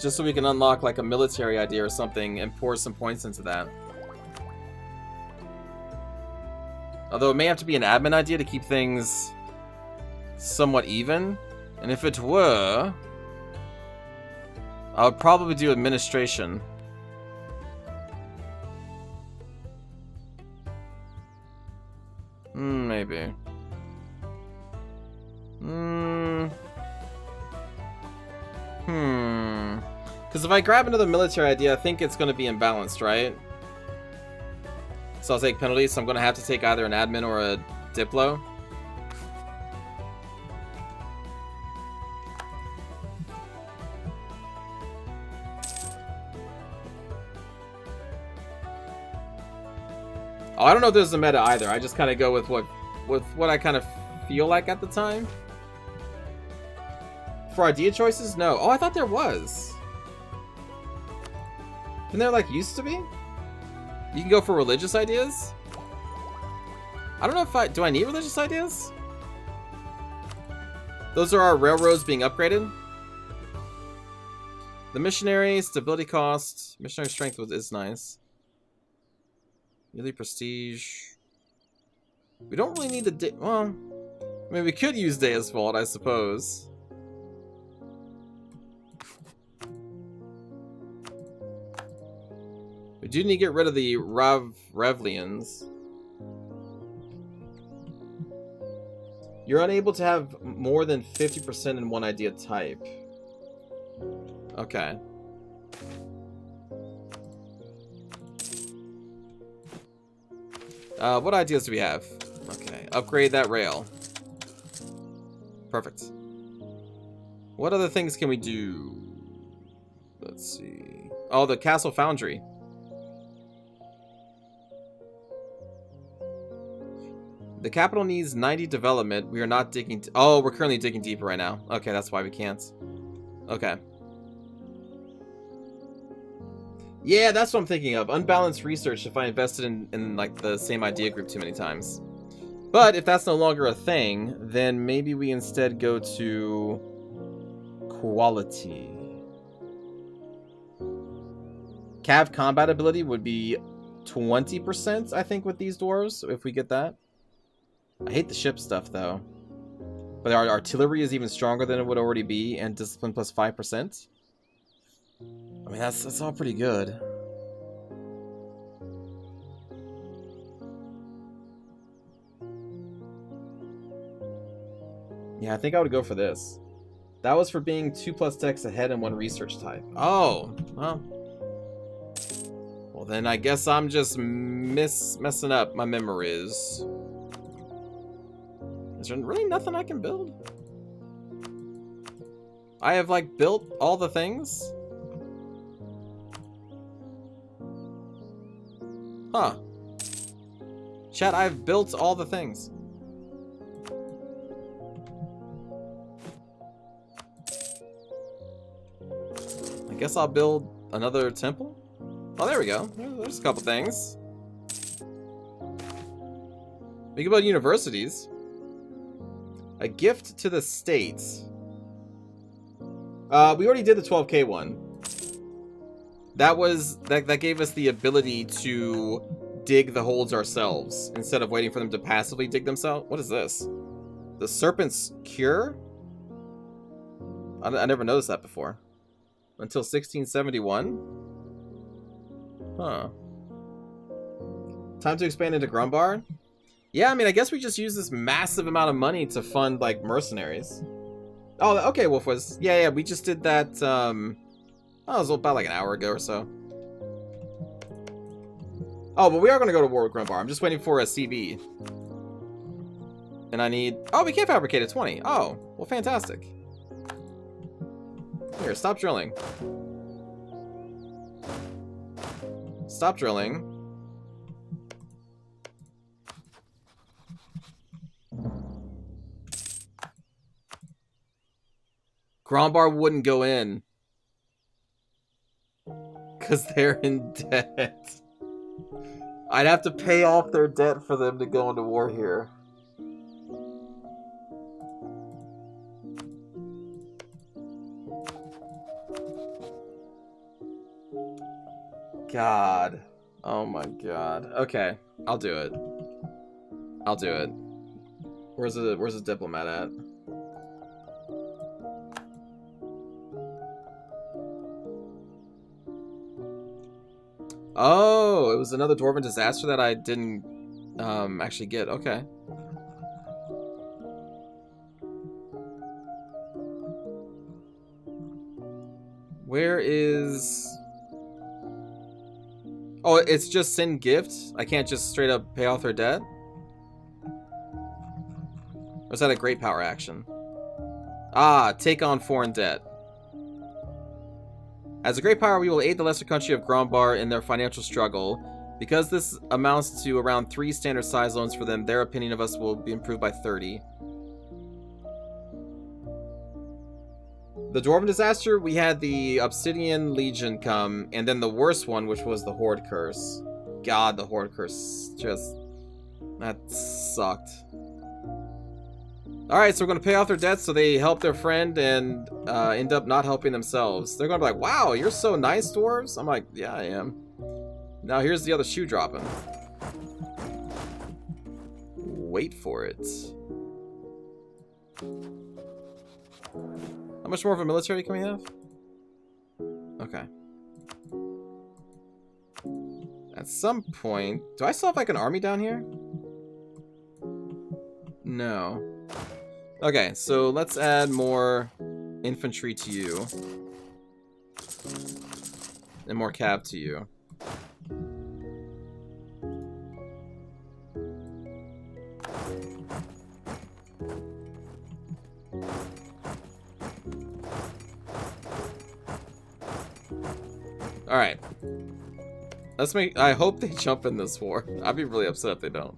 Just so we can unlock like a military idea or something and pour some points into that. Although it may have to be an admin idea to keep things somewhat even. And if it were, I would probably do administration. Maybe. Because if I grab another military idea, I think it's going to be imbalanced, right? So I'll take penalties, so I'm going to have to take either an admin or a diplo. Oh, I don't know if there's a meta either. I just kind of go with what I kind of feel like at the time. For idea choices? No. Oh, I thought there was. Didn't there like used to be? You can go for religious ideas? I don't know if do I need religious ideas? Those are our railroads being upgraded. The missionary, stability cost, missionary strength is nice. Yearly prestige. We don't really need the well, I mean, we could use Dea's Vault, I suppose. We do need to get rid of the Revlians. You're unable to have more than 50% in one idea type. Okay. What ideas do we have? Okay, upgrade that rail. Perfect. What other things can we do? Let's see. Oh, the Castle Foundry. The capital needs 90 development. We are not digging... Oh, we're currently digging deeper right now. Okay, that's why we can't. Okay. Yeah, that's what I'm thinking of. Unbalanced research if I invested in like the same idea group too many times. But if that's no longer a thing, then maybe we instead go to quality. Cav combat ability would be 20%, I think, with these dwarves, if we get that. I hate the ship stuff, though. But our artillery is even stronger than it would already be, and discipline plus 5%. I mean, that's all pretty good. Yeah, I think I would go for this. That was for being 2+ techs ahead in one research type. Oh, well. Well, then I guess I'm just messing up my memories. Is there really nothing I can build? I have, like, built all the things? Huh. Chat, I've built all the things. guess I'll build another temple. Oh, there we go. There's a couple things. We can build universities. A gift to the states. We already did the 12K one. That gave us the ability to dig the holes ourselves instead of waiting for them to passively dig themselves. What is this? The Serpent's Cure? I never noticed that before. Until 1671? Huh. Time to expand into Grumbar? Yeah, I mean, I guess we just use this massive amount of money to fund, like, mercenaries. Oh, okay, Wolfwas. Yeah, we just did that, oh, it was about like an hour ago or so. Oh, but we are going to go to war with Grumbar. I'm just waiting for a CB. And I need... Oh, we can't fabricate a 20. Oh, well, fantastic. Here, stop drilling. Stop drilling. Grumbar wouldn't go in. Because they're in debt. I'd have to pay off their debt for them to go into war here. God. Oh my god. Okay. I'll do it. I'll do it. Where's the diplomat at? Oh, it was another Dwarven disaster that I didn't actually get. Okay. Where is... Oh, it's just send gifts? I can't just straight up pay off their debt? Or is that a great power action? Ah, take on foreign debt. As a great power, we will aid the lesser country of Grumbar in their financial struggle. Because this amounts to around 3 standard size loans for them, their opinion of us will be improved by 30. The Dwarven disaster, we had the Obsidian Legion come, and then the worst one, which was the Horde Curse. God, the Horde Curse just... that sucked. Alright, so we're going to pay off their debts so they help their friend and end up not helping themselves. They're going to be like, wow, you're so nice, dwarves. I'm like, yeah, I am. Now here's the other shoe dropping. Wait for it. How much more of a military can we have? Okay. At some point... Do I still have like an army down here? No. Okay, so let's add more infantry to you. And more cav to you. Alright. Let's make... I hope they jump in this war. I'd be really upset if they don't.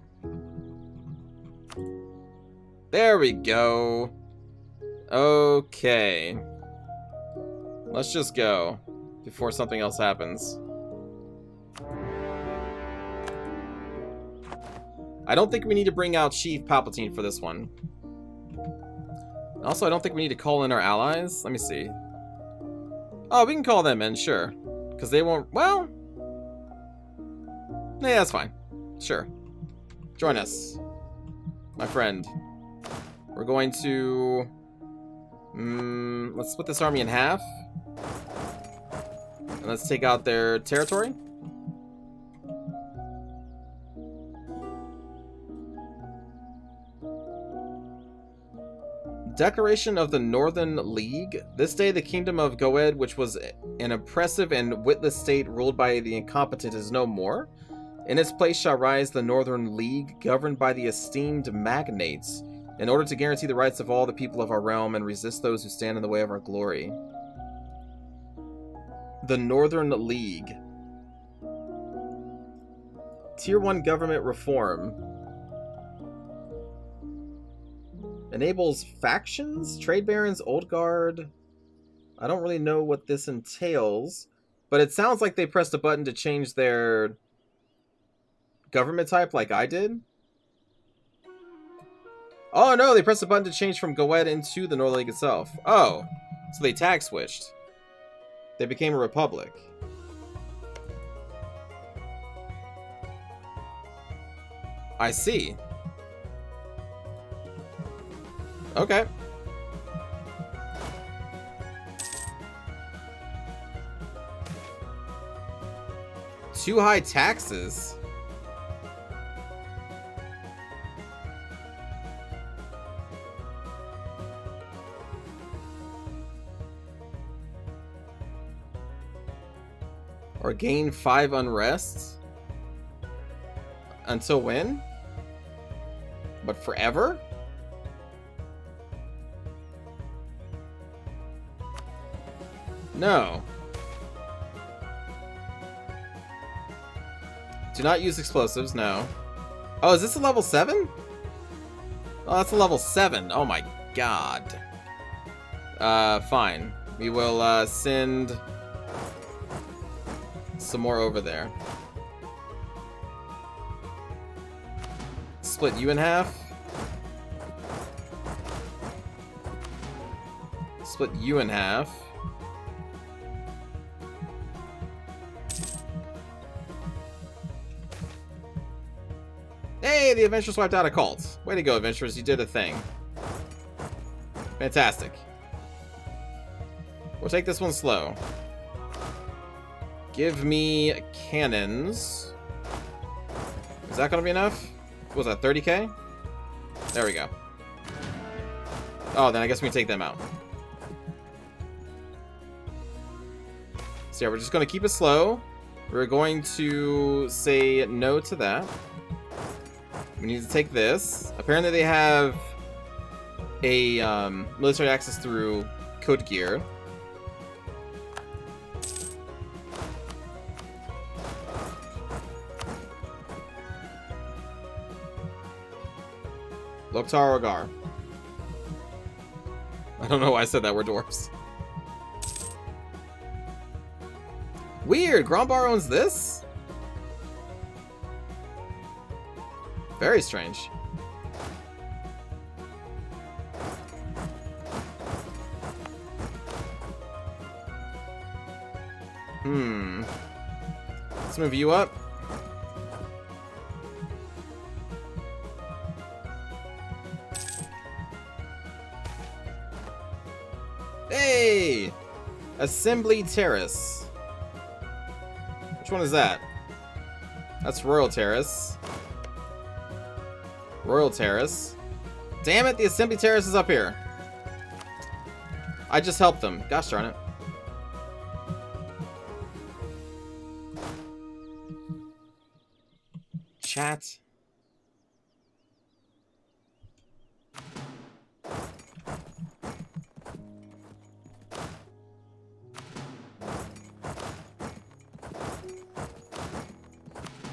There we go. Okay. Let's just go before something else happens. I don't think we need to bring out Chief Palpatine for this one. Also, I don't think we need to call in our allies. Let me see. Oh, we can call them in, sure. Because they won't... Well... Yeah, that's fine. Sure. Join us. My friend. We're going to... let's split this army in half. And let's take out their territory. Declaration of the Northern League. This day the kingdom of Goed, which was an oppressive and witless state ruled by the incompetent, is no more. In its place shall rise the Northern League, governed by the esteemed magnates, in order to guarantee the rights of all the people of our realm and resist those who stand in the way of our glory. The Northern League. Tier 1 government reform. Enables factions, trade barons, old guard. I don't really know what this entails, but it sounds like they pressed a button to change their government type like I did. Oh no, they pressed a button to change from Goed into the Northern League itself. Oh, so they tag switched. They became a republic. I see. Okay. Too high taxes. Or gain 5 unrest. Until when? But forever? No. Do not use explosives, no. Oh, is this a level 7? Oh, that's a level 7. Oh my god. Fine. We will, send some more over there. Split you in half. Split you in half. Hey, the adventurers wiped out a cult. Way to go, adventurers. You did a thing. Fantastic. We'll take this one slow. Give me cannons. Is that going to be enough? What was that, 30k? There we go. Oh, then I guess we can take them out. So yeah, we're just going to keep it slow. We're going to say no to that. We need to take this. Apparently they have a military access through Code Gear. Loktar Ogar. I don't know why I said that, we're dwarfs. Weird, Grombar owns this? Very strange. Let's move you up. Hey! Assembly Terrace. Which one is that? That's Royal Terrace. Royal Terrace. Damn it, the Assembly Terrace is up here. I just helped them. Gosh darn it. Chat.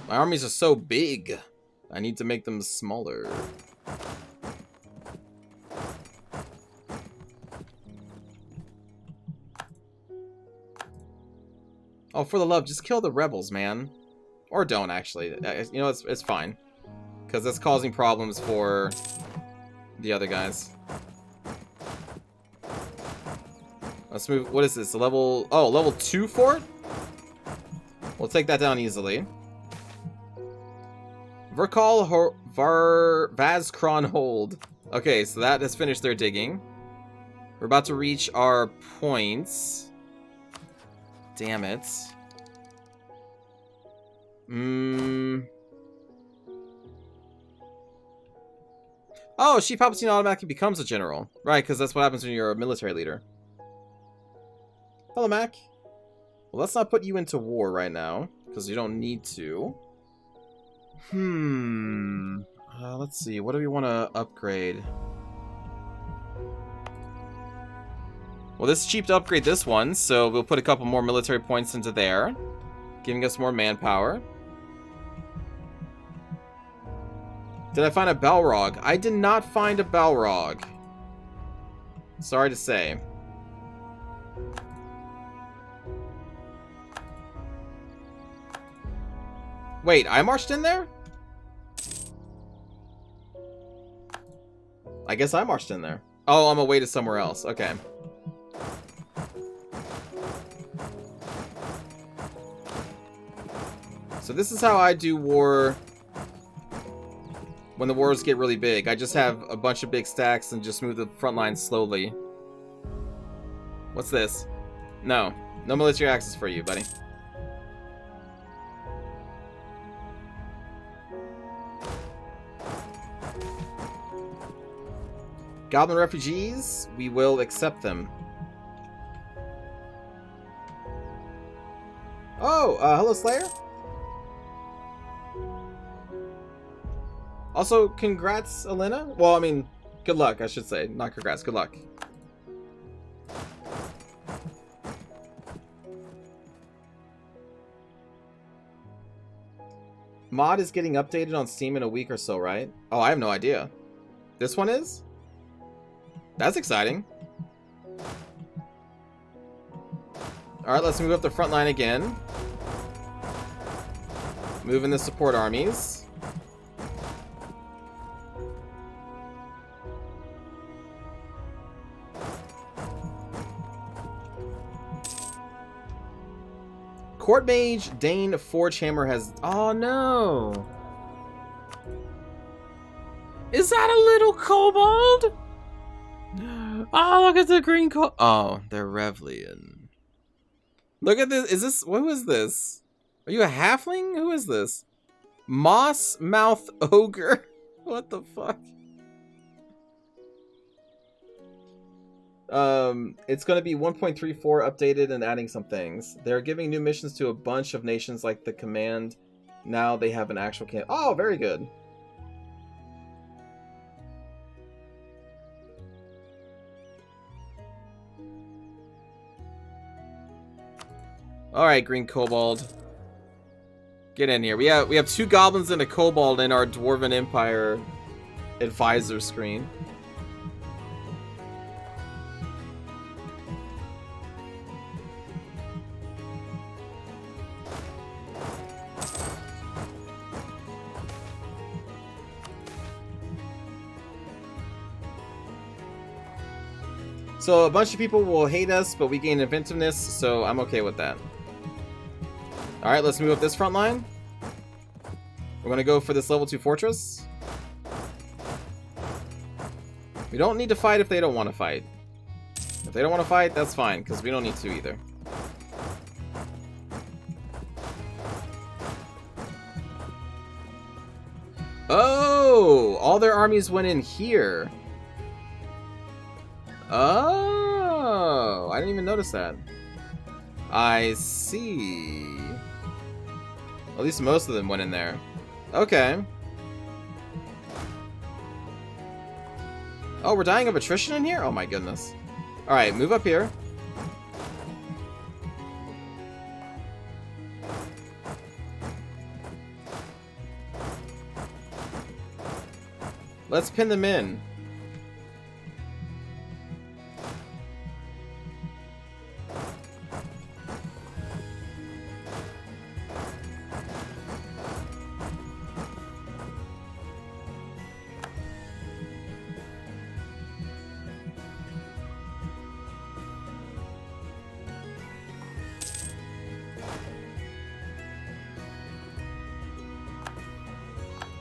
My armies are so big. I need to make them smaller. Oh, for the love, just kill the rebels, man. Or don't, actually. You know, it's fine. Because that's causing problems for the other guys. Let's move. What is this? A level... Oh, level 2 fort? We'll take that down easily. Verkal Vazkron Hold. Okay, so that has finished their digging. We're about to reach our points. Damn it. Oh, Chief Palpatine automatically becomes a general. Right, because that's what happens when you're a military leader. Hello, Mac. Well, let's not put you into war right now, because you don't need to. Let's see. What do we want to upgrade? Well, this is cheap to upgrade this one, so we'll put a couple more military points into there, giving us more manpower. Did I find a Balrog? I did not find a Balrog. Sorry to say. Wait, I marched in there? I guess I marched in there. Oh, I'm away to somewhere else. Okay. So this is how I do war when the wars get really big. I just have a bunch of big stacks and just move the front line slowly. What's this? No. No military access for you, buddy. Goblin refugees, we will accept them. Oh, hello Slayer. Also, congrats, Elena. Well, I mean, good luck, I should say. Not congrats, good luck. Mod is getting updated on Steam in a week or so, right? Oh, I have no idea. This one is? That's exciting. Alright, let's move up the front line again. Move in the support armies. Court Mage Dane Forgehammer has... Oh, no. Is that a little kobold? Oh, look at the green Oh, they're Revlian. Look at this. Is this... Who is this? Are you a halfling? Who is this? Moss Mouth Ogre? What the fuck? It's going to be 1.34 updated and adding some things. They're giving new missions to a bunch of nations like the Command. Now they have an actual camp. Oh, very good. Alright, Green Kobold. Get in here. We have 2 goblins and a kobold in our Dwarven Empire advisor screen. So a bunch of people will hate us, but we gain inventiveness, so I'm okay with that. Alright, let's move up this front line. We're going to go for this level 2 fortress. We don't need to fight if they don't want to fight. If they don't want to fight, that's fine, because we don't need to either. Oh! All their armies went in here. Oh! I didn't even notice that. I see. At least most of them went in there. Okay. Oh, we're dying of attrition in here? Oh my goodness. Alright, move up here. Let's pin them in.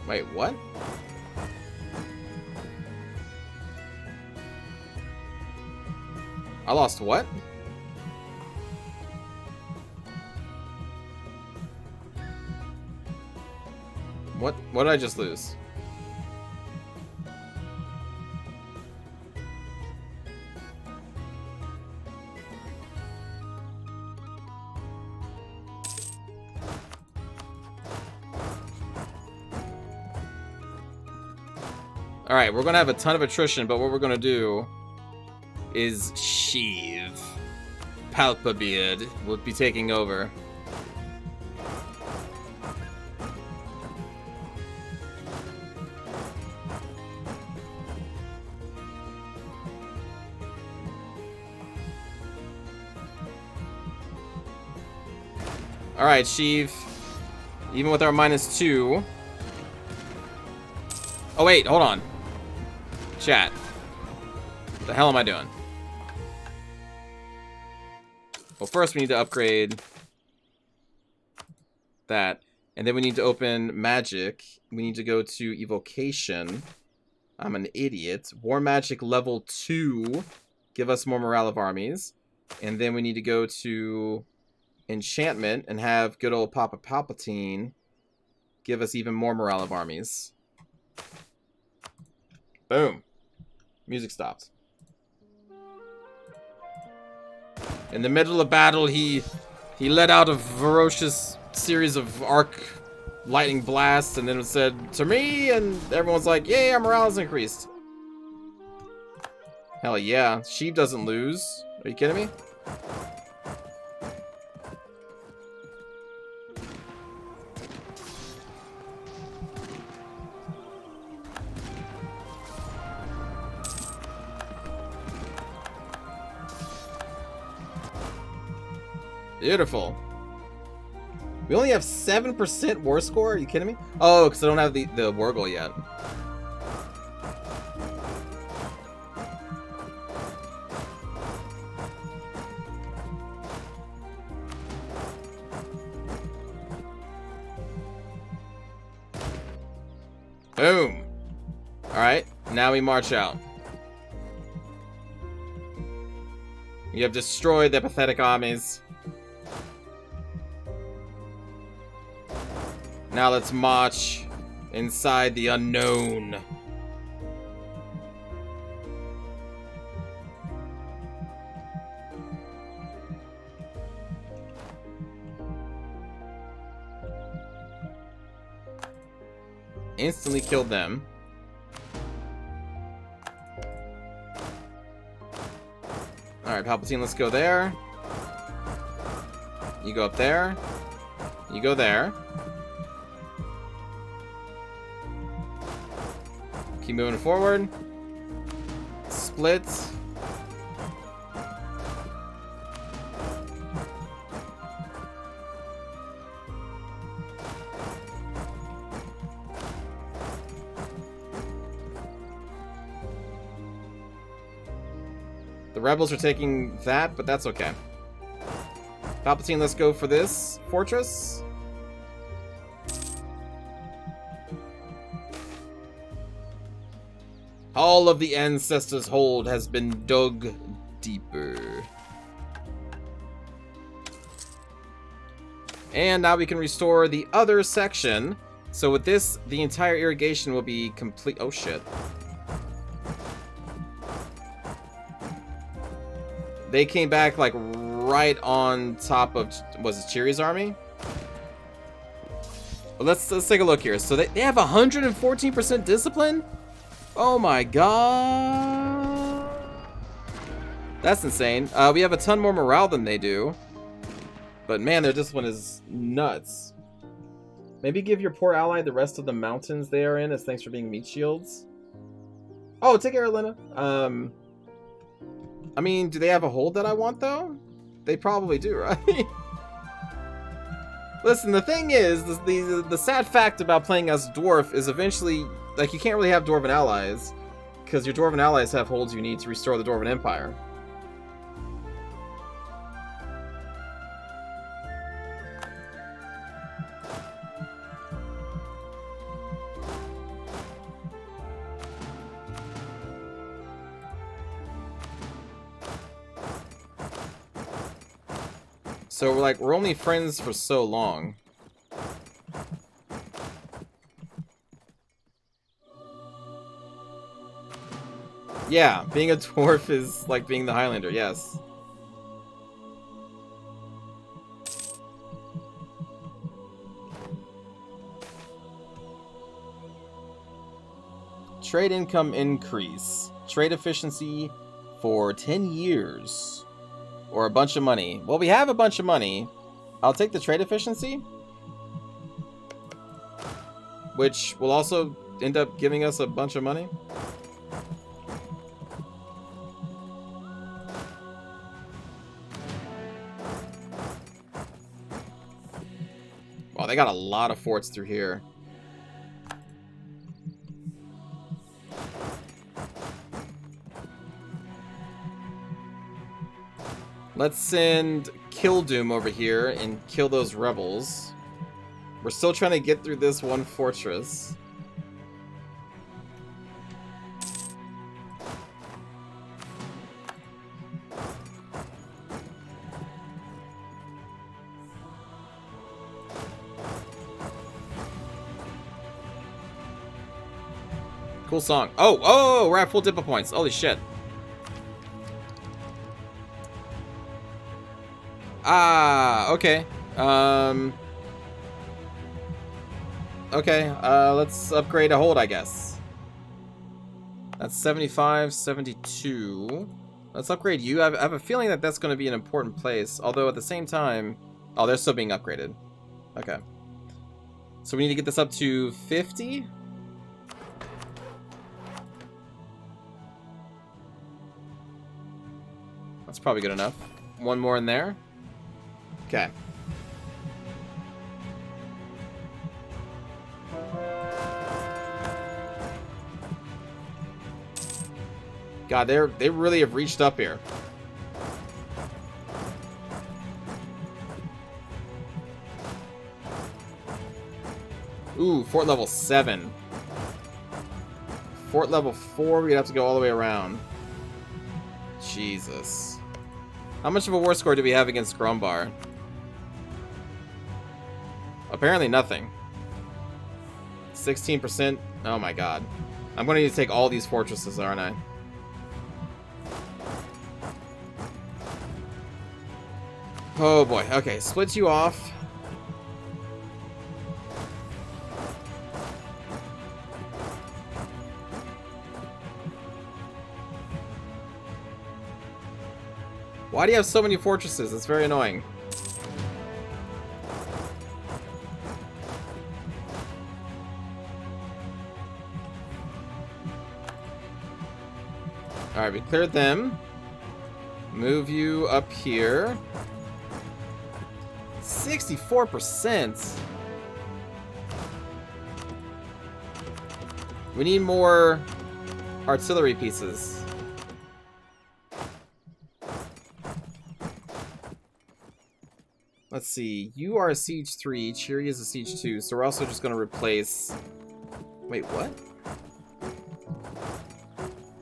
Wait, what? I lost what? What did I just lose? Alright, we're gonna have a ton of attrition, but what we're gonna do is Sheev. Palpabeard will be taking over. Alright, Sheev. Even with our -2. Oh, wait, hold on. Chat. What the hell am I doing? Well, first we need to upgrade that. And then we need to open magic. We need to go to evocation. I'm an idiot. War magic level 2. Give us more morale of armies. And then we need to go to enchantment and have good old Papa Palpatine give us even more morale of armies. Boom. Music stopped. In the middle of battle, he let out a ferocious series of arc lightning blasts, and then it said, "To me," and everyone's like, "Yay, our morale is increased." Hell yeah. Sheep doesn't lose. Are you kidding me? Beautiful. We only have 7% war score? Are you kidding me? Oh, because I don't have the Wargle yet. Boom. Alright, now we march out. You have destroyed their pathetic armies. Now let's march inside the unknown. Instantly killed them. Alright, Palpatine, let's go there. You go up there. You go there. Keep moving forward. Split. The rebels are taking that, but that's okay. Palpatine, let's go for this fortress. All of the ancestors' hold has been dug deeper. And now we can restore the other section. So with this, the entire irrigation will be complete. Oh shit. They came back like right on top of, was it Cheeri's army? Well, let's take a look here. So they have 114% discipline? Oh my god. That's insane. We have a ton more morale than they do. But man, their discipline is nuts. Maybe give your poor ally the rest of the mountains they are in as thanks for being meat shields. Oh, take care, Elena. I mean, do they have a hold that I want, though? They probably do, right? Listen, the thing is, the sad fact about playing as Dwarf is eventually, like, you can't really have Dwarven allies, because your Dwarven allies have holds you need to restore the Dwarven Empire. So we're only friends for so long. Yeah, being a dwarf is like being the Highlander, yes. Trade income increase. Trade efficiency for 10 years. Or a bunch of money. Well, we have a bunch of money. I'll take the trade efficiency. Which will also end up giving us a bunch of money. Wow, they got a lot of forts through here. Let's send Kildoom over here and kill those rebels. We're still trying to get through this one fortress. Cool song. Oh, we're at full dippo points. Holy shit. Ah, okay. Okay, let's upgrade a hold, I guess. That's 75, 72. Let's upgrade you. I have a feeling that that's going to be an important place. Although at the same time... Oh, they're still being upgraded. Okay. So we need to get this up to 50? That's probably good enough. One more in there. Okay. God, they really have reached up here. Ooh, fort level 7. Fort level 4, we'd have to go all the way around. Jesus. How much of a war score do we have against Grumbar? Apparently nothing. 16%. Oh my god. I'm going to need to take all these fortresses, aren't I? Oh boy. Okay, split you off. Why do you have so many fortresses? It's very annoying. Alright, we cleared them. Move you up here. 64%. We need more artillery pieces. Let's see. You are a siege 3. Cheery is a siege 2. So we're also just going to replace... Wait, what?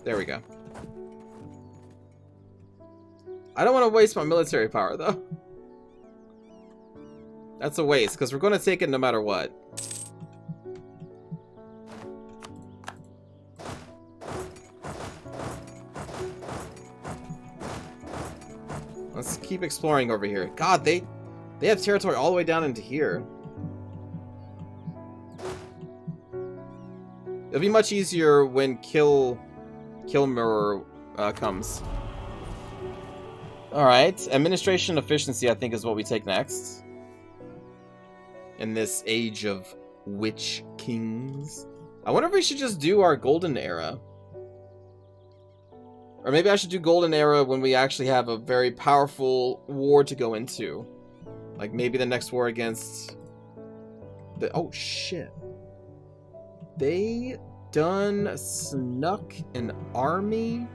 There we go. I don't want to waste my military power, though. That's a waste, because we're going to take it no matter what. Let's keep exploring over here. God, they have territory all the way down into here. It'll be much easier when Kilmer comes. Alright, administration efficiency I think is what we take next. In this age of witch kings. I wonder if we should just do our golden era. Or maybe I should do golden era when we actually have a very powerful war to go into. Like maybe the next war against the... Oh shit. They done snuck an army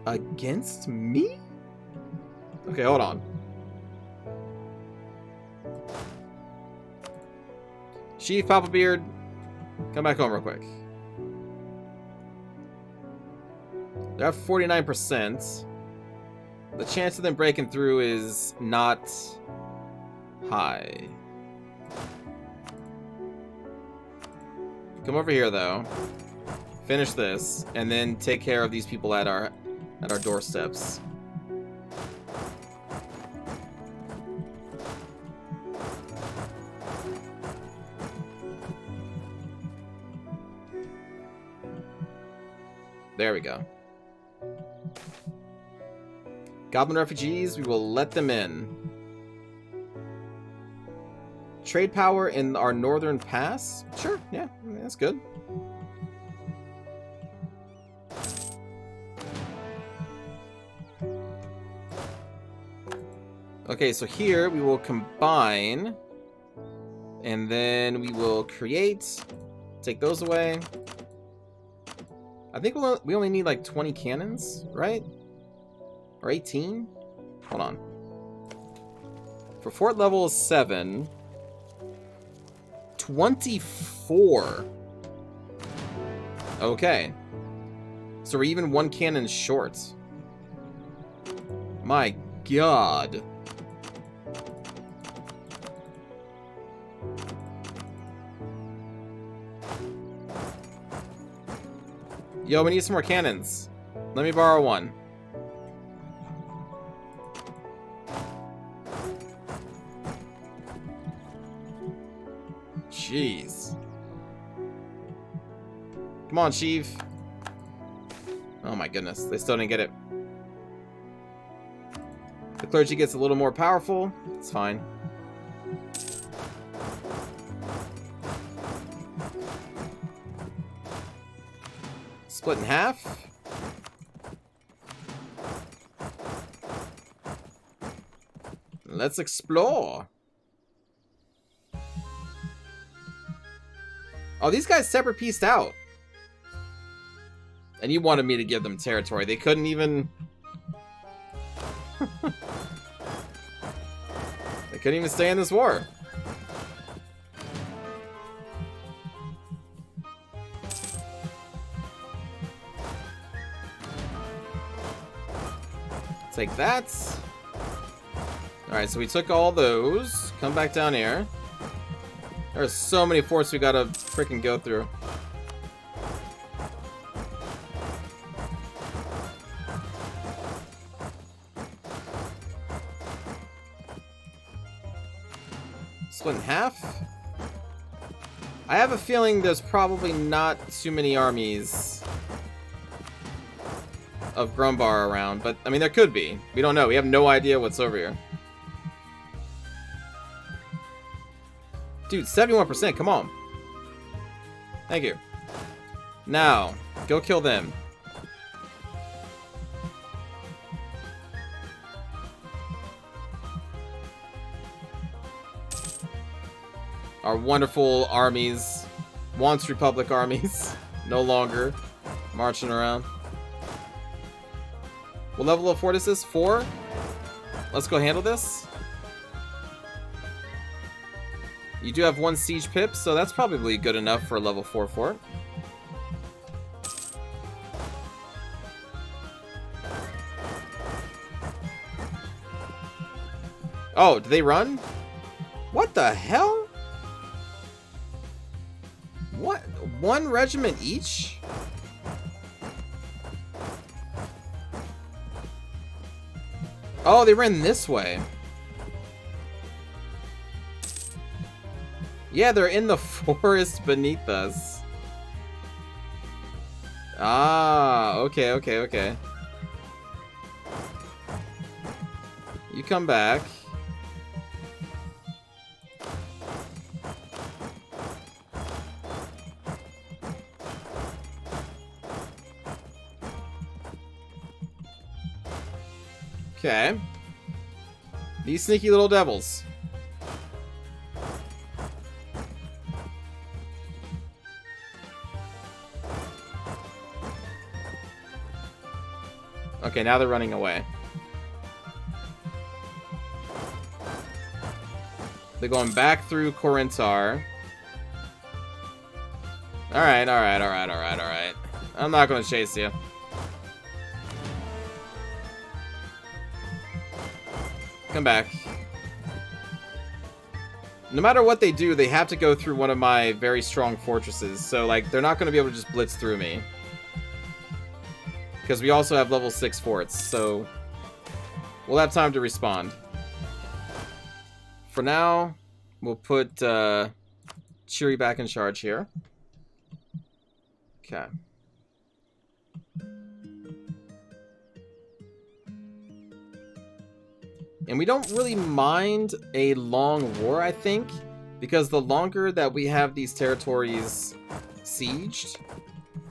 against me? Okay, hold on. Chief Papabeard, come back home real quick. They're at 49%. The chance of them breaking through is not high. Come over here, though. Finish this, and then take care of these people at our doorsteps. There we go. Goblin refugees, we will let them in. Trade power in our northern pass? Sure, yeah, I mean, that's good. Okay, so here we will combine And then we will create, take those away. I think we only need like 20 cannons, right? Or 18? Hold on. For fort level 7, 24. Okay. So we're even one cannon short. My god. Yo, we need some more cannons. Let me borrow one. Jeez. Come on, Sheev. Oh my goodness, they still didn't get it. The clergy gets a little more powerful. It's fine. Split in half. Let's explore. Oh, these guys separate pieced out. And you wanted me to give them territory. They couldn't even... They couldn't even stay in this war. Take that. Alright, so we took all those. Come back down here. There's so many forts we gotta freaking go through. Split in half. I have a feeling there's probably not too many armies of Grumbar around, but I mean there could be. We don't know. We have no idea what's over here. Dude, 71%, come on. Thank you. Now, go kill them. Our wonderful armies, once Republic armies, no longer marching around. What level of fort is this? 4? Let's go handle this. You do have 1 siege pip, so that's probably good enough for a level 4 fort. Oh, do they run? What the hell? What? 1 regiment each? Oh, they ran this way. Yeah, they're in the forest beneath us. Ah, okay, okay, okay. You come back. Okay. These sneaky little devils. Okay, now they're running away. They're going back through Corinthar. Alright, alright, alright, alright, alright. I'm not gonna chase you. Come back. No matter what they do, they have to go through one of my very strong fortresses. So, like, they're not going to be able to just blitz through me. Because we also have level 6 forts, so we'll have time to respond. For now, we'll put Cheery back in charge here. Okay. And we don't really mind a long war, I think, because the longer that we have these territories sieged,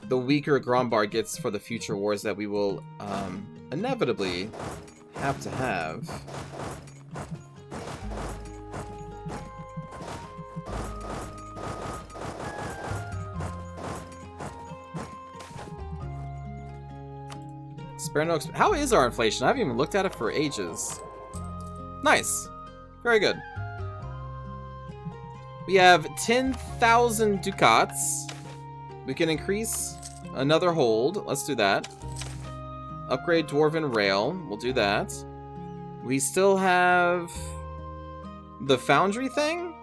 the weaker Grumbar gets for the future wars that we will inevitably have to have. Spare no exp How is our inflation? I haven't even looked at it for ages. Nice. Very good. We have 10,000 ducats. We can increase another hold. Let's do that. Upgrade Dwarven Rail. We'll do that. We still have the foundry thing,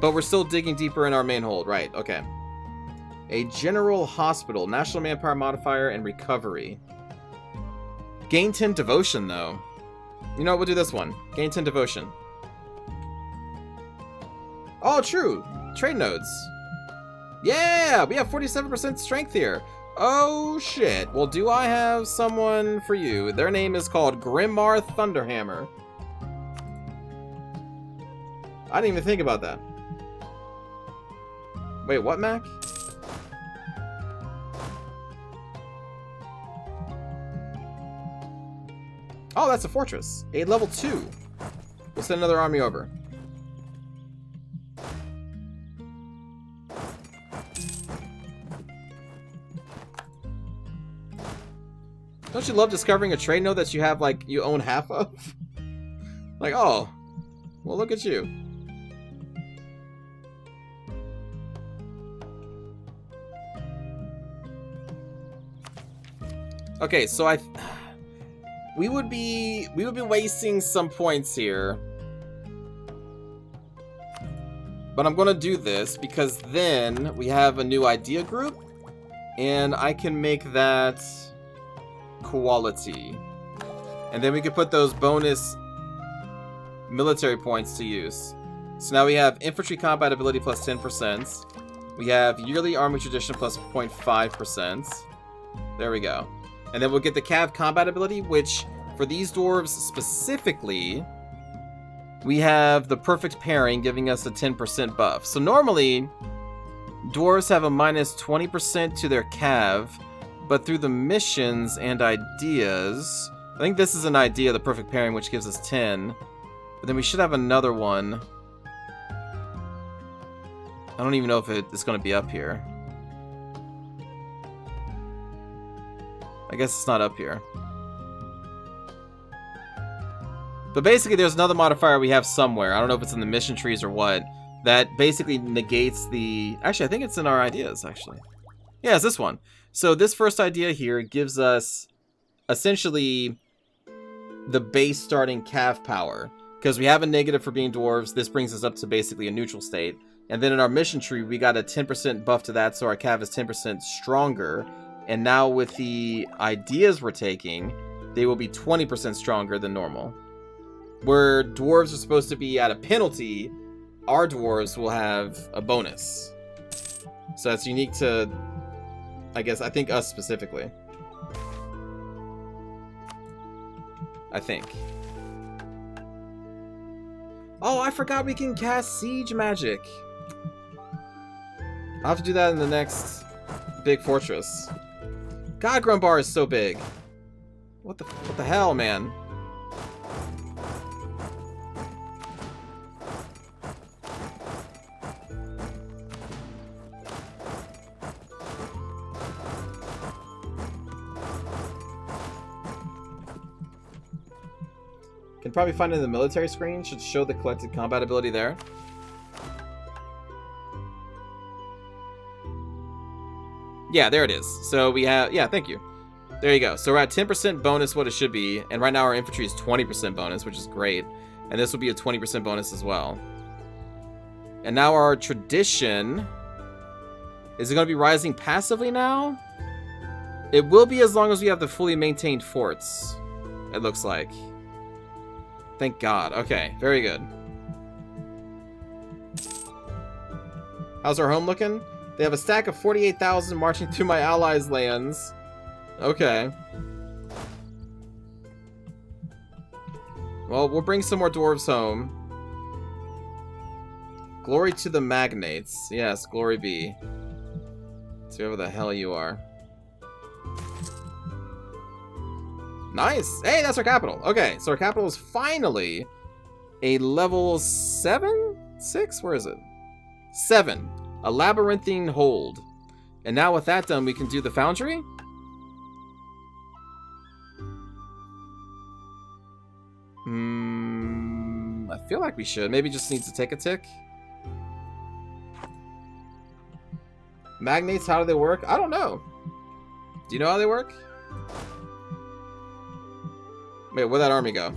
but we're still digging deeper in our main hold. Right, okay. A general hospital. National manpower modifier and recovery. Gain 10 devotion, though. You know what? We'll do this one. Gain 10 devotion. Oh, true. Trade nodes. Yeah, we have 47% strength here. Oh, shit. Well, do I have someone for you? Their name is called Grimmar Thunderhammer. I didn't even think about that. Wait, what, Mac? Oh, that's a fortress. A level 2. We'll send another army over. Don't you love discovering a trade node that you have, like, you own half of? Like, oh, well, look at you. Okay, so we would be wasting some points here. But I'm gonna do this because then we have a new idea group and I can make that quality. And then we can put those bonus military points to use. So now we have infantry combat ability plus 10%. We have yearly army tradition plus 0.5%. There we go. And then we'll get the Cav combat ability, which for these dwarves specifically, we have the perfect pairing giving us a 10% buff. So normally, dwarves have a minus 20% to their Cav, but through the missions and ideas, I think this is an idea, the perfect pairing, which gives us 10. But then we should have another one. I don't even know if it's going to be up here. I guess it's not up here. But basically, there's another modifier we have somewhere. I don't know if it's in the mission trees or what. That basically negates the... Actually, I think it's in our ideas, actually. Yeah, it's this one. So this first idea here gives us essentially the base starting Cav power. Because we have a negative for being dwarves, this brings us up to basically a neutral state. And then in our mission tree, we got a 10% buff to that, so our Cav is 10% stronger. And now with the ideas we're taking, they will be 20% stronger than normal. Where dwarves are supposed to be at a penalty, our dwarves will have a bonus. So that's unique to, I guess, I think us specifically. I think. Oh, I forgot we can cast siege magic. I'll have to do that in the next big fortress. God, Grumbar is so big. What the hell, man? Can probably find it in the military screen. Should show the collected combat ability there. Yeah, there it is. So we have... Yeah, thank you. There you go. So we're at 10% bonus what it should be. And right now our infantry is 20% bonus, which is great. And this will be a 20% bonus as well. And now our tradition... Is it going to be rising passively now? It will be as long as we have the fully maintained forts. It looks like. Thank God. Okay, very good. How's our home looking? They have a stack of 48,000 marching through my allies' lands. Okay. Well, we'll bring some more dwarves home. Glory to the magnates. Yes, glory be. To whoever the hell you are. Nice! Hey, that's our capital. Okay, so our capital is finally a level 7? 6? Where is it? 7. A labyrinthine hold. And now with that done, we can do the foundry? I feel like we should. Maybe just needs to take a tick. Magnates, how do they work? I don't know. Do you know how they work? Wait, where'd that army go?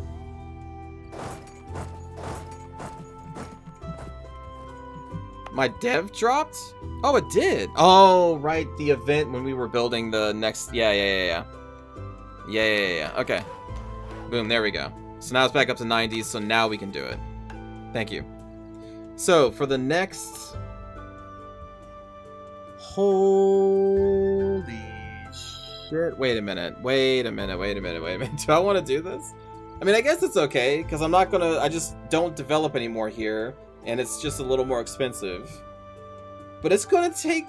My dev dropped? Oh, it did. Oh, right. The event when we were building the next... Yeah. Okay. Boom, there we go. So now it's back up to 90, so now we can do it. Thank you. So, for the next... Holy shit. Wait a minute. Do I want to do this? I mean, I guess it's okay, because I'm not gonna... I just don't develop anymore here, and it's just a little more expensive. But it's gonna take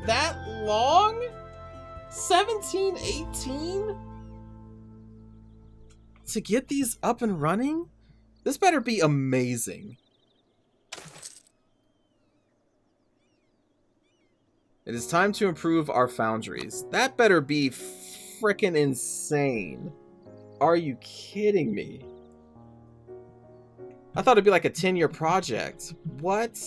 that long? 17, 18? To get these up and running? This better be amazing. It is time to improve our foundries. That better be frickin' insane. Are you kidding me? I thought it'd be like a 10-year project. What?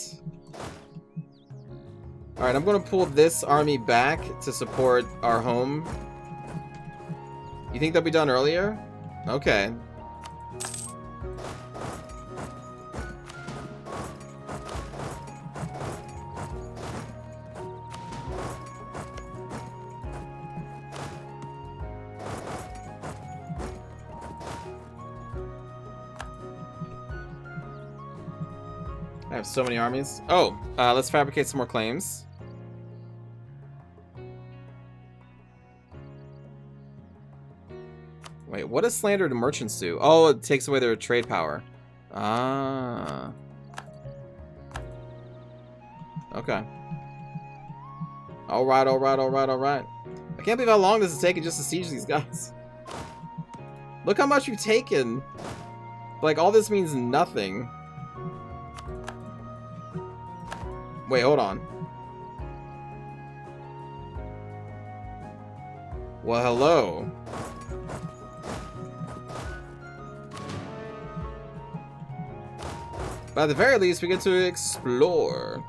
Alright, I'm gonna pull this army back to support our home. You think they'll be done earlier? Okay. I have so many armies. Oh, let's fabricate some more claims. Wait, what does slander to merchants do? Oh, it takes away their trade power. Ah. Okay. Alright. I can't believe how long this is taking just to siege these guys. Look how much you've taken. Like, all this means nothing. Wait, hold on. Well, hello. But at the very least, we get to explore.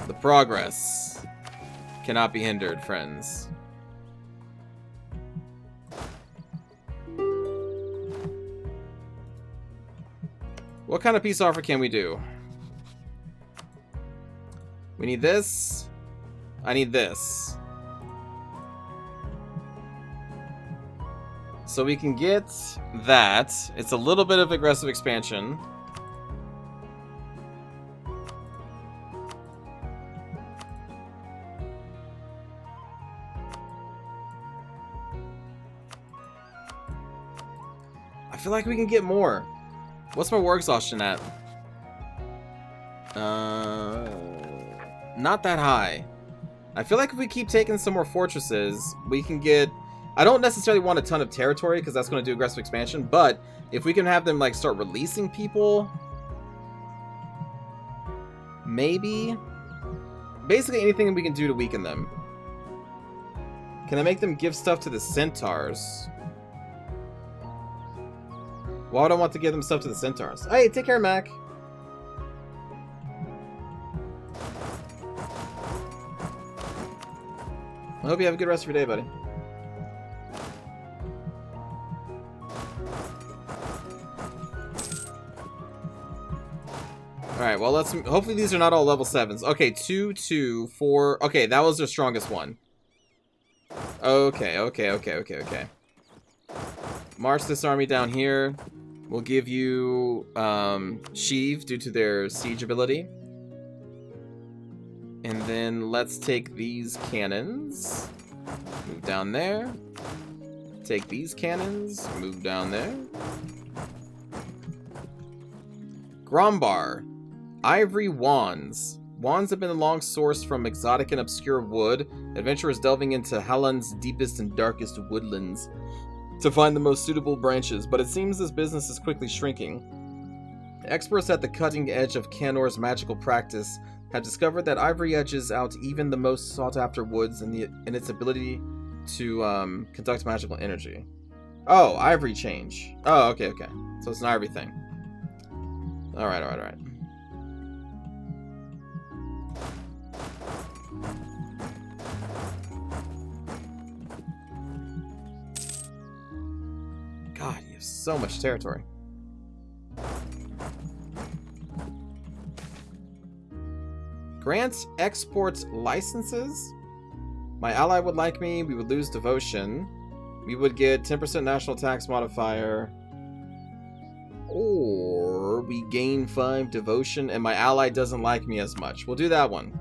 The progress cannot be hindered, friends. What kind of peace offer can we do? We need this. I need this. So we can get that. It's a little bit of aggressive expansion. I feel like we can get more. What's my war exhaustion at? Not that high. I feel like if we keep taking some more fortresses, we can get... I don't necessarily want a ton of territory because that's going to do aggressive expansion, but if we can have them like start releasing people, maybe. Basically anything we can do to weaken them. Can I make them give stuff to the centaurs? Why would I want to give them stuff to the centaurs? Hey, take care, Mac. I hope you have a good rest of your day, buddy. Alright, well, let's... Hopefully these are not all level 7s. Okay, 2, 2, 4... Okay, that was their strongest one. Okay. March this army down here. We'll give you Sheev due to their siege ability. And then let's take these cannons. Move down there. Take these cannons. Move down there. Grombar. Ivory wands. Wands have been a long source from exotic and obscure wood. Adventurers delving into Halland's deepest and darkest woodlands to find the most suitable branches, but it seems this business is quickly shrinking. Experts at the cutting edge of Canor's magical practice have discovered that ivory edges out even the most sought-after woods in its ability to conduct magical energy. Oh, ivory change. Oh, okay. So it's an ivory thing. Alright. God, you have so much territory. Grant export licenses? My ally would like me, we would lose devotion. We would get 10% national tax modifier. Or we gain 5 devotion and my ally doesn't like me as much. We'll do that one.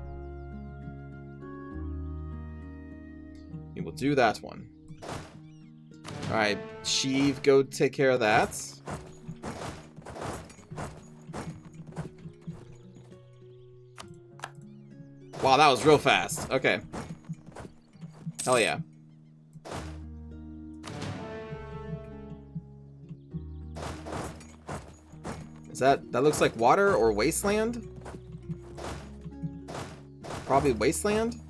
We will do that one. Alright, Sheev, go take care of that. Wow, that was real fast. Okay. Hell yeah. Is that looks like water or wasteland? Probably wasteland?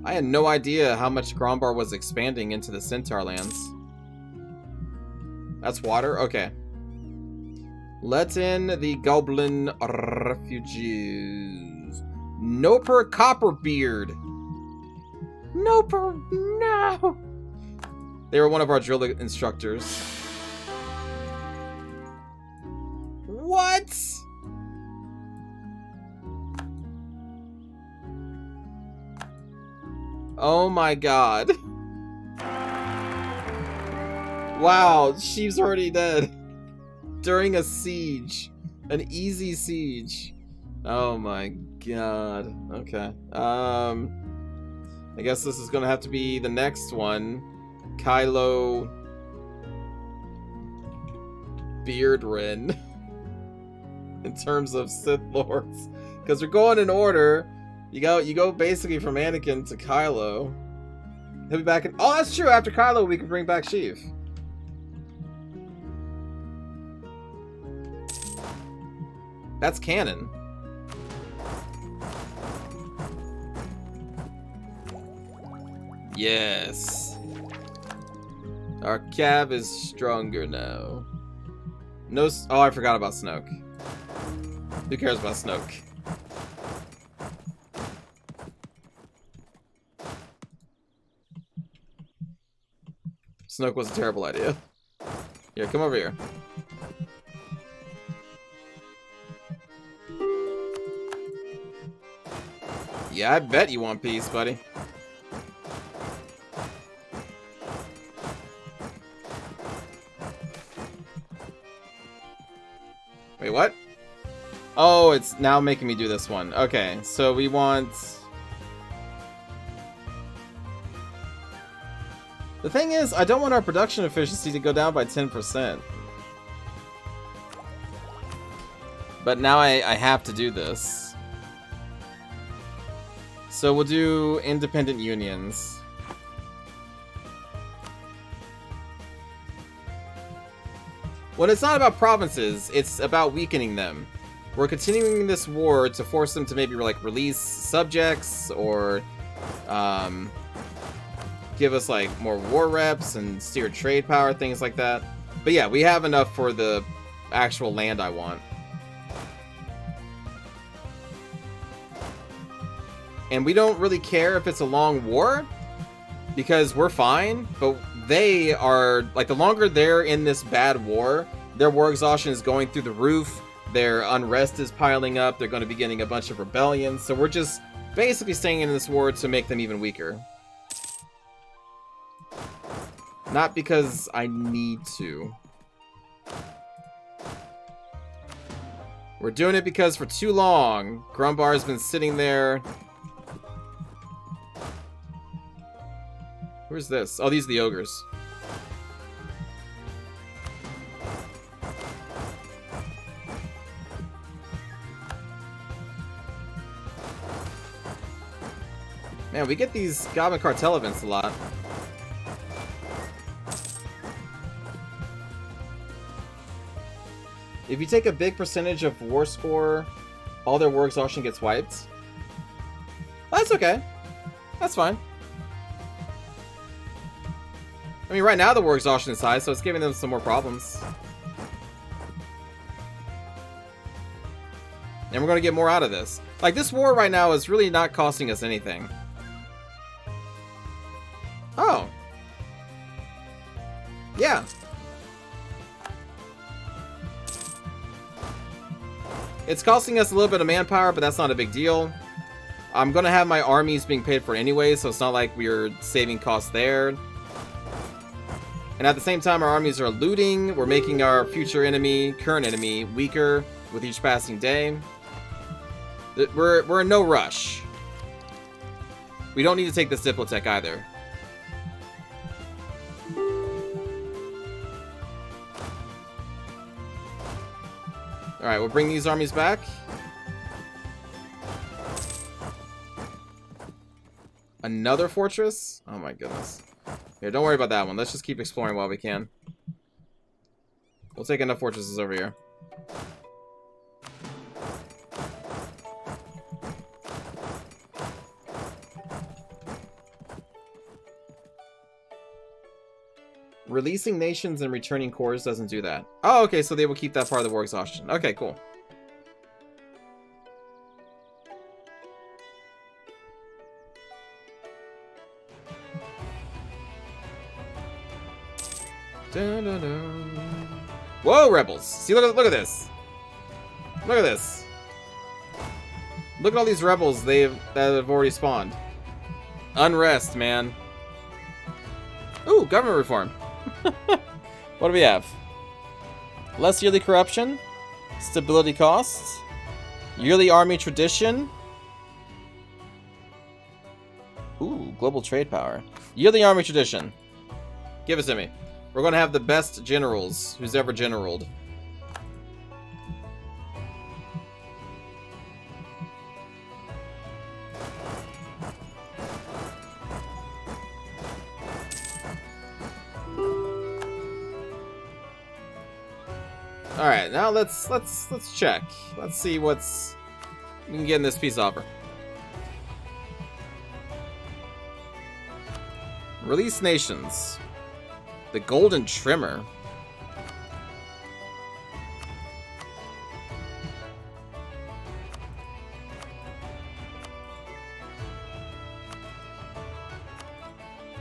I had no idea how much Grombar was expanding into the Centaur lands. That's water? Okay. Let in the Goblin refugees. Noper Copperbeard. Noper, no! They were one of our drill instructors. What? Oh my god. Wow, she's already dead. During a siege. An easy siege. Oh my god. Okay. I guess this is gonna have to be the next one. Kylo Beardrin. In terms of Sith Lords. Because we're going in order. You go basically from Anakin to Kylo. He'll be back in... Oh, that's true. After Kylo, we can bring back Sheev. That's canon. Yes. Our Cav is stronger now. No... Oh, I forgot about Snoke. Who cares about Snoke? Snoke was a terrible idea. Here, come over here. Yeah, I bet you want peace, buddy. Wait, what? Oh, it's now making me do this one. Okay, so we want... The thing is, I don't want our production efficiency to go down by 10%. But now I have to do this. So we'll do independent unions. Well, it's not about provinces, it's about weakening them. We're continuing this war to force them to maybe like release subjects or give us like more war reps and steer trade power, things like that. But yeah, we have enough for the actual land I want. And we don't really care if it's a long war because we're fine, but they are like, the longer they're in this bad war, their war exhaustion is going through the roof, their unrest is piling up, they're going to be getting a bunch of rebellions, so we're just basically staying in this war to make them even weaker. Not because I need to. We're doing it because for too long, Grumbar has been sitting there. Where's this? Oh, these are the ogres. Man, we get these Goblin Cartel events a lot. If you take a big percentage of war score, all their war exhaustion gets wiped. That's okay. That's fine. I mean, right now the war exhaustion is high, so it's giving them some more problems. And we're going to get more out of this. Like, this war right now is really not costing us anything. Oh. Yeah. It's costing us a little bit of manpower, but that's not a big deal. I'm going to have my armies being paid for anyway, so it's not like we're saving costs there. And at the same time, our armies are looting. We're making our future enemy, current enemy, weaker with each passing day. We're in no rush. We don't need to take this Diplotech either. Alright, we'll bring these armies back. Another fortress? Oh my goodness. Here, don't worry about that one. Let's just keep exploring while we can. We'll take enough fortresses over here. Releasing nations and returning cores doesn't do that. Oh, okay, so they will keep that part of the war exhaustion. Okay, cool. Dun, dun, dun. Whoa, rebels! See, look at this. Look at this. Look at all these rebels that have already spawned. Unrest, man. Ooh, government reform. What do we have? Less yearly corruption, stability costs, yearly army tradition. Ooh, global trade power. Yearly army tradition. Give it to me. We're gonna have the best generals who's ever generaled. All right, now let's check. Let's see what's we can get in this peace offer. Release nations. The Golden Trimmer.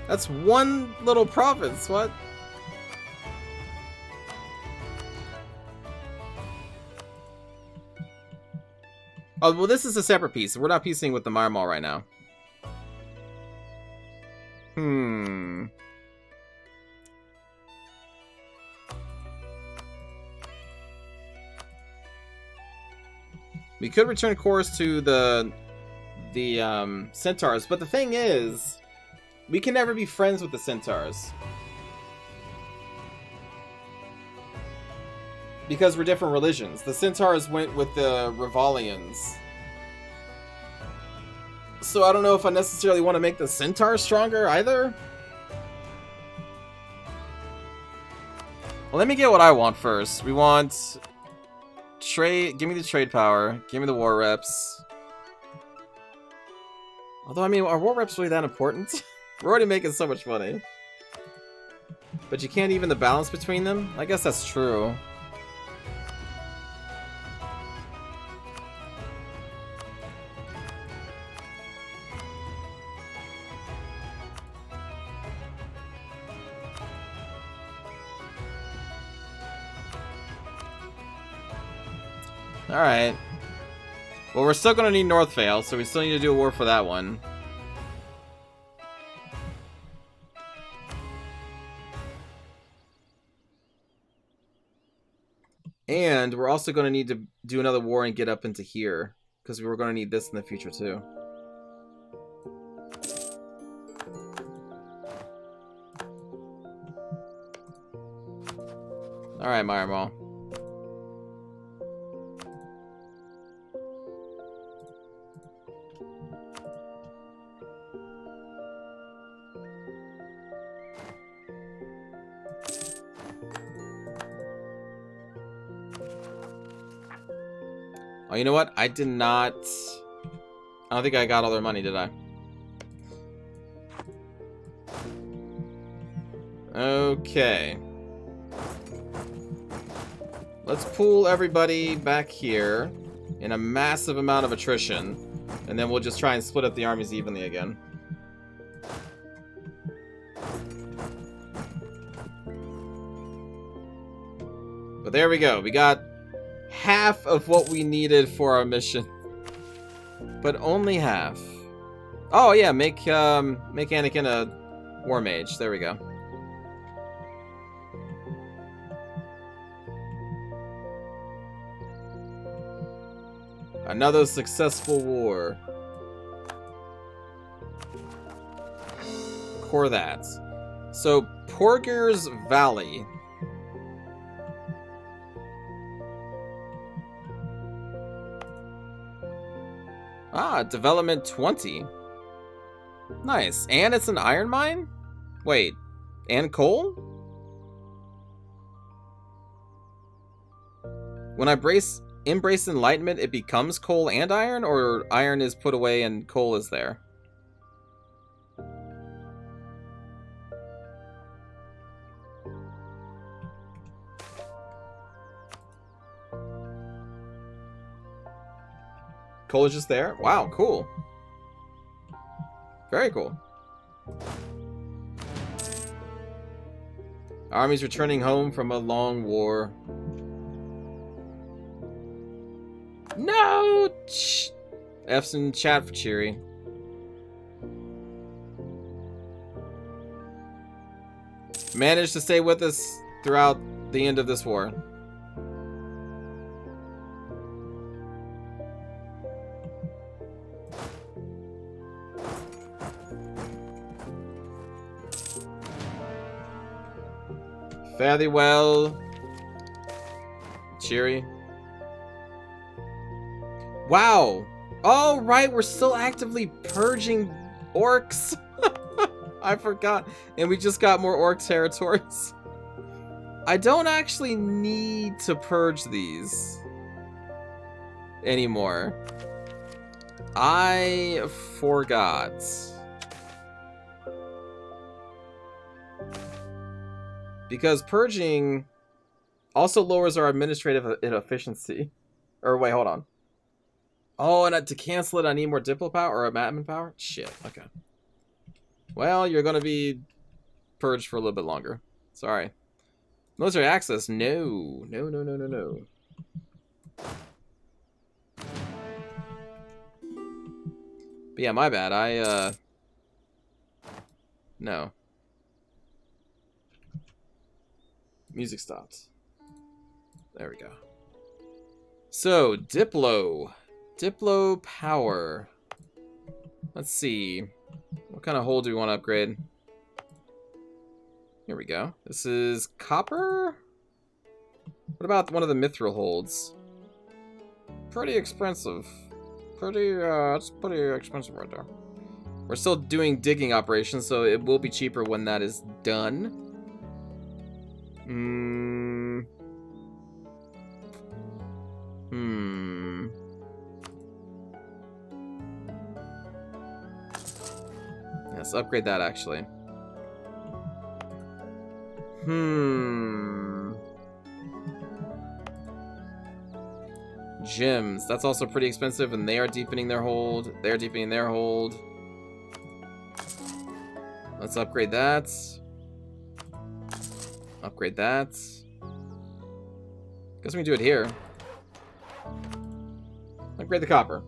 That's one little province. What? Oh, well, this is a separate piece. We're not piecing with the Marmol right now. We could return cores to the Centaurs, but the thing is, we can never be friends with the Centaurs. Because we're different religions. The Centaurs went with the Revalians. So I don't know if I necessarily want to make the Centaurs stronger either. Well, let me get what I want first. We want trade. Give me the trade power. Give me the war reps. Although, I mean, are war reps really that important? We're already making so much money. But you can't even the balance between them? I guess that's true. Alright. Well, we're still going to need Northvale, so we still need to do a war for that one. And we're also going to need to do another war and get up into here, because we were going to need this in the future too. Alright, Marmol. Oh, you know what? I did not... I don't think I got all their money, did I? Okay. Let's pull everybody back here in a massive amount of attrition, and then we'll just try and split up the armies evenly again. But there we go. We got half of what we needed for our mission. But only half. Oh yeah, make Anakin a war mage. There we go. Another successful war. Core that. So, Porger's Valley. Ah, development 20. Nice. And it's an iron mine? Wait, and coal? When I embrace enlightenment, it becomes coal and iron, or iron is put away and coal is there? Coal is just there? Wow, cool. Very cool. Armies returning home from a long war. No! F's in chat for Cheery. Managed to stay with us throughout the end of this war. Fare thee well, Cheery. Wow! Oh, right, we're still actively purging orcs. I forgot. And we just got more orc territories. I don't actually need to purge these anymore. I forgot. Because purging also lowers our administrative inefficiency. Or wait, hold on. Oh, and to cancel it, I need more Diplo power or admin power? Shit, okay. Well, you're going to be purged for a little bit longer. Sorry. Military access? No. No, no, no, no, no. But yeah, my bad. No. Music stopped. There we go. So, Diplo. Diplo power. Let's see. What kind of hold do we want to upgrade? Here we go. This is copper? What about one of the mithril holds? Pretty expensive. It's pretty expensive right there. We're still doing digging operations, so it will be cheaper when that is done. Let's upgrade that, actually. Gems. That's also pretty expensive, and they are deepening their hold. They're deepening their hold. Let's upgrade that. Upgrade that. Guess we can do it here. Upgrade the copper.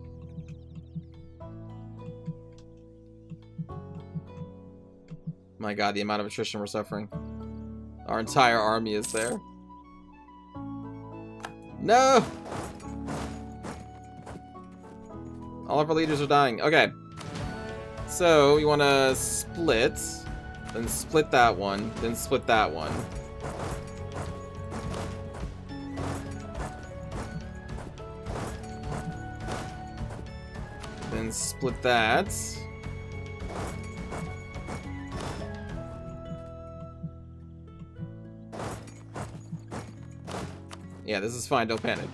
My god, the amount of attrition we're suffering. Our entire army is there. No! All of our leaders are dying. Okay. So, you want to split. Then split that one. Then split that one. Then split that. Yeah, this is fine. Don't panic.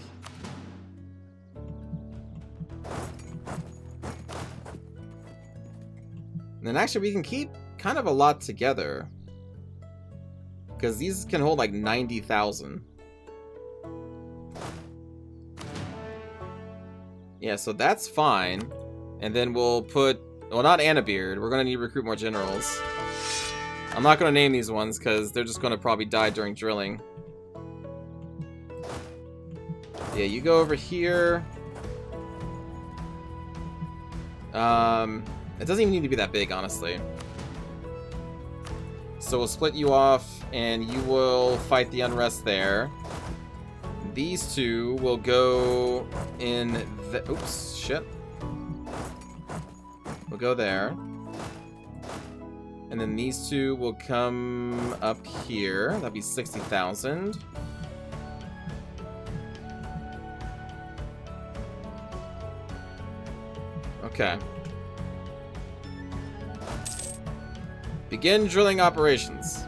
then actually we can keep kind of a lot together. Because these can hold like 90,000. Yeah, so that's fine. And then we'll put... Well, not Annabeard. We're going to need to recruit more generals. I'm not going to name these ones because they're just going to probably die during drilling. Yeah, you go over here. It doesn't even need to be that big, honestly. So we'll split you off, and you will fight the unrest there. These two will go in the... Oops, shit. We'll go there. And then these two will come up here. That'd be 60,000. Okay. Begin drilling operations.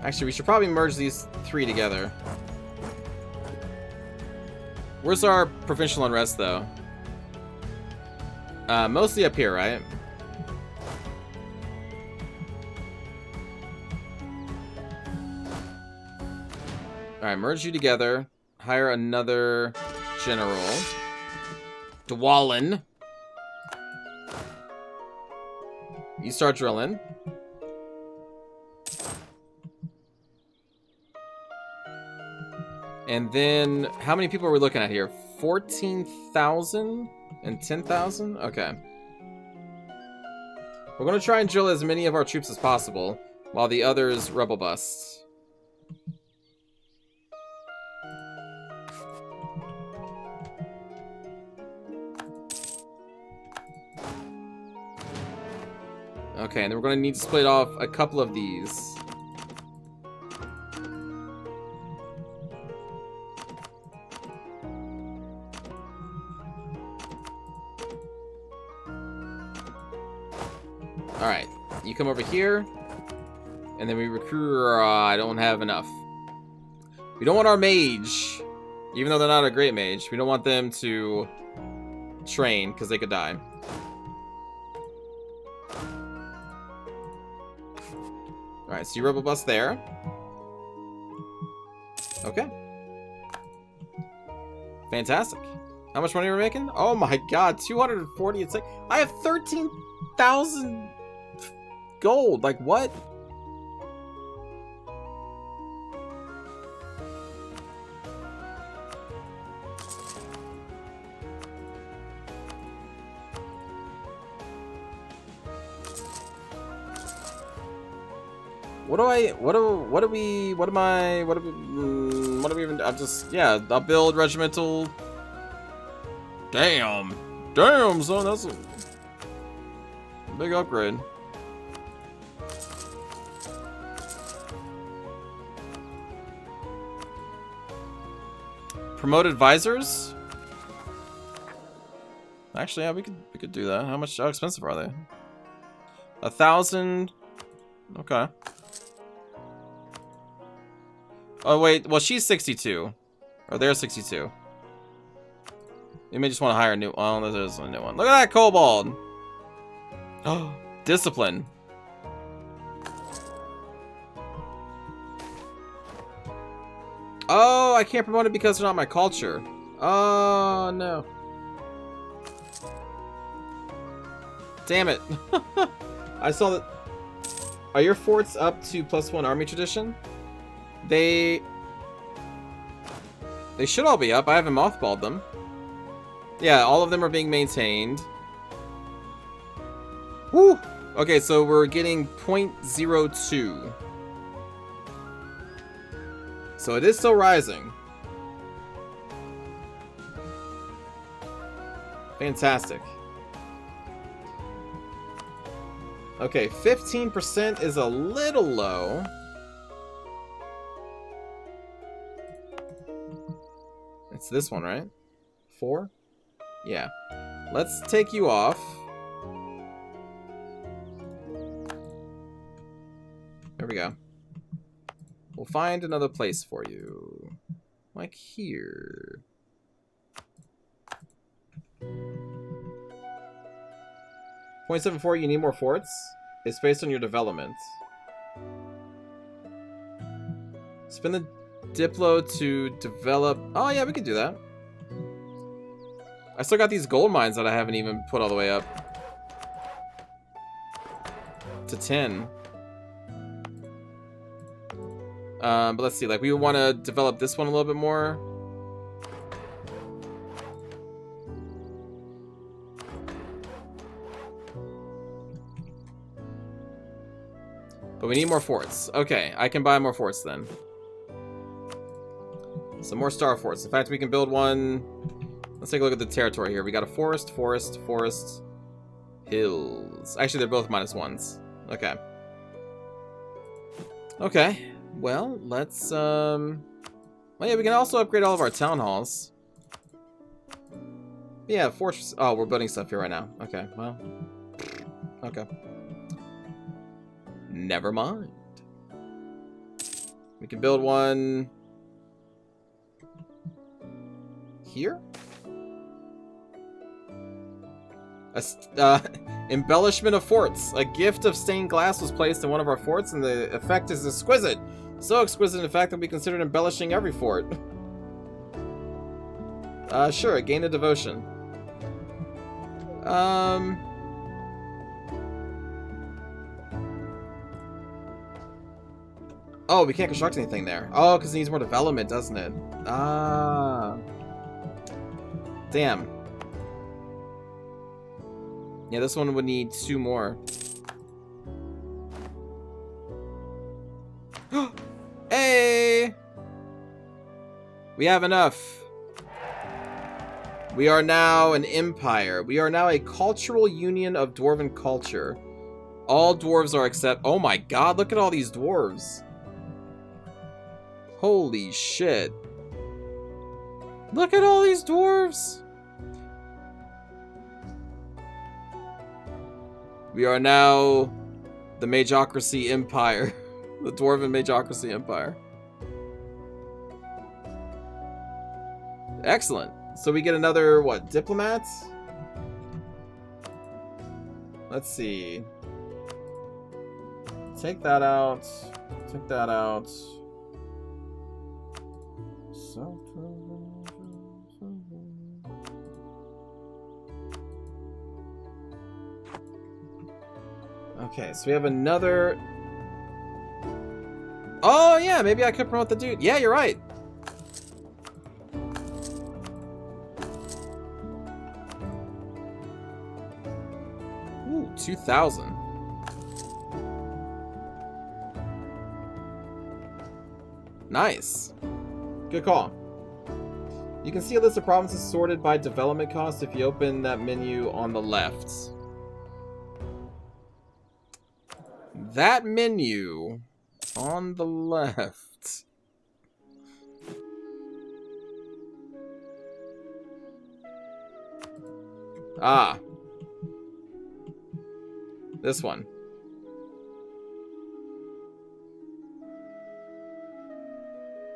Actually, we should probably merge these three together. Where's our provincial unrest, though? Mostly up here, right? Alright, merge you together. Hire another general. Dwalin. You start drilling. And then, how many people are we looking at here? 14,000 and 10,000? Okay. We're going to try and drill as many of our troops as possible, while the others rebel bust. Okay, and then we're going to need to split off a couple of these. Alright, you come over here, and then we recruit... I don't have enough. We don't want our mage, even though they're not a great mage, we don't want them to train, because they could die. Alright, so you rebel bus there. Okay. Fantastic. How much money are we making? Oh my god, 240 a second. I have 13,000 gold. Like, what? What do we even, I'm just, yeah, I'll build regimental. Damn, son, that's a big upgrade. Promote advisors? Actually, yeah, we could do that. How expensive are they? 1,000. Okay. Oh wait, well she's 62. Or they're 62. You may just want to hire a new... Oh, there's a new one. Look at that kobold! Oh, discipline. Oh, I can't promote it because they're not my culture. Oh, no. Damn it. I saw that... Are your forts up to +1 army tradition? They should all be up. I haven't mothballed them. Yeah, all of them are being maintained. Woo! Okay, so we're getting 0.02. So it is still rising. Fantastic. Okay, 15% is a little low. It's this one, right? 4? Yeah. Let's take you off. There we go. We'll find another place for you. Like here. .74, you need more forts? It's based on your development. Spend the Diplo to develop... Oh yeah, we could do that. I still got these gold mines that I haven't even put all the way up. To 10. But let's see, like, we want to develop this one a little bit more. But we need more forts. Okay, I can buy more forts then. Some more star forts. In fact, we can build one. Let's take a look at the territory here. We got a forest, forest, forest, hills. Actually, they're both -1s. Okay. Okay. Well, let's, well, yeah, we can also upgrade all of our town halls. Yeah, fortress. Oh, we're building stuff here right now. Okay, well. Okay. Never mind. We can build one here. Embellishment of forts. A gift of stained glass was placed in one of our forts, and the effect is exquisite. So exquisite, in fact, that we considered embellishing every fort. Sure, gain a devotion. Oh, we can't construct anything there. Oh, because it needs more development, doesn't it? Ah. Damn. Yeah, this one would need 2 more. Hey! We have enough. We are now an empire. We are now a cultural union of dwarven culture. All dwarves are except... Oh my god, look at all these dwarves. Holy shit. Look at all these dwarves. We are now the Majocracy Empire. The Dwarven Majocracy Empire. Excellent. So we get another, what, diplomats? Let's see. Take that out. Take that out. Okay, so we have another... Oh, yeah, maybe I could promote the dude. Yeah, you're right. Ooh, 2,000. Nice. Good call. You can see a list of provinces sorted by development cost if you open that menu on the left. That menu on the left. Ah. This one.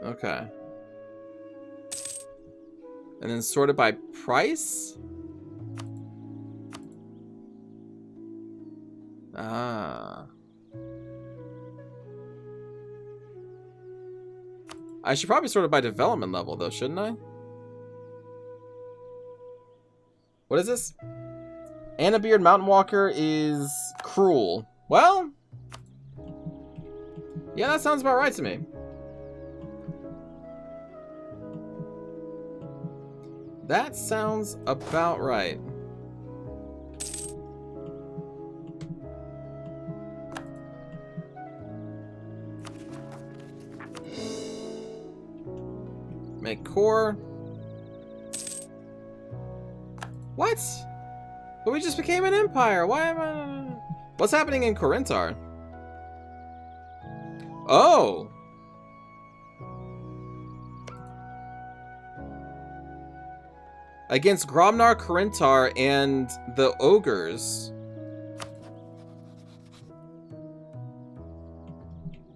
Okay. And then sorted by price? Ah. I should probably sort it by development level, though, shouldn't I? What is this? Anna Beard Mountain Walker is cruel. Well, yeah, that sounds about right to me. That sounds about right. Make core. What? But we just became an empire. Why am I... What's happening in Corinthar? Oh. Against Gromnar, Corinthar, and the ogres.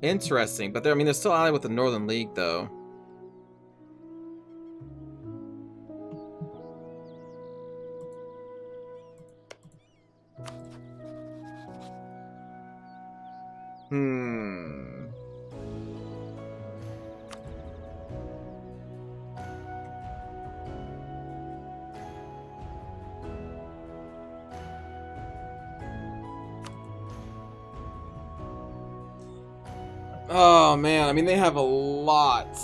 Interesting, but they're, I mean, they're still allied with the Northern League, though. Oh man, I mean they have a lot.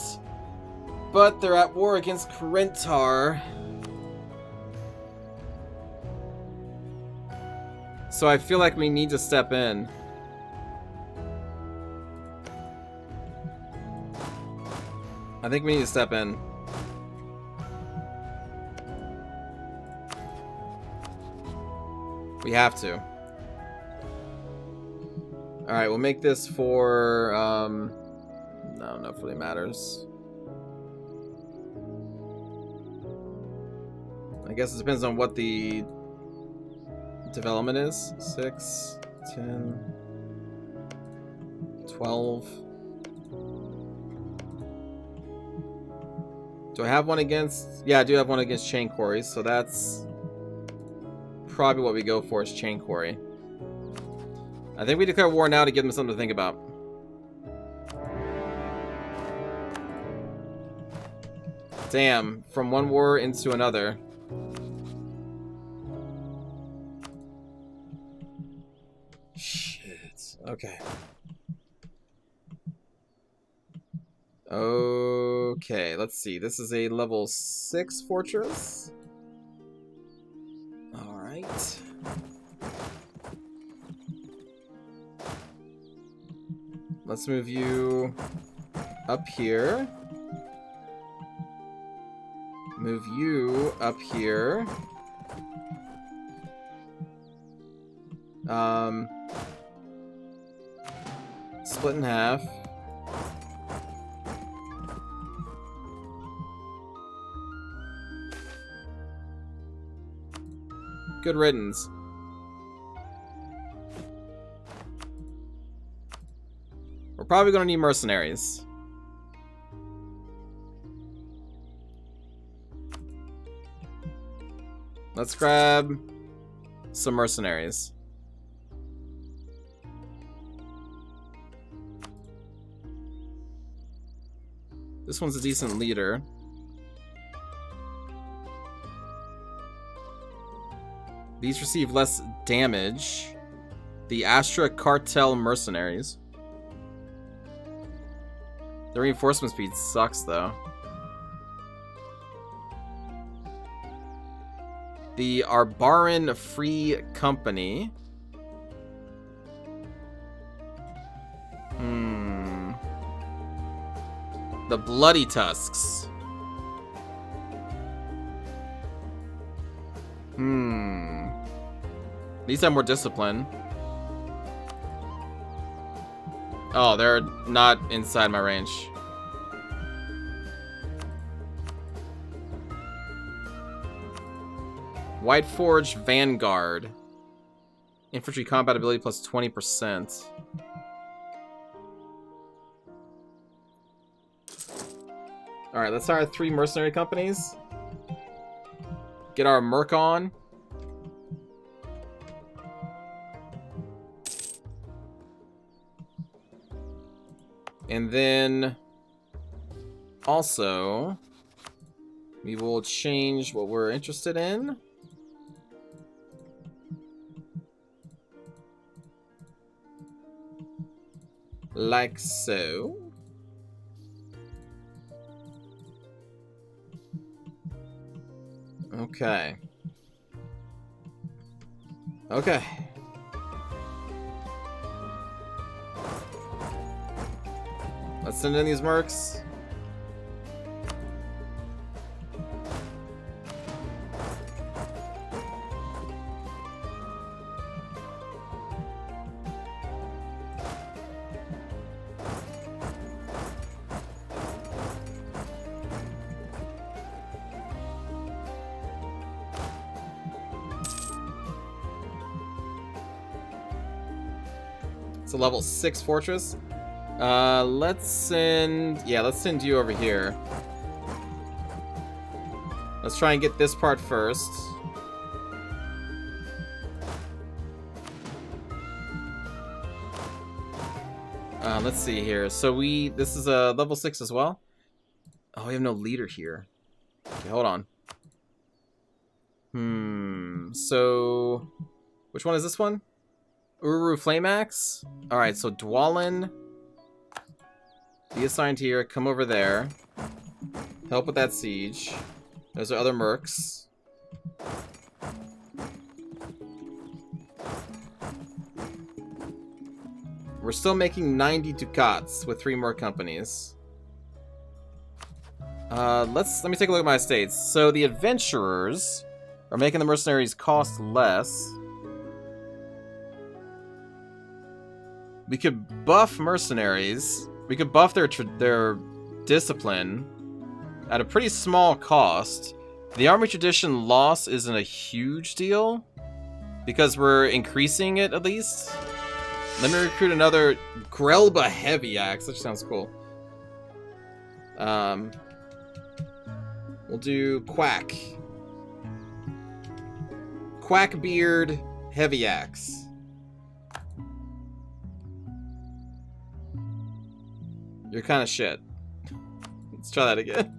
But they're at war against Karentar. So I feel like we need to step in. I think we need to step in. We have to. Alright, we'll make this for, no, not really matters. I guess it depends on what the development is. 6, 10, 12. Do I have one against... Yeah, I do have one against Chain Quarries, so that's probably what we go for is Chain Quarry. I think we declare war now to give them something to think about. Damn, from one war into another. Shit. Okay. Okay, let's see. This is a level 6 fortress. Alright. Let's move you up here. Move you up here. Split in half. Good riddance. We're probably going to need mercenaries. Let's grab some mercenaries. This one's a decent leader. These receive less damage. The Astra Cartel Mercenaries. The reinforcement speed sucks, though. The Arbaran Free Company. The Bloody Tusks. These have more discipline. Oh, they're not inside my range. White Forge Vanguard. Infantry combat ability plus 20%. Alright, let's hire 3 mercenary companies. Get our merc on. And then also we will change what we're interested in. Like so. Okay. Okay. Let's send in these mercs. It's a level 6 fortress. Let's send you over here. Let's try and get this part first. Let's see here. So this is a level 6 as well. Oh, we have no leader here. Okay, hold on. So which one is this one? Uru Flamax? Alright, so Dwalin. Be assigned here. Come over there. Help with that siege. Those are other mercs. We're still making 90 ducats with 3 more companies. Let me take a look at my estates. So the adventurers are making the mercenaries cost less. We could buff mercenaries. We could buff their discipline at a pretty small cost. The army tradition loss isn't a huge deal because we're increasing it at least. Let me recruit another Grelba Heavy Axe. That sounds cool. We'll do Quack. Quackbeard Heavy Axe. You're kind of shit. Let's try that again.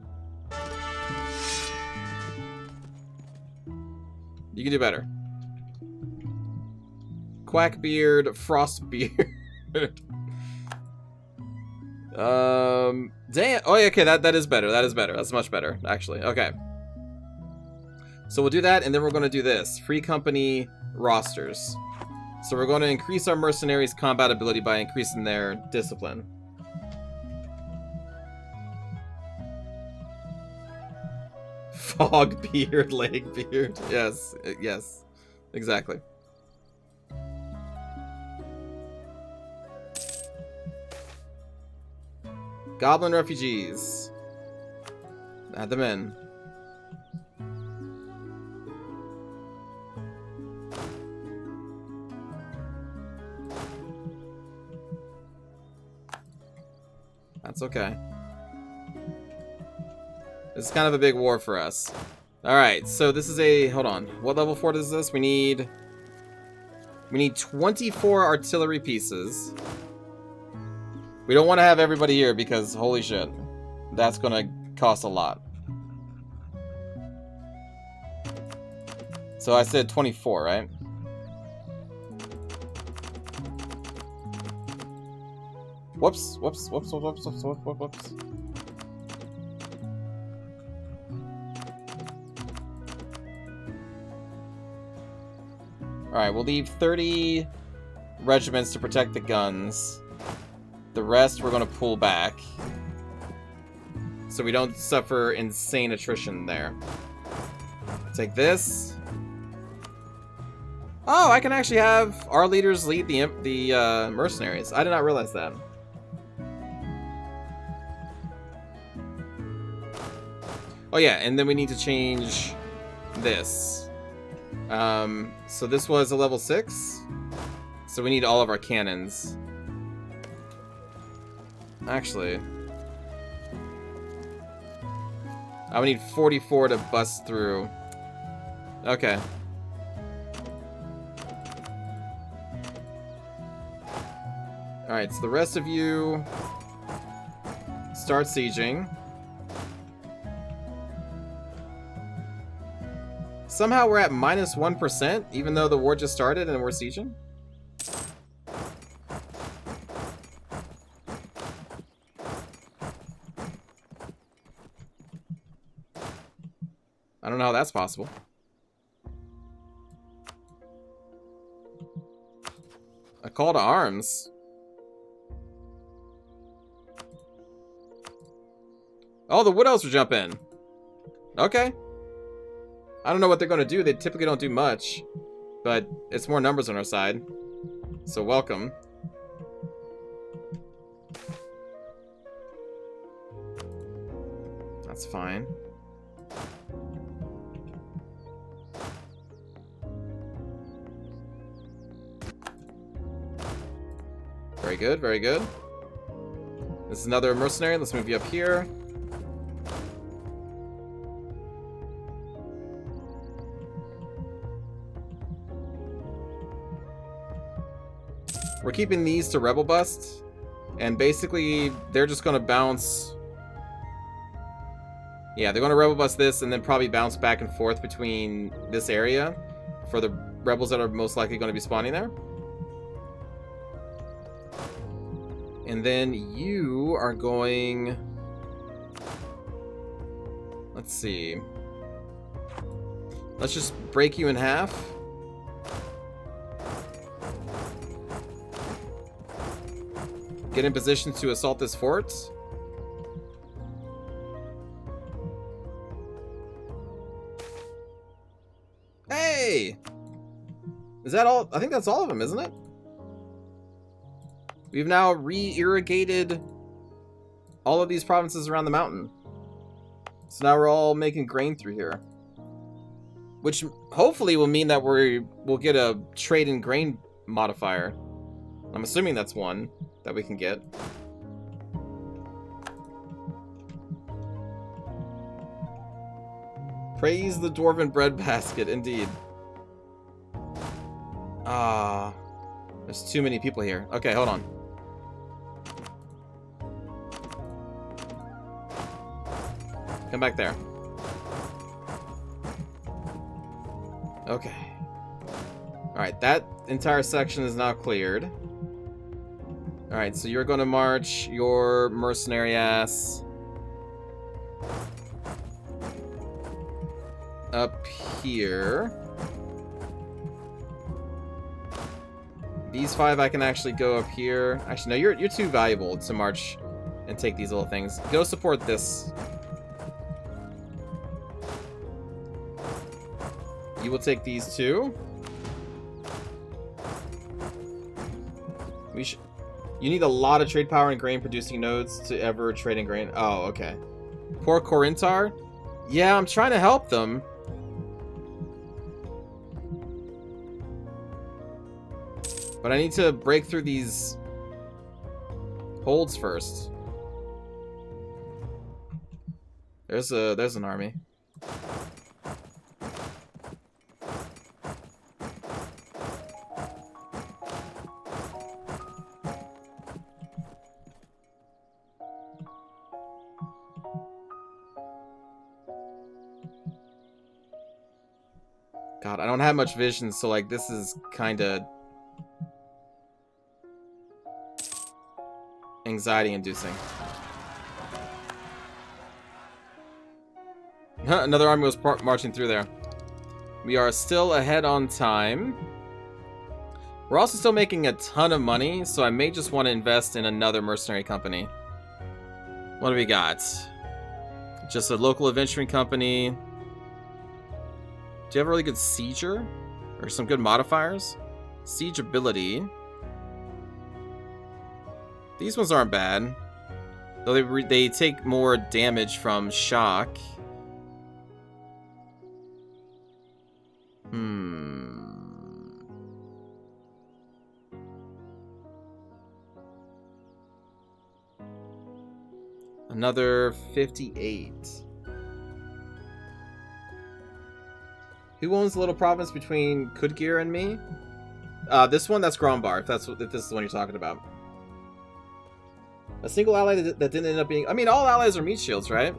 You can do better. Quackbeard, Frostbeard. Damn. Oh, yeah, okay, that is better. That is better. That's much better, actually. Okay. So we'll do that, and then we're going to do this. Free company rosters. So we're going to increase our mercenaries' combat ability by increasing their discipline. Fogbeard, Lakebeard. Yes, yes. Exactly. Goblin refugees. Add them in. That's okay. This is kind of a big war for us. Alright, so this is a... Hold on. What level fort is this? We need 24 artillery pieces. We don't want to have everybody here because, holy shit, that's going to cost a lot. So I said 24, right? Whoops, whoops, whoops, whoops, whoops, whoops, whoops, whoops. Alright, we'll leave 30 regiments to protect the guns. The rest we're going to pull back. So we don't suffer insane attrition there. Take this. Oh, I can actually have our leaders lead the mercenaries. I did not realize that. Oh yeah, and then we need to change this. So this was a level 6. So we need all of our cannons. Actually, I would need 44 to bust through. Okay. Alright, so the rest of you start sieging. Somehow we're at minus 1%, even though the war just started and we're sieging. I don't know how that's possible. A call to arms. Oh, the Wood Elves will jump in. Okay. I don't know what they're going to do. They typically don't do much. But it's more numbers on our side. So welcome. That's fine. Very good, very good. This is another mercenary. Let's move you up here. We're keeping these to Rebel Bust. And basically, they're just going to bounce... Yeah, they're going to rebel bust this and then probably bounce back and forth between this area for the rebels that are most likely going to be spawning there. And then you are going... Let's see. Let's just break you in half. Get in position to assault this fort. Hey! Is that all? I think that's all of them, isn't it? We've now re-irrigated all of these provinces around the mountain. So now we're all making grain through here. Which hopefully will mean that we'll get a trade in grain modifier. I'm assuming that's one that we can get. Praise the dwarven breadbasket, indeed. Ah, there's too many people here. Okay, hold on. Come back there. Okay. Alright, that entire section is now cleared. Alright, so you're going to march your mercenary ass up here. These 5 I can actually go up here. Actually, no, you're too valuable to march and take these little things. Go support this. You will take these 2. You need a lot of trade power and grain producing nodes to ever trade in grain. Oh, okay. Poor Corinthar. Yeah, I'm trying to help them. But I need to break through these holds first. There's an army. God, I don't have much vision, so like this is kind of anxiety-inducing. Another army was marching through there. We are still ahead on time. We're also still making a ton of money, so I may just want to invest in another mercenary company. What do we got? Just a local adventuring company. Do you have a really good sieger? Or some good modifiers? Siege ability. These ones aren't bad. Though they take more damage from shock. Another 58. Who owns the little province between Kudgir and me? This one, that's Grombar, if this is the one you're talking about. A single ally that didn't end up being... I mean, all allies are meat shields, right?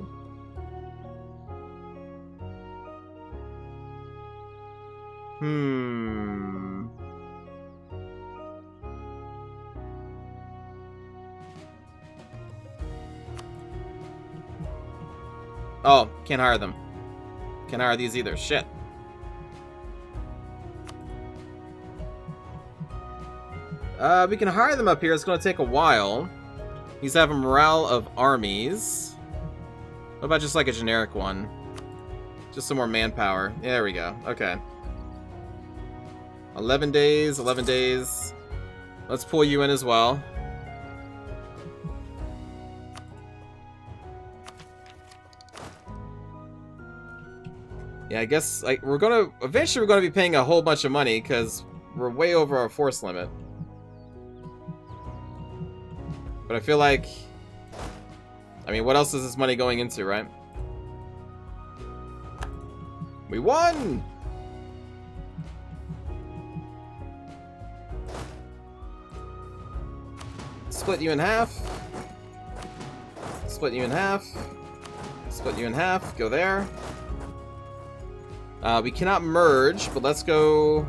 Oh, can't hire them. Can't hire these either. Shit. We can hire them up here. It's going to take a while. He's having morale of armies. What about just like a generic one? Just some more manpower. Yeah, there we go. Okay. 11 days, 11 days. Let's pull you in as well. Yeah, I guess like eventually we're gonna be paying a whole bunch of money because we're way over our force limit. But I feel like, I mean, what else is this money going into, right? We won! Split you in half. Split you in half. Split you in half. Go there. We cannot merge, but let's go...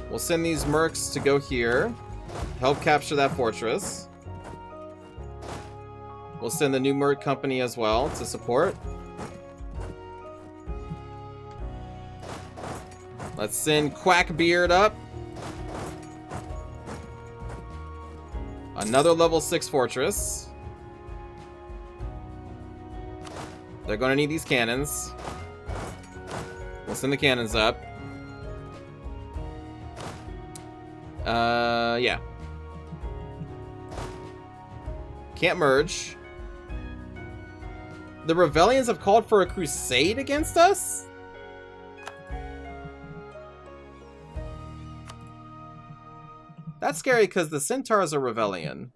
We'll send these mercs to go here. Help capture that fortress. We'll send the new merc company as well to support. Let's send Quackbeard up. Another level 6 fortress. They're going to need these cannons. We'll send the cannons up. Yeah. Can't merge. The Rebellions have called for a crusade against us? That's scary because the Centaurs are Rebellion.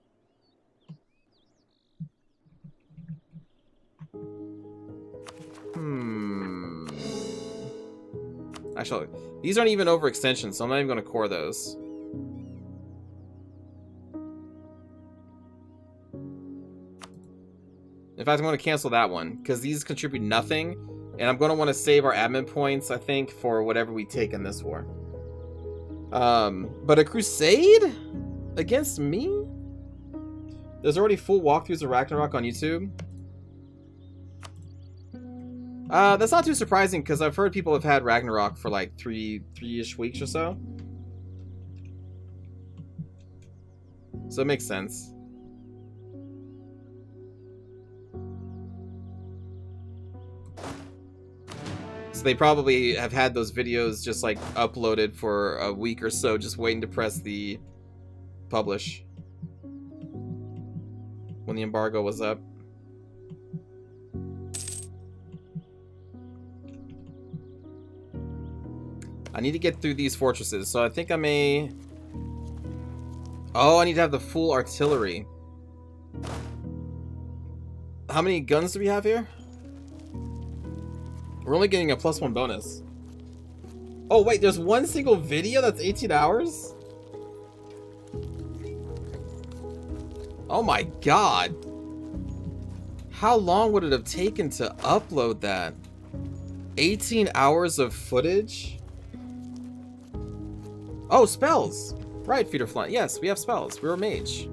Actually, these aren't even overextensions, so I'm not even going to core those. In fact, I'm going to cancel that one, because these contribute nothing, and I'm going to want to save our admin points, I think, for whatever we take in this war. But a crusade? Against me? There's already full walkthroughs of Ragnarok on YouTube. That's not too surprising, because I've heard people have had Ragnarok for like three-ish weeks or so. So it makes sense. So they probably have had those videos just like uploaded for a week or so, just waiting to press the publish when the embargo was up. I need to get through these fortresses, so I think I may... Oh, I need to have the full artillery. How many guns do we have here? We're only getting a +1 bonus. Oh wait, there's one single video that's 18 hours? Oh my god. How long would it have taken to upload that? 18 hours of footage? Oh, spells! Right, Feeder Flying. Yes, we have spells. We're a mage.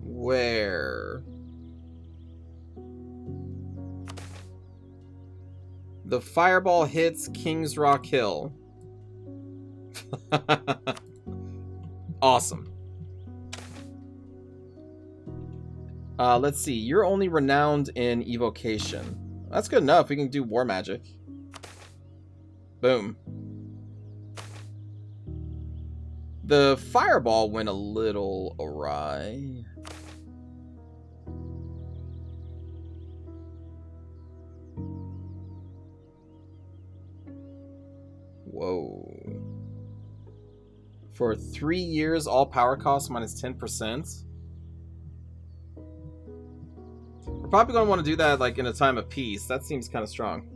Where? The fireball hits King's Rock Hill. Awesome. Let's see. You're only renowned in evocation. That's good enough. We can do war magic. Boom. The fireball went a little awry. Whoa. For 3 years, all power costs minus 10%. We're probably going to want to do that like in a time of peace. That seems kind of strong.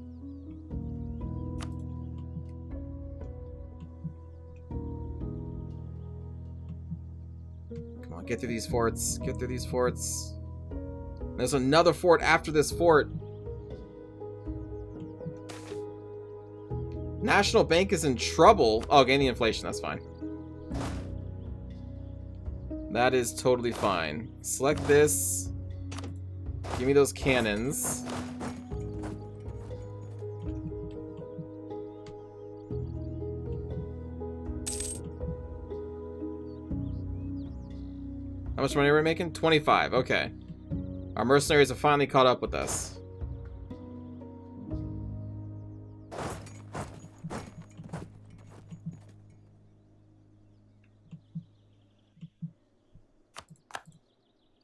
Come on, get through these forts. Get through these forts. There's another fort after this fort. National Bank is in trouble. Oh, gain the inflation. That's fine. That is totally fine. Select this. Give me those cannons. How much money are we making? 25. Okay. Our mercenaries have finally caught up with us.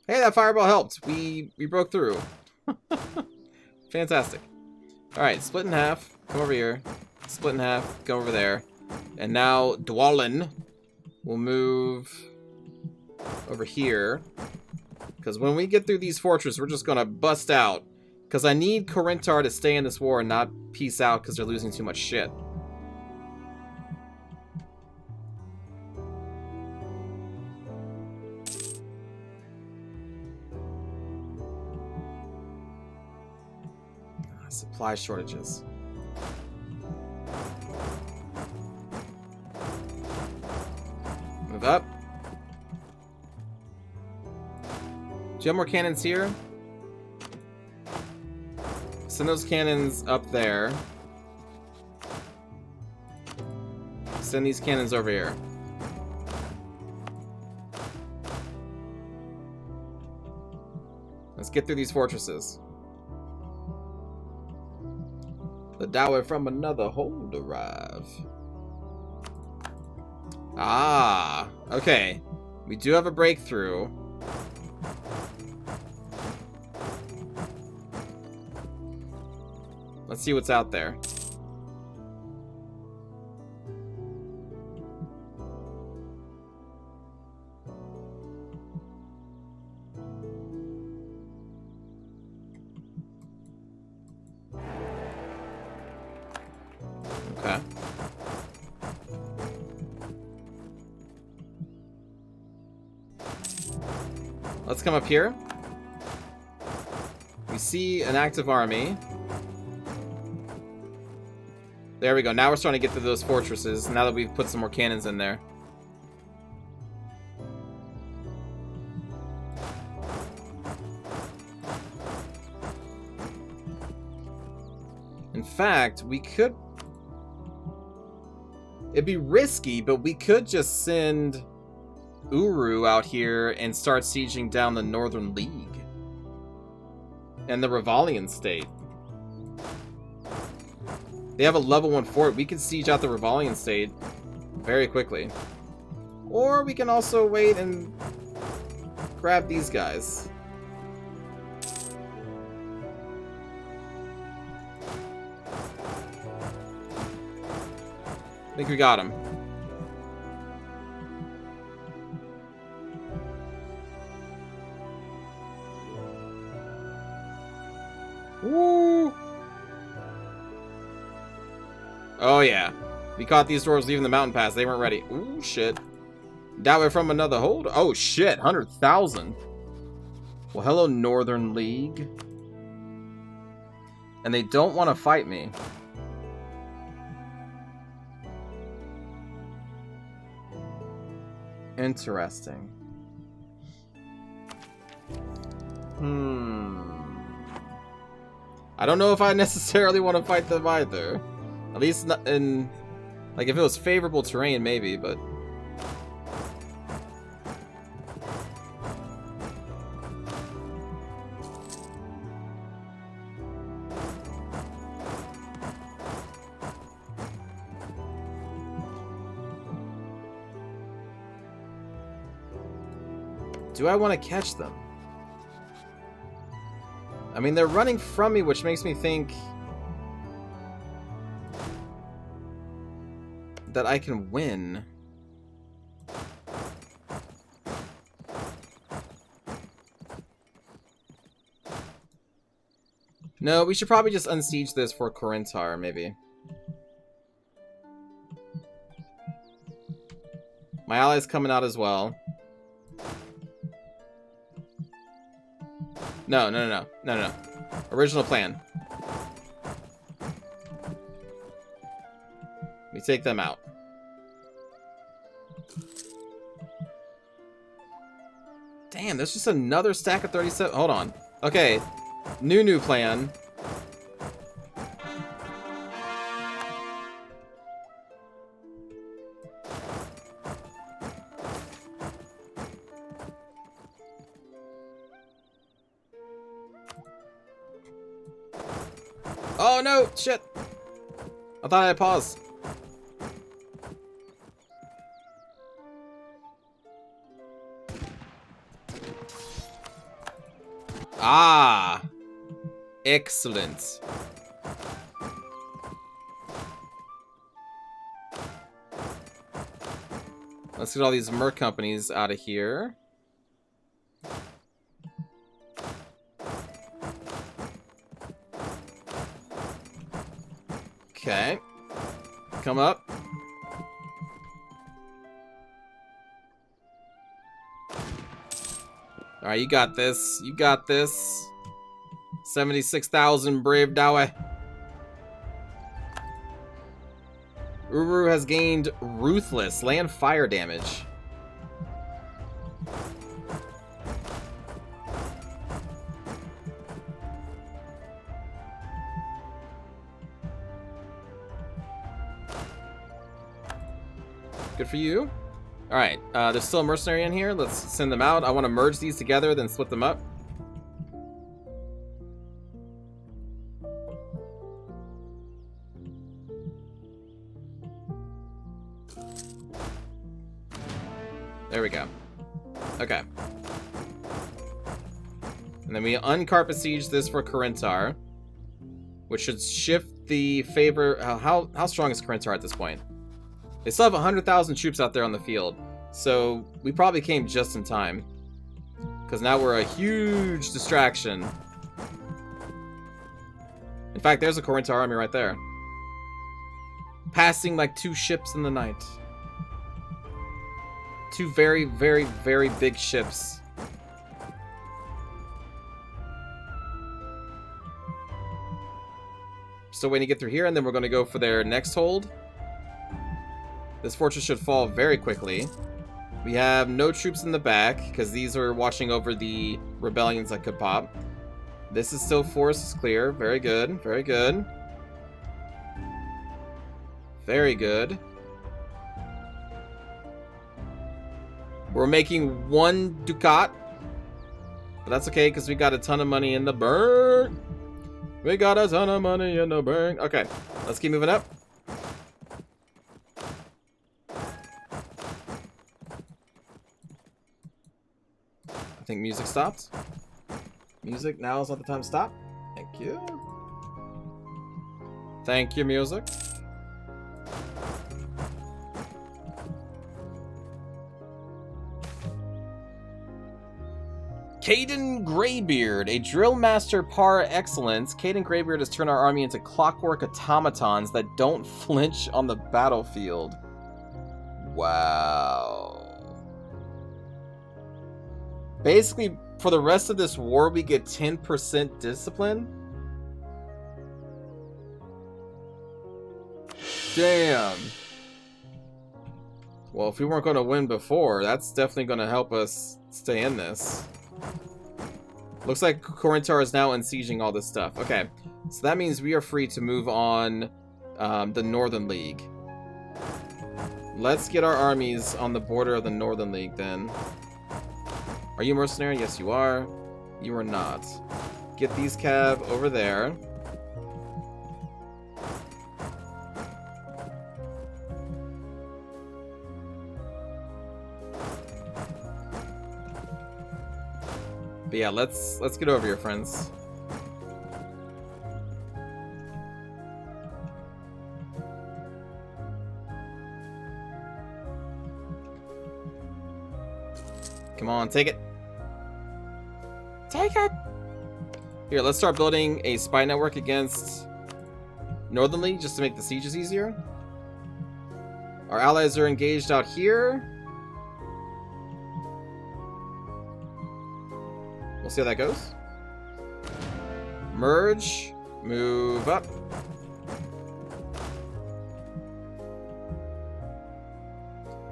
Hey, that fireball helped. We broke through. Fantastic. Alright, split in half. Come over here. Split in half. Go over there. And now Dwalin will move over here. Because when we get through these fortresses, we're just gonna bust out. Because I need Corinthar to stay in this war and not peace out because they're losing too much shit. Supply shortages. Move up. Do you have more cannons here? Send those cannons up there. Send these cannons over here. Let's get through these fortresses. The dower from another hold arrive. Ah, okay. We do have a breakthrough. Let's see what's out there. Okay. Let's come up here. We see an active army. There we go. Now we're starting to get through those fortresses, now that we've put some more cannons in there. In fact, we could... It'd be risky, but we could just send Uru out here and start sieging down the Northern League. And the Rivalian state. They have a level 1 fort. We could siege out the Rivalian state very quickly. Or we can also wait and grab these guys. I think we got him. Woo! Oh yeah. We caught these dwarves leaving the mountain pass. They weren't ready. Ooh, shit. Dower from another hold? Oh shit, 100,000. Well, hello, Northern League. And they don't want to fight me. Interesting. I don't know if I necessarily want to fight them either. At least not in... Like, if it was favorable terrain, maybe, but... Do I want to catch them? I mean, they're running from me, which makes me think that I can win. No, we should probably just unsiege this for Corinthar, maybe. My ally's coming out as well. No. Original plan. We take them out. Damn, there's just another stack of 37. Hold on. Okay. New plan. Oh no! Shit! I thought I had paused. Ah! Excellent. Let's get all these merc companies out of here. Okay. Come up. Alright, you got this. You got this. 76,000 brave Dawe. Uru has gained Ruthless, land fire damage. Good for you. Alright, there's still a mercenary in here. Let's send them out. I want to merge these together, then split them up. There we go. Okay. And then we uncarpet siege this for Corinthar, which should shift the favor. How strong is Corinthar at this point? They still have 100,000 troops out there on the field, so we probably came just in time. Because now we're a huge distraction. In fact, there's a Corinthar army right there. Passing like 2 ships in the night. 2 very, very, very big ships. Still waiting to get through here, and then we're going to go for their next hold. This fortress should fall very quickly. We have no troops in the back, because these are watching over the rebellions that could pop. This is still forest is clear. Very good. Very good. Very good. We're making 1 ducat. But that's okay, because we got a ton of money in the bank. We got a ton of money in the bank. Okay, let's keep moving up. I think music stopped. Music, now is not the time to stop. Thank you. Thank you, music. Caden Greybeard, a drill master par excellence. Caden Greybeard has turned our army into clockwork automatons that don't flinch on the battlefield. Wow. Basically, for the rest of this war, we get 10% discipline. Damn. Well, if we weren't going to win before, that's definitely going to help us stay in this. Looks like Corinthar is now unsieging all this stuff. Okay, so that means we are free to move on the Northern League. Let's get our armies on the border of the Northern League then. Are you mercenary? Yes, you are. You are not. Get these cav over there. But yeah, let's get over here, friends. Come on, take it. Take it! Here, let's start building a spy network against Northern League just to make the sieges easier. Our allies are engaged out here. We'll see how that goes. Merge. Move up.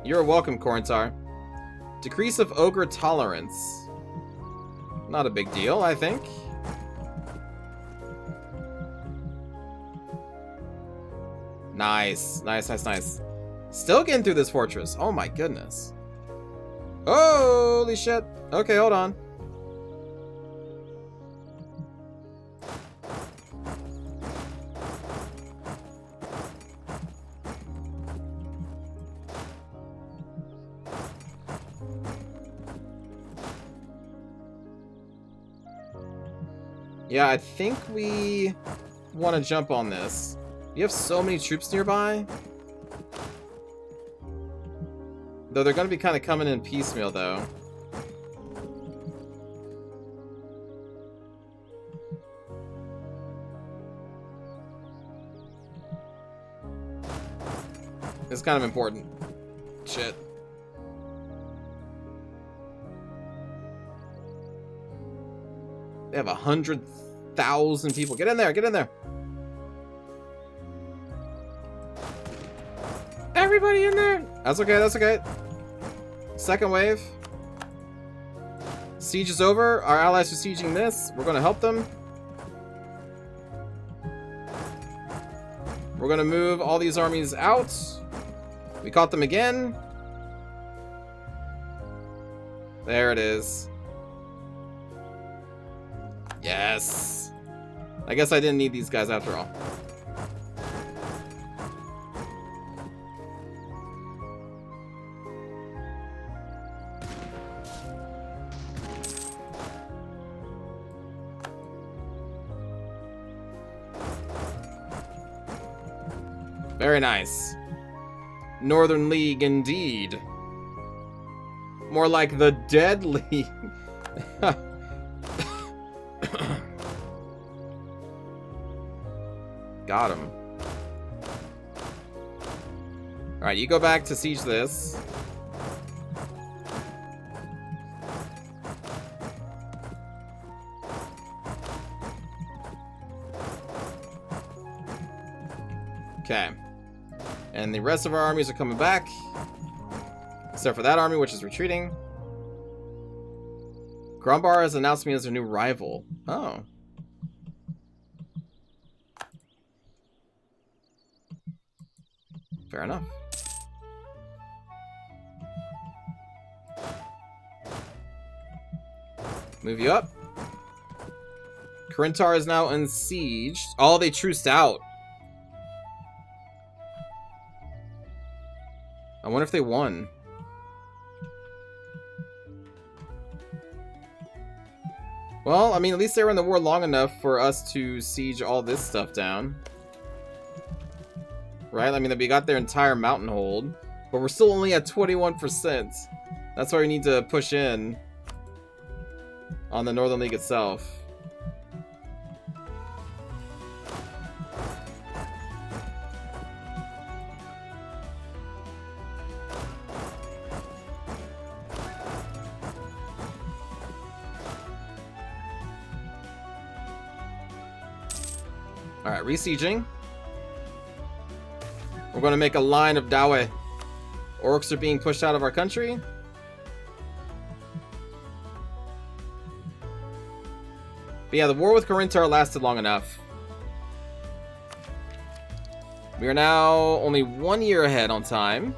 You're welcome, Corinthar. Decrease of ogre tolerance. Not a big deal, I think. Nice. Nice, nice, nice. Still getting through this fortress. Oh my goodness. Holy shit. Okay, hold on. Yeah, I think we want to jump on this. You have so many troops nearby. Though they're going to be kind of coming in piecemeal, though. It's kind of important. Shit. They have 100,000 people. Get in there, get in there. Everybody in there. That's okay, that's okay. Second wave. Siege is over. Our allies are sieging this. We're gonna help them. We're gonna move all these armies out. We caught them again. There it is. Yes. I guess I didn't need these guys after all. Very nice. Northern League indeed. More like the Dead League. Got him. Alright, you go back to siege this. Okay. And the rest of our armies are coming back. Except for that army, which is retreating. Grumbar has announced me as their new rival. Oh. Fair enough. Move you up. Corinthar is now unsieged. Oh, they truced out. I wonder if they won. Well, I mean, at least they were in the war long enough for us to siege all this stuff down. Right? I mean, we got their entire mountain hold. But we're still only at 21%. That's why we need to push in on the Northern League itself. Alright, resieging. We're going to make a line of Dawe. Orcs are being pushed out of our country. But yeah, the war with Corinthar lasted long enough. We are now only 1 year ahead on time.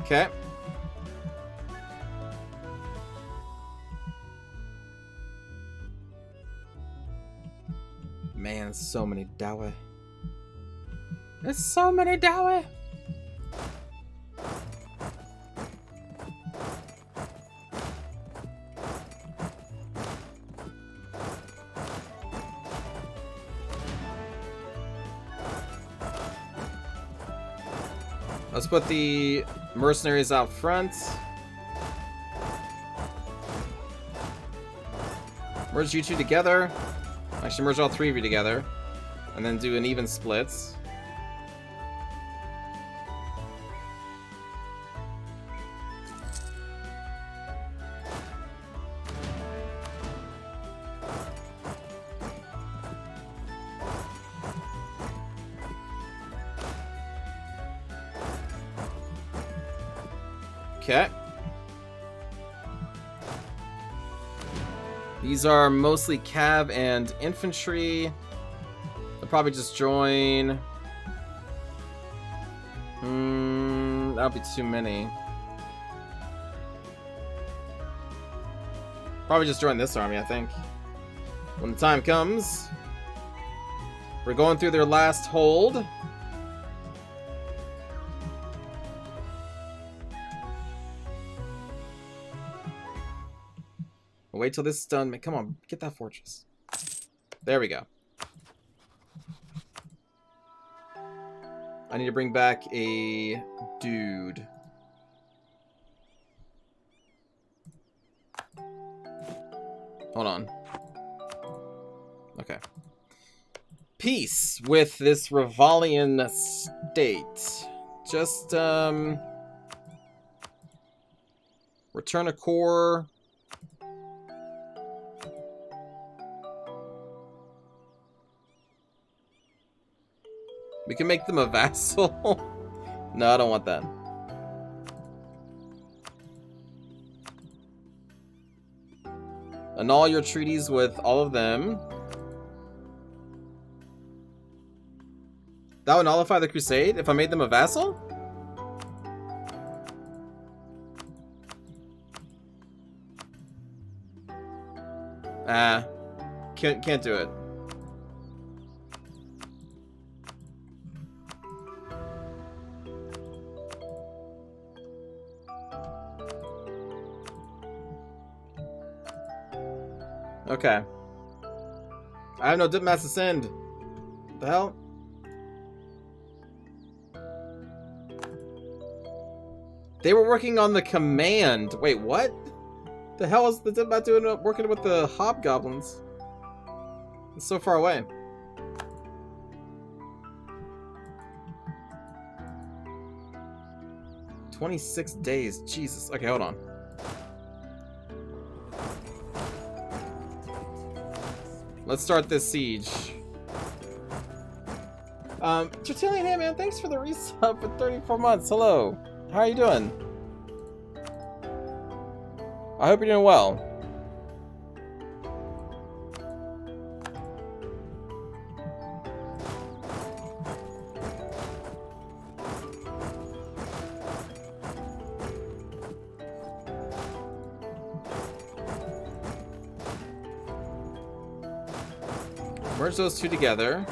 Okay. Man, so many Dawe. There's so many Dawe. Let's put the mercenaries out front. Merge you two together. Actually, merge all three of you together. And then do an even split. Okay. These are mostly cav and infantry. They'll probably just join. That'll be too many. Probably just join this army, I think. When the time comes. We're going through their last hold. Wait till this is done. Come on, get that fortress. There we go. I need to bring back a dude. Hold on. Okay. Peace with this Revalian state. Just, return a core. We can make them a vassal. No, I don't want that. Annul your treaties with all of them. That would nullify the crusade if I made them a vassal? Can't do it. Okay. I have no diplomats to send. What the hell? They were working on the command. Wait, what? The hell is the diplomat doing working with the hobgoblins? It's so far away. "26 days. Jesus. Okay, hold on. Let's start this siege. Tertullian, hey man, thanks for the resub for 34 months. Hello. How are you doing? I hope you're doing well. Merge those two together.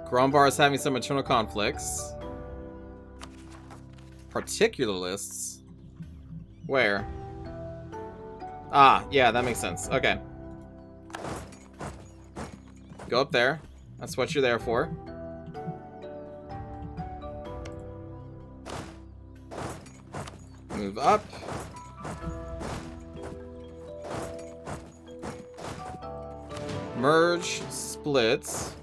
Grombar is having some internal conflicts. Particularists? Where? Ah, yeah, that makes sense. Okay. Go up there. That's what you're there for. Move up. Merge, splits.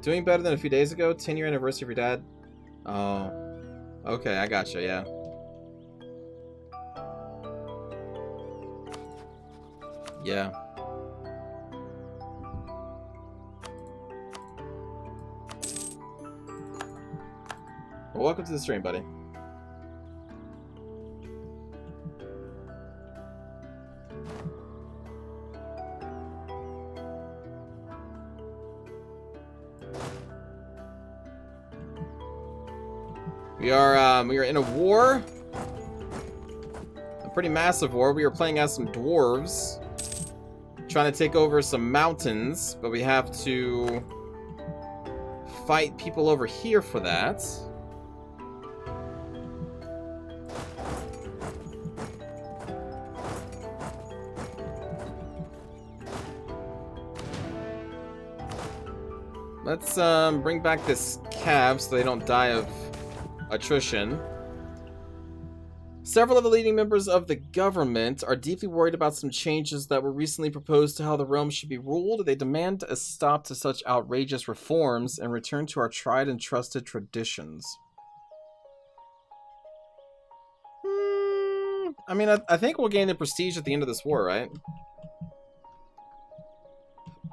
Doing better than a few days ago. 10-year anniversary of your dad. Oh. Okay, I gotcha, yeah. Yeah. Well, welcome to the stream, buddy. We are in a war. A pretty massive war. We are playing as some dwarves. Trying to take over some mountains, but we have to fight people over here for that. Let's bring back this cav so they don't die of attrition. Several of the leading members of the government are deeply worried about some changes that were recently proposed to how the realm should be ruled. They demand a stop to such outrageous reforms and return to our tried and trusted traditions. I mean, I think we'll gain the prestige at the end of this war, right?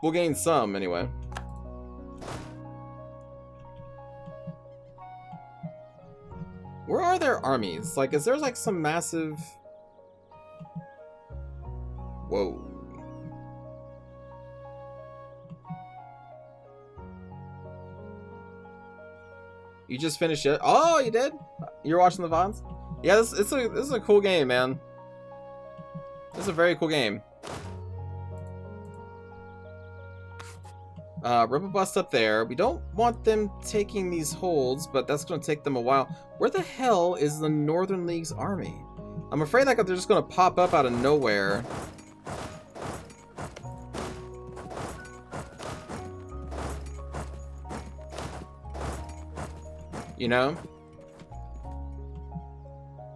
We'll gain some, anyway. Where are their armies? Like, is there like some massive... Whoa. You just finished it? Oh, you did? You're watching the VODs? Yeah, this is a cool game, man. This is a very cool game. Robobust up there. We don't want them taking these holds, but that's going to take them a while. Where the hell is the Northern League's army? I'm afraid that they're just going to pop up out of nowhere. You know?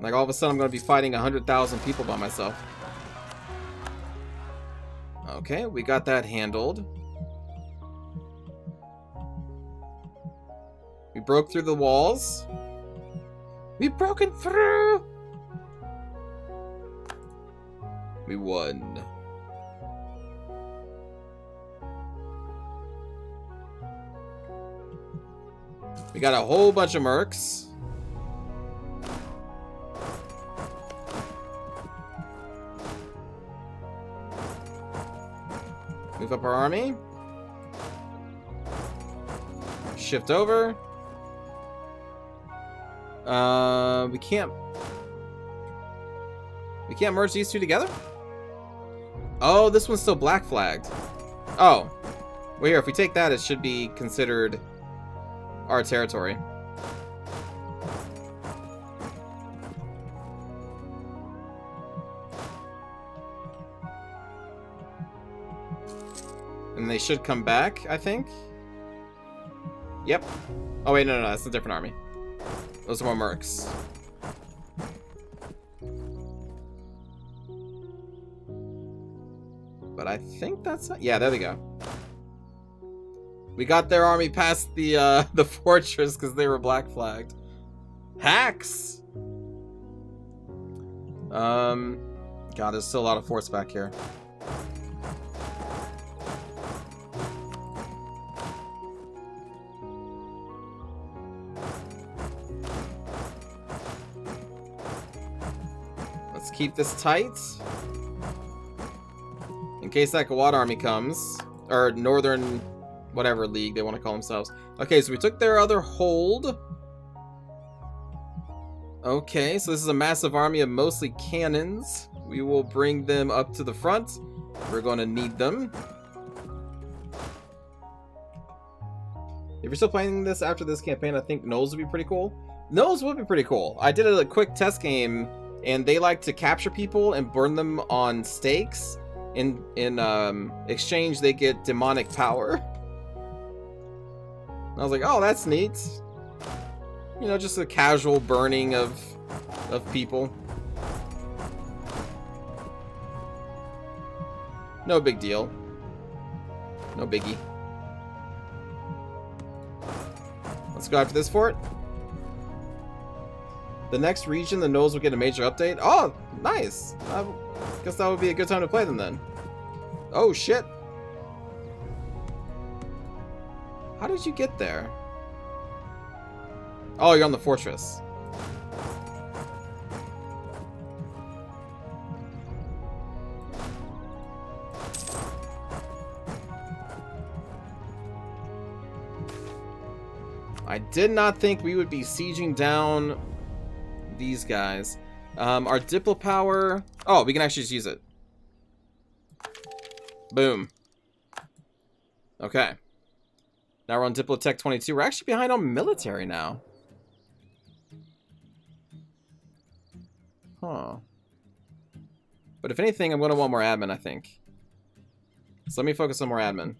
Like, all of a sudden I'm going to be fighting 100,000 people by myself. Okay, we got that handled. We broke through the walls. We've broken through! We won. We got a whole bunch of mercs. Move up our army. Shift over. We can't merge these two together? Oh, this one's still black flagged. Oh. Well, here, if we take that, it should be considered our territory. And they should come back, I think. Yep. Oh, wait, no, that's a different army. Those are more mercs. But I think that's... Yeah, there they go. We got their army past the fortress because they were black flagged. Hacks! God, there's still a lot of force back here. Let's keep this tight. In case that Gawad army comes. Or Northern... whatever league they want to call themselves. Okay, so we took their other hold. Okay, so this is a massive army of mostly cannons. We will bring them up to the front. We're going to need them. If you're still playing this after this campaign, I think Knowles would be pretty cool. Knowles would be pretty cool. I did a quick test game, and they like to capture people and burn them on stakes. In exchange, they get demonic power. I was like, oh, that's neat. You know, just a casual burning of people. No big deal. No biggie. Let's go after this fort. The next region, the Knolls will get a major update. Oh, nice. I guess that would be a good time to play them then. Oh, shit. How did you get there? Oh, you're on the fortress. I did not think we would be sieging down these guys. Our Diplo power... Oh, we can actually just use it. Boom. Okay. Now we're on Diplotech 22. We're actually behind on military now. Huh. But if anything, I'm going to want more admin, I think. So let me focus on more admin.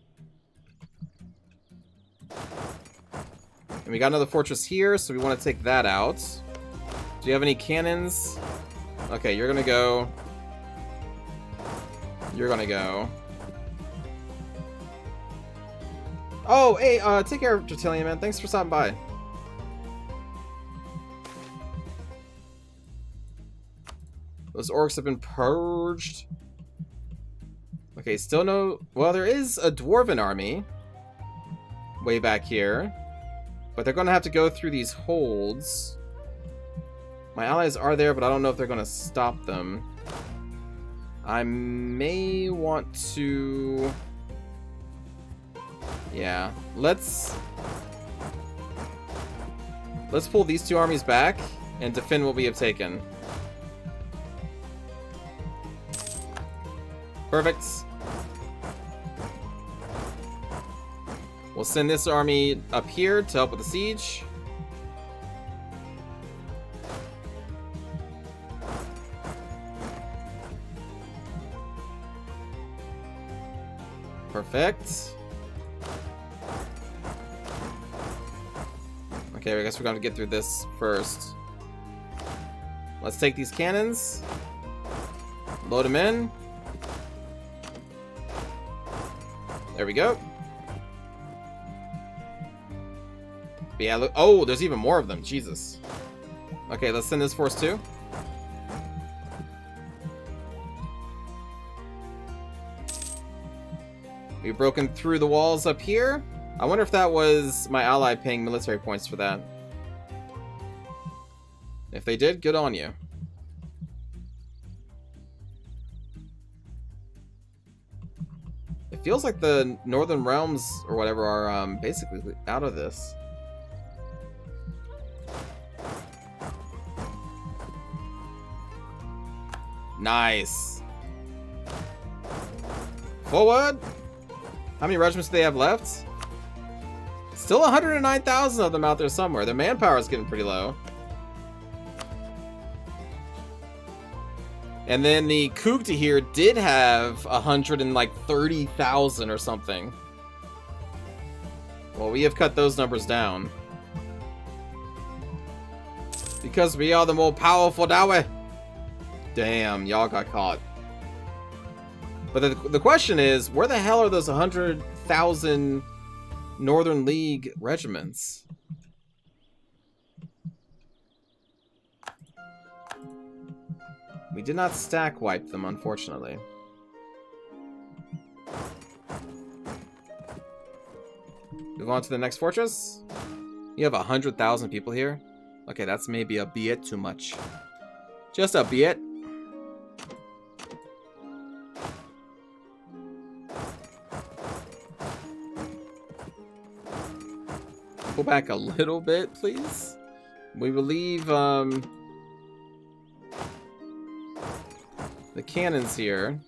And we got another fortress here, so we want to take that out. Do you have any cannons? Okay, you're going to go. You're going to go. Oh, hey, take care of Tertullian, man. Thanks for stopping by. Those orcs have been purged. Okay, still no... Well, there is a Dwarven army way back here. But they're going to have to go through these holds. My allies are there, but I don't know if they're going to stop them. I may want to... Yeah, let's pull these two armies back and defend what we have taken. Perfect. We'll send this army up here to help with the siege. Perfect. Okay, I guess we're going to get through this first. Let's take these cannons. Load them in. There we go. But yeah, look. Oh, there's even more of them. Jesus. Okay, let's send this force too. We've broken through the walls up here. I wonder if that was my ally paying military points for that. If they did, good on you. It feels like the Northern Realms or whatever are basically out of this. Nice. Forward. How many regiments do they have left? Still 109,000 of them out there somewhere. Their manpower is getting pretty low. And then the Kugta here did have 130,000 or something. Well, we have cut those numbers down. Because we are the more powerful that way. Damn, y'all got caught. But the question is, where the hell are those 100,000 Northern League regiments? We did not stack wipe them, unfortunately. Move on to the next fortress. You have 100,000 people here? Okay, that's maybe a bit too much. Just a bit. Go back a little bit, please. We will leave the cannons here.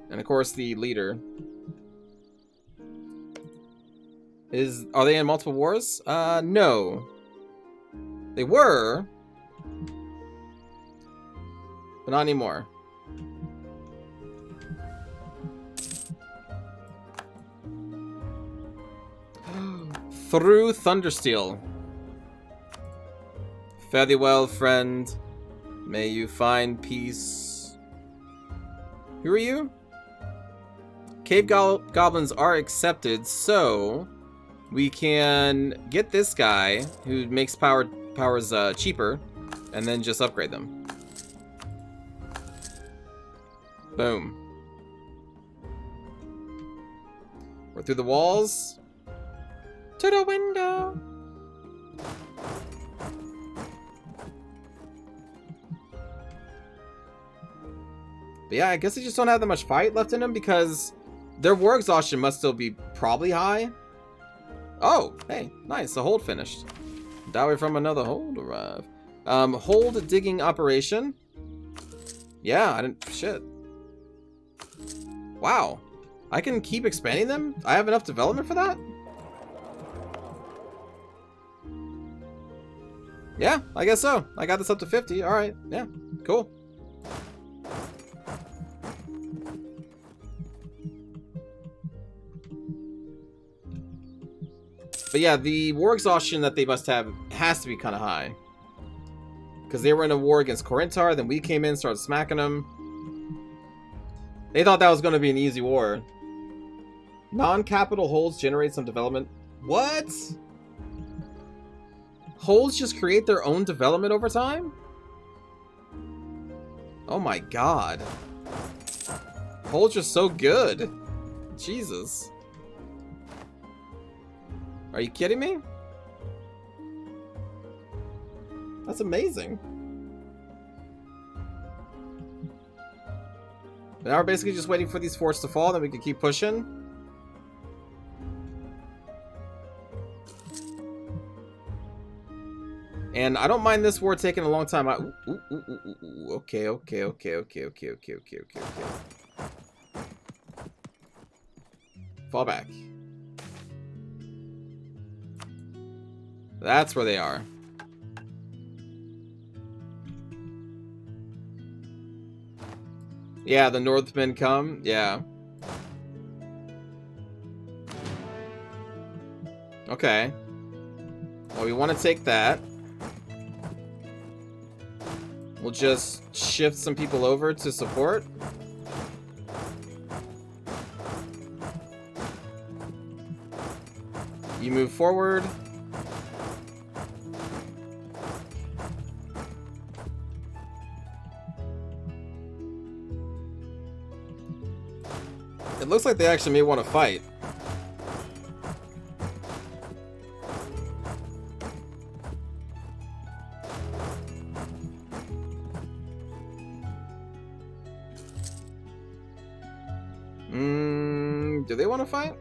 And of course the leader. Are they in multiple wars? No. They were. But not anymore. Through Thundersteel. Fare thee well, friend. May you find peace. Who are you? Cave goblins are accepted, so we can get this guy who makes powers cheaper, and then just upgrade them. Boom. We're through the walls. To the window. But yeah, I guess they just don't have that much fight left in them because their war exhaustion must still be probably high. Oh, hey, nice. The hold finished. Dowry from another hold arrive. Hold digging operation. Yeah, I didn't. Shit. Wow. I can keep expanding them? I have enough development for that? Yeah, I guess so. I got this up to 50. Alright, yeah, cool. But yeah, the war exhaustion that they must have has to be kind of high. Because they were in a war against Corinthar, then we came in, started smacking them. They thought that was going to be an easy war. Non-capital holds generate some development. What? Holds just create their own development over time? Oh my god. Holds are so good. Jesus. Are you kidding me? That's amazing. Now we're basically just waiting for these forts to fall, then we can keep pushing. And I don't mind this war taking a long time. Okay. Fall back. That's where they are. Yeah, the Northmen come. Yeah. Okay. Well, we want to take that. We'll just shift some people over to support. You move forward. It looks like they actually may want to fight. Do they want to fight?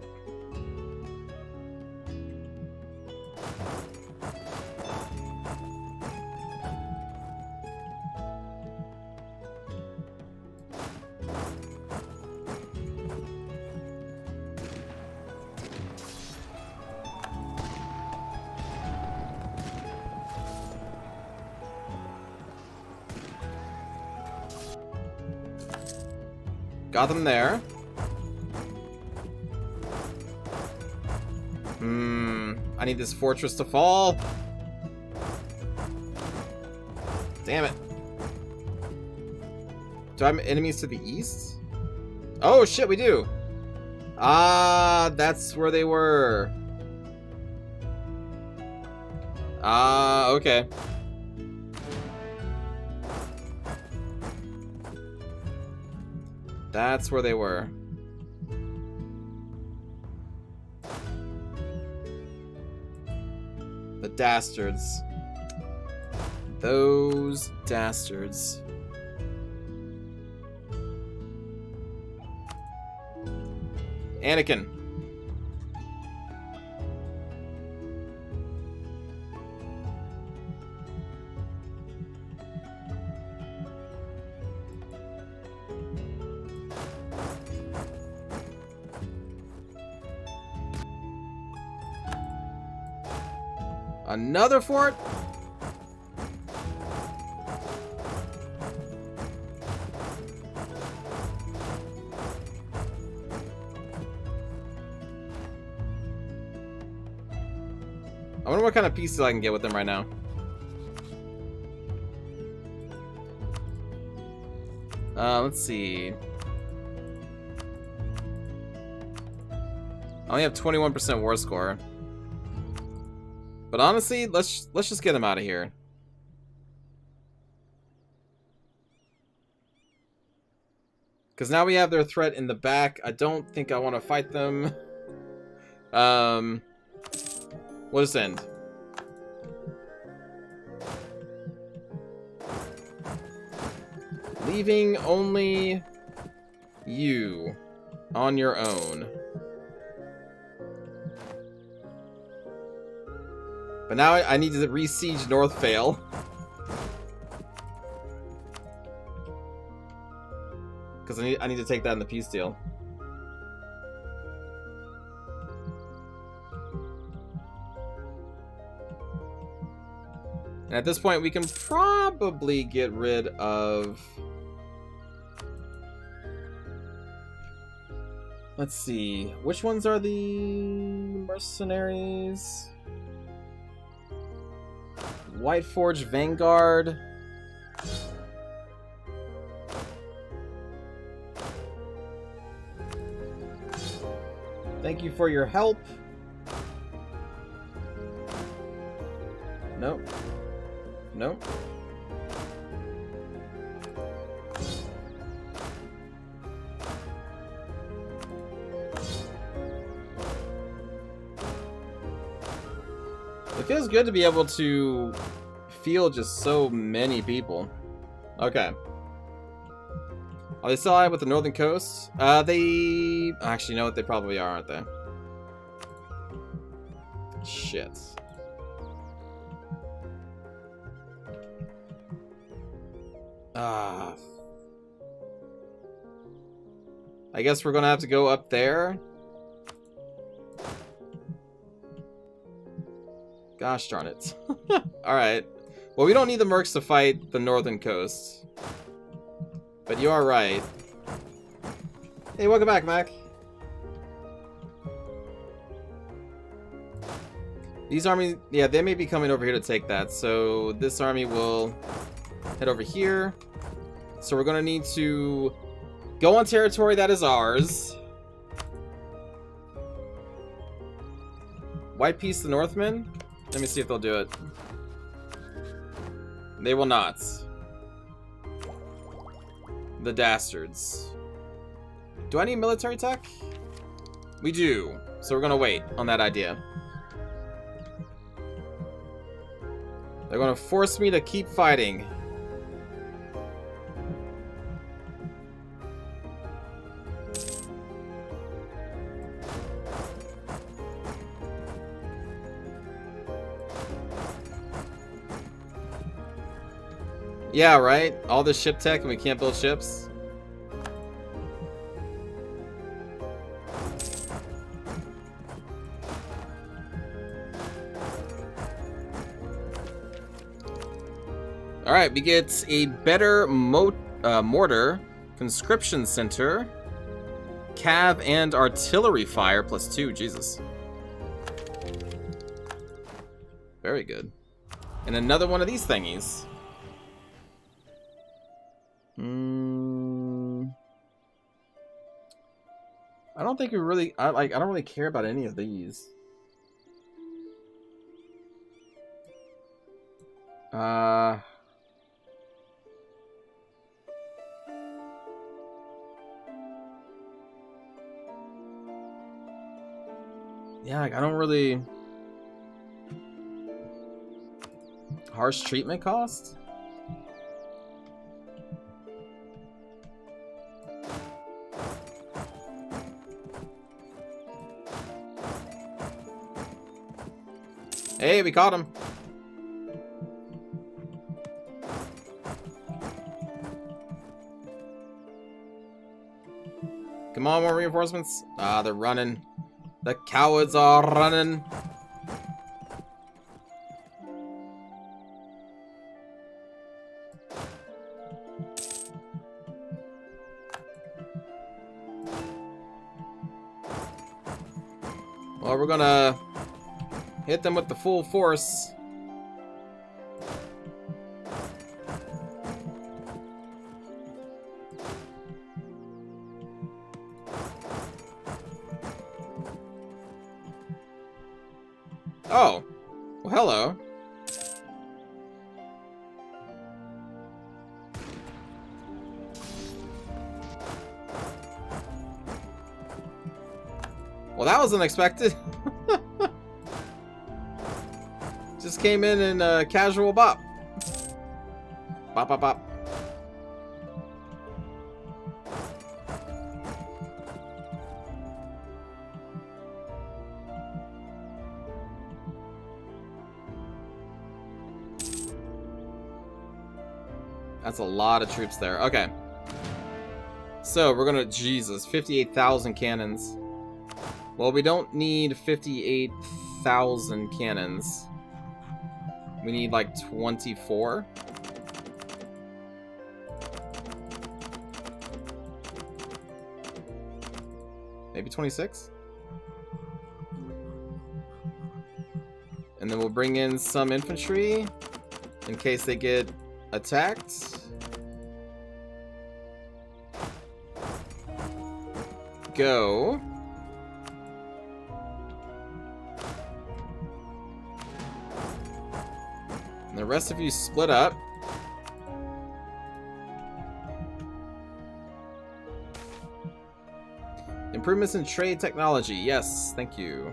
Got them there. I need this fortress to fall. Damn it. Do I have enemies to the east? Oh shit, we do. Ah, that's where they were. Ah, okay. That's where they were. The dastards. Those dastards. Anakin. Another fort? I wonder what kind of pieces I can get with them right now. Let's see. I only have 21% war score. But honestly, let's just get them out of here. Because now we have their threat in the back. I don't think I want to fight them. We'll just end. Leaving only you on your own. But now I need to re-siege Northvale. Because I need to take that in the peace deal. And at this point, we can probably get rid of... Let's see. Which ones are the mercenaries? Whiteforge Vanguard. Thank you for your help. Nope. Nope. It feels good to be able to feel just so many people. Okay. Are they still allied with the northern coast? They... Actually, you know what? They probably are, aren't they? Shit. Ah. I guess we're gonna have to go up there. Gosh darn it. Alright. Well, we don't need the mercs to fight the northern coast. But you are right. Hey, welcome back, Mac. These armies, yeah, they may be coming over here to take that. So this army will head over here. So we're going to need to go on territory that is ours. White Peace the Northmen? Let me see if they'll do it. They will not. The Dastards. Do I need military tech? We do. So we're going to wait on that idea. They're going to force me to keep fighting. Yeah, right? All this ship tech and we can't build ships? Alright, we get a better mortar, conscription center, cav and artillery fire +2. Jesus. Very good. And another one of these thingies. I don't think we really... I don't really care about any of these. Yeah, I don't really... Harsh treatment cost? Hey, we caught him. Come on, more reinforcements. Ah, they're running. The cowards are running. Well, we're gonna hit them with the full force. Oh. Well, hello. Well, that was unexpected. Just came in casual bop. Bop, bop, bop. That's a lot of troops there. Okay. So, we're gonna... Jesus, 58,000 cannons. Well, we don't need 58,000 cannons. We need like 24. Maybe 26? And then we'll bring in some infantry in case they get attacked. Go. And the rest of you split up. Improvements in trade technology. Yes, thank you.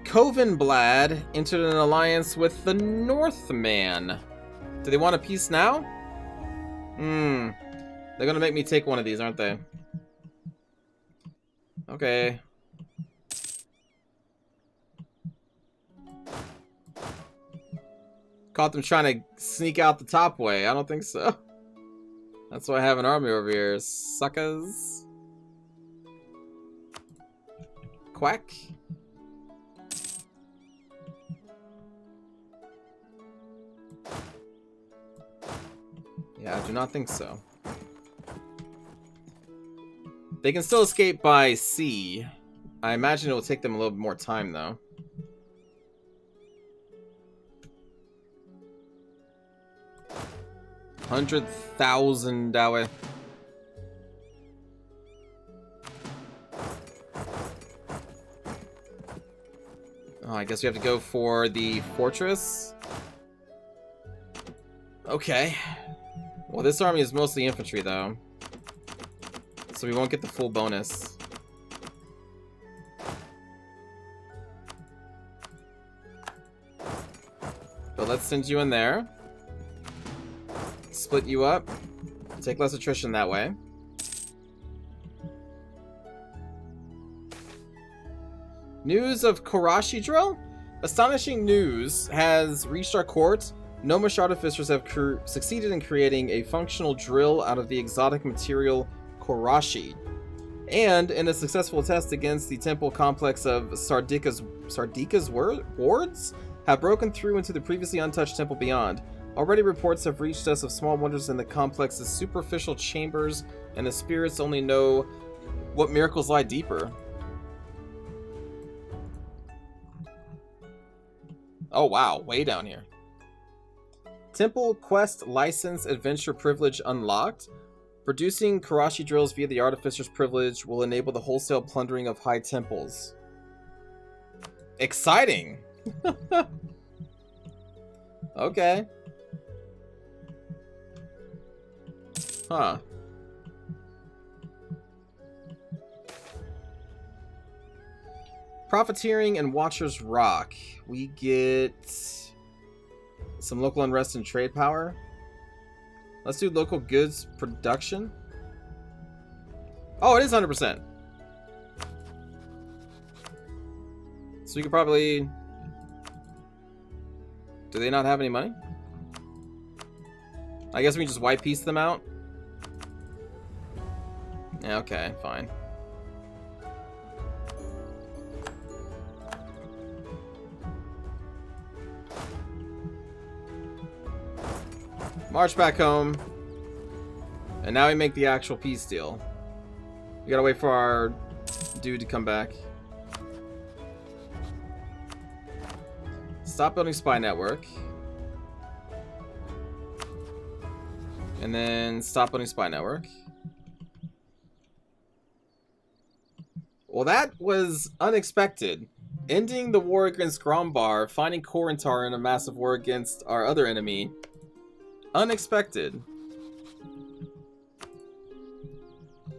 Covenblad entered an alliance with the Northman. Do they want a peace now? They're gonna make me take one of these, aren't they? Okay. Caught them trying to sneak out the top way. I don't think so. That's why I have an army over here. Suckers. Quack. Yeah, I do not think so. They can still escape by sea. I imagine it will take them a little bit more time, though. $100,000. Oh, I guess we have to go for the fortress. Okay. Well, this army is mostly infantry, though. So we won't get the full bonus. But let's send you in there. Split you up. Take less attrition that way. News of Karashi drill? Astonishing news has reached our court. Gnomish artificers have succeeded in creating a functional drill out of the exotic material Karashi. And in a successful test against the temple complex of Sardika's wards, have broken through into the previously untouched temple beyond. Already reports have reached us of small wonders in the complex's superficial chambers, and the spirits only know what miracles lie deeper. Oh wow, way down here. Temple Quest License Adventure Privilege unlocked. Producing Karashi drills via the Artificer's Privilege will enable the wholesale plundering of high temples. Exciting! Okay. Huh. Profiteering and Watcher's Rock. We get some local unrest and trade power. Let's do local goods production. Oh, it is 100%. So we could probably... Do they not have any money? I guess we can just white piece them out. Yeah, okay, fine. March back home. And now we make the actual peace deal. We gotta wait for our dude to come back. Stop building spy network. And then stop building spy network. Well, that was unexpected. Ending the war against Grombar, finding Korentar in a massive war against our other enemy. Unexpected.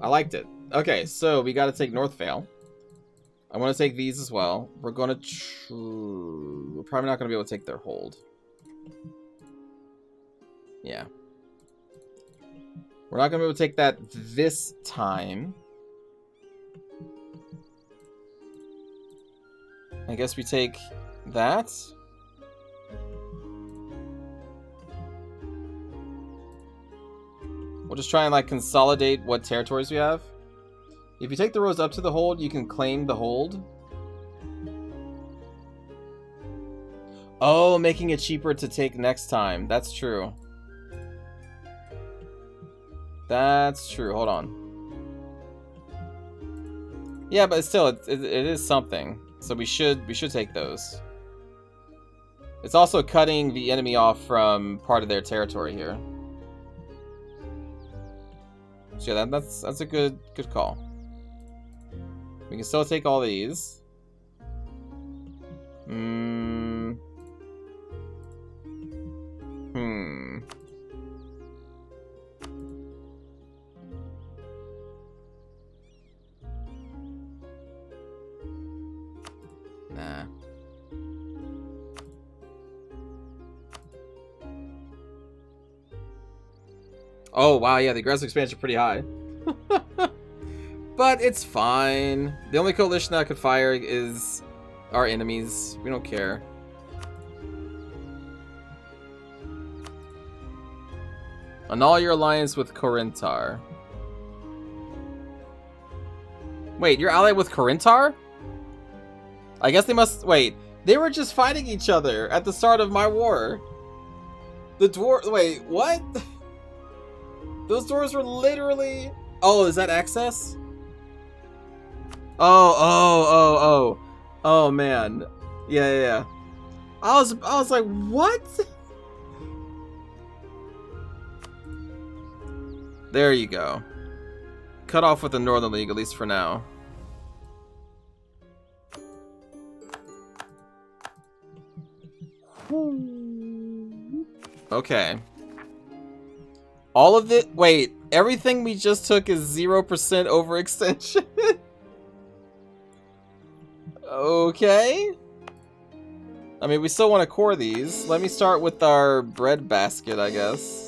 I liked it. Okay, so we gotta take North Vale. I want to take these as well. We're gonna we're probably not gonna be able to take their hold. Yeah. We're not gonna be able to take that this time. I guess we take that. We'll just try and like consolidate what territories we have. If you take the roads up to the hold, you can claim the hold. Oh, making it cheaper to take next time. That's true. That's true. Hold on. Yeah, but still, it is something. So we should take those. It's also cutting the enemy off from part of their territory here. So yeah, that's a good call. We can still take all these. Nah. Oh, wow, yeah, the aggressive expansion is pretty high. But it's fine. The only coalition that could fire is our enemies. We don't care. Annul your alliance with Corinthar. Wait, you're allied with Corinthar? I guess they must... Wait, they were just fighting each other at the start of my war. The dwarf... Wait, what? Those dwarves were literally... Oh, is that access? Oh, man. Yeah. I was like, what? There you go. Cut off with the Northern League, at least for now. Okay. All of it... Wait, everything we just took is 0% overextension? Okay. I mean, we still want to core these. Let me start with our bread basket, I guess.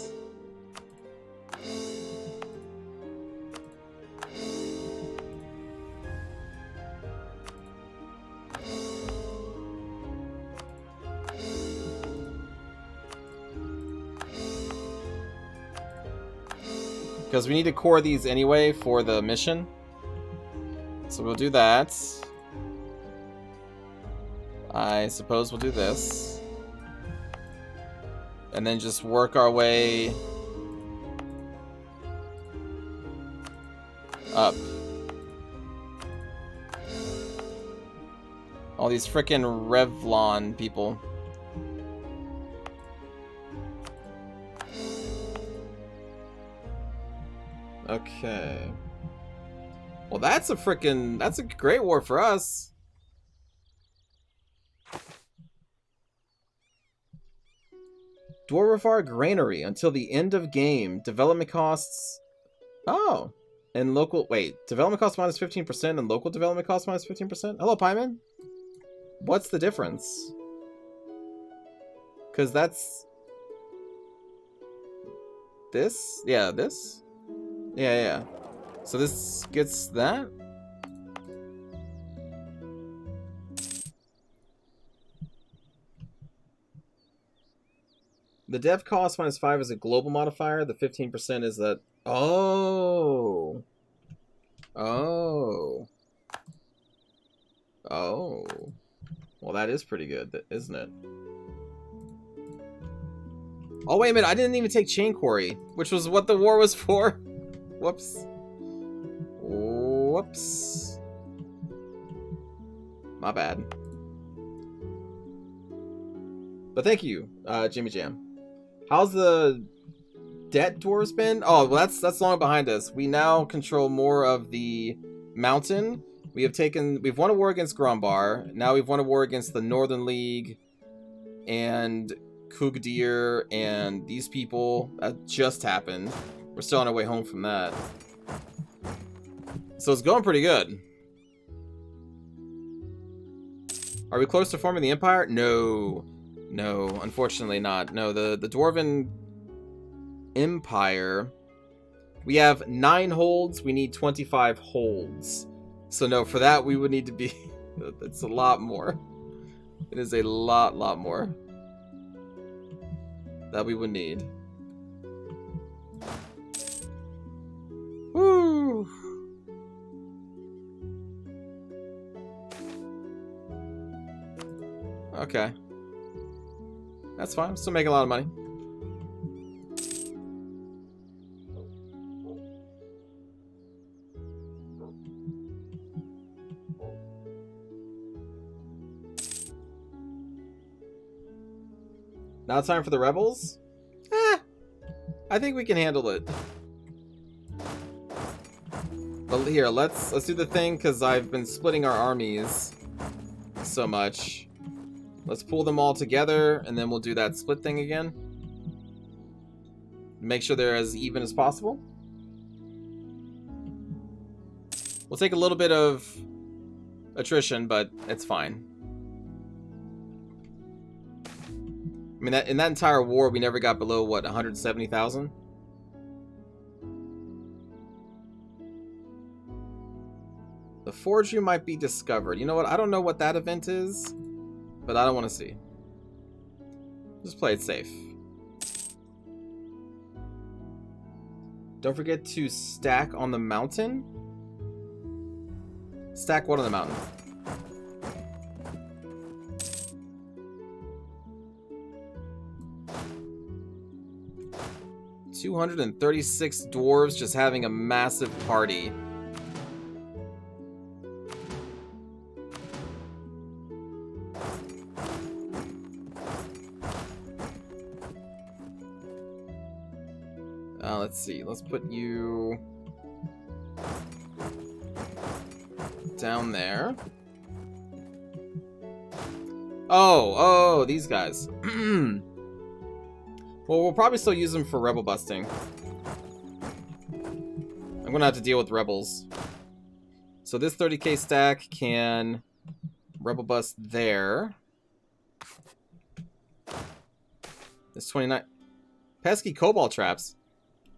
Because we need to core these anyway for the mission. So we'll do that. I suppose we'll do this. And then just work our way up. All these frickin' Revlon people. Okay. Well, that's a great war for us. Dwarfar Granary until the end of game. Development costs... Oh. And local... Wait. Development costs minus 15% and local development costs minus 15%? Hello, Pyman. What's the difference? Because that's... This? Yeah, this? Yeah. So this gets that? The dev cost minus 5 is a global modifier. The 15% is that... Oh. Well, that is pretty good, isn't it? Oh, wait a minute. I didn't even take Chain Quarry, which was what the war was for. Whoops. My bad. But thank you, Jimmy Jam. How's the debt dwarves been? Oh, well, that's long behind us. We now control more of the mountain. We've won a war against Grombar. Now we've won a war against the Northern League and Kugdir and these people. That just happened. We're still on our way home from that. So it's going pretty good. Are we close to forming the Empire? No, unfortunately not. No, the Dwarven Empire, we have 9 holds. We need 25 holds. So no, for that we would need to be... It's a lot more. It is a lot more that we would need. Woo! Okay. That's fine. Still making a lot of money. Now it's time for the rebels? I think we can handle it. But here, let's do the thing, because I've been splitting our armies so much. Let's pull them all together, and then we'll do that split thing again. Make sure they're as even as possible. We'll take a little bit of attrition, but it's fine. I mean, in that entire war, we never got below, what, 170,000? The forgery might be discovered. You know what? I don't know what that event is, but I don't want to see. Just play it safe. Don't forget to stack on the mountain. Stack what on the mountain? $236 dwarves just having a massive party. Let's see. Let's put you down there. Oh, these guys. Well, we'll probably still use them for rebel busting. I'm gonna have to deal with rebels. So this 30k stack can rebel bust there. This 29 pesky cobalt traps.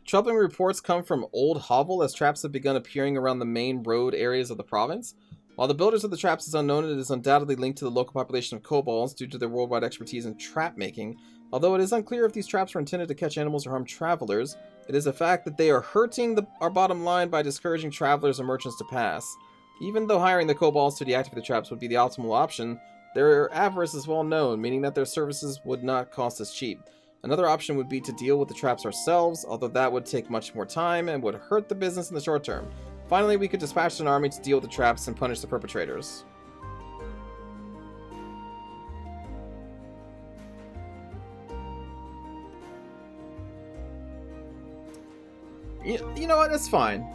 Troubling reports come from Old Hovel as traps have begun appearing around the main road areas of the province. While the builders of the traps is unknown, it is undoubtedly linked to the local population of kobolds due to their worldwide expertise in trap making. Although it is unclear if these traps were intended to catch animals or harm travelers, it is a fact that they are hurting our bottom line by discouraging travelers and merchants to pass. Even though hiring the kobolds to deactivate the traps would be the optimal option, their avarice is well known, meaning that their services would not cost us cheap. Another option would be to deal with the traps ourselves, although that would take much more time and would hurt the business in the short term. Finally, we could dispatch an army to deal with the traps and punish the perpetrators. You know what? That's fine.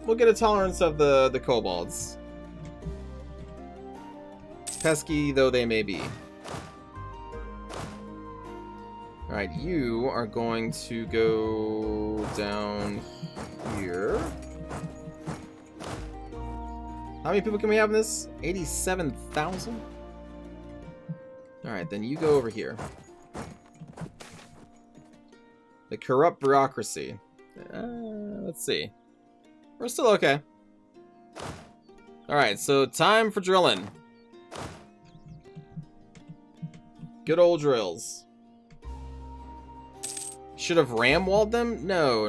We'll get a tolerance of the kobolds. Pesky though they may be. Alright, you are going to go down here. How many people can we have in this? 87,000? Alright, then you go over here. The corrupt bureaucracy. Let's see. We're still okay. Alright, so time for drilling. Good old drills. Should have ram-walled them? No.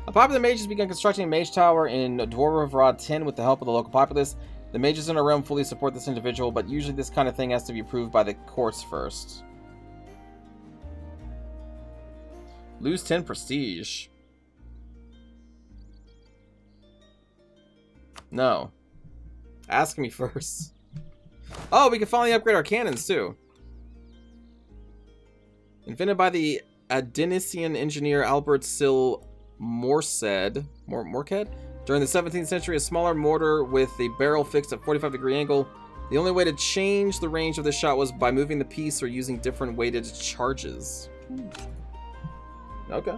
A popular mage has begun constructing a mage tower in Dwarf 10 with the help of the local populace. The mages in our realm fully support this individual, but usually this kind of thing has to be approved by the courts first. Lose 10 prestige. No. Ask me first. Oh, we can finally upgrade our cannons too. Invented by the Adenisian engineer Albert Sil Morked. During the 17th century, a smaller mortar with the barrel fixed at 45-degree angle. The only way to change the range of this shot was by moving the piece or using different weighted charges. Okay.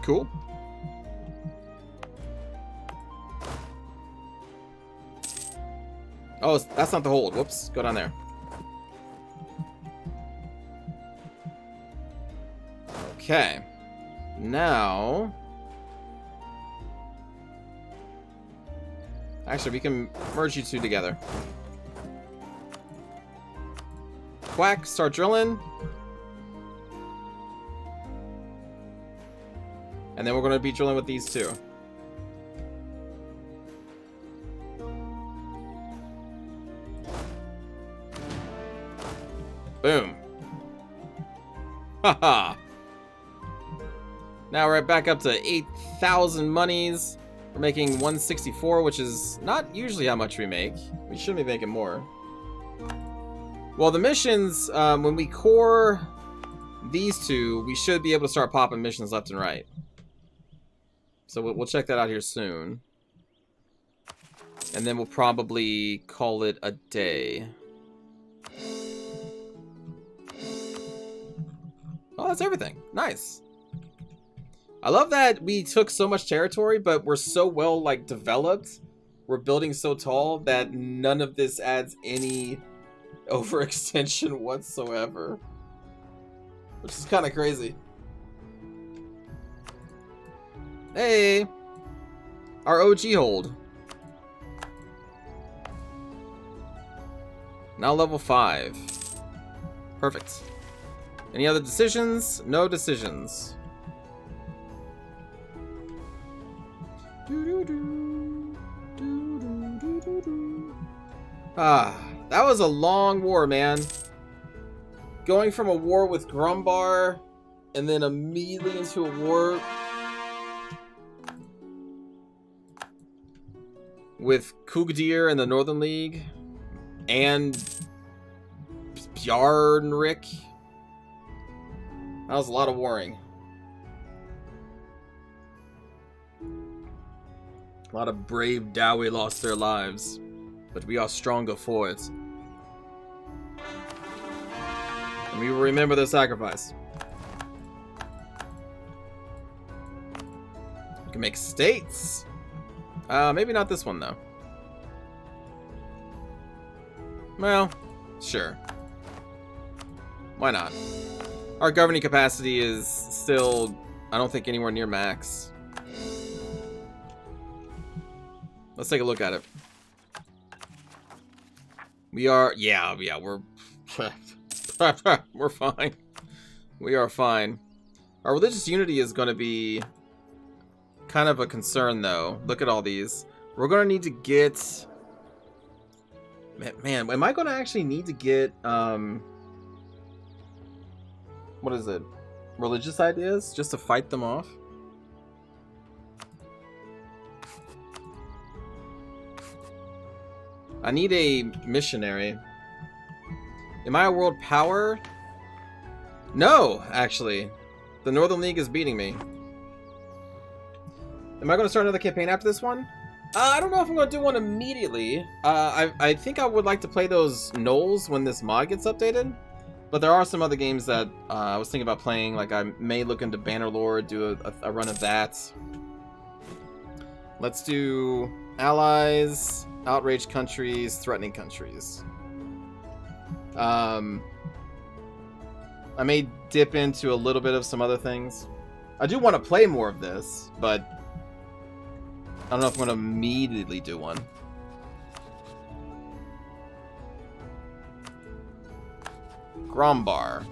Cool. Oh, that's not the hold. Whoops. Go down there. Okay. Now... Actually, we can merge you two together. Quack, start drilling. And then we're going to be drilling with these two. Boom. Haha. Now we're back up to 8,000 monies. We're making 164, which is not usually how much we make. We should be making more. Well, the missions, when we core these two, we should be able to start popping missions left and right. So we'll check that out here soon. And then we'll probably call it a day. Oh, that's everything. Nice. I love that we took so much territory, but we're so well, like, developed. We're building so tall that none of this adds any overextension whatsoever. Which is kind of crazy. Hey! Our OG hold. Now level 5. Perfect. Any other decisions? No decisions. Ah, that was a long war, man. Going from a war with Grumbar and then immediately into a war with Kugdir and the Northern League and Bjarnrik. That was a lot of warring. A lot of brave Dawi lost their lives, but we are stronger for it. And we will remember their sacrifice. We can make states. Maybe not this one, though. Well, sure. Why not? Our governing capacity is still, I don't think, anywhere near max. Let's take a look at it. We are, yeah, we're we're fine. We are fine. Our religious unity is going to be kind of a concern, though. Look at all these. We're going to need to get... Man, am I going to actually need to get... What is it? Religious ideas? Just to fight them off? I need a missionary. Am I a world power? No, actually. The Northern League is beating me. Am I going to start another campaign after this one? I don't know if I'm going to do one immediately. I think I would like to play those Knolls when this mod gets updated. But there are some other games that I was thinking about playing. Like I may look into Bannerlord, do a run of that. Let's do allies, outraged countries, threatening countries. I may dip into a little bit of some other things. I do want to play more of this, but I don't know if I'm going to immediately do one. Grumbar.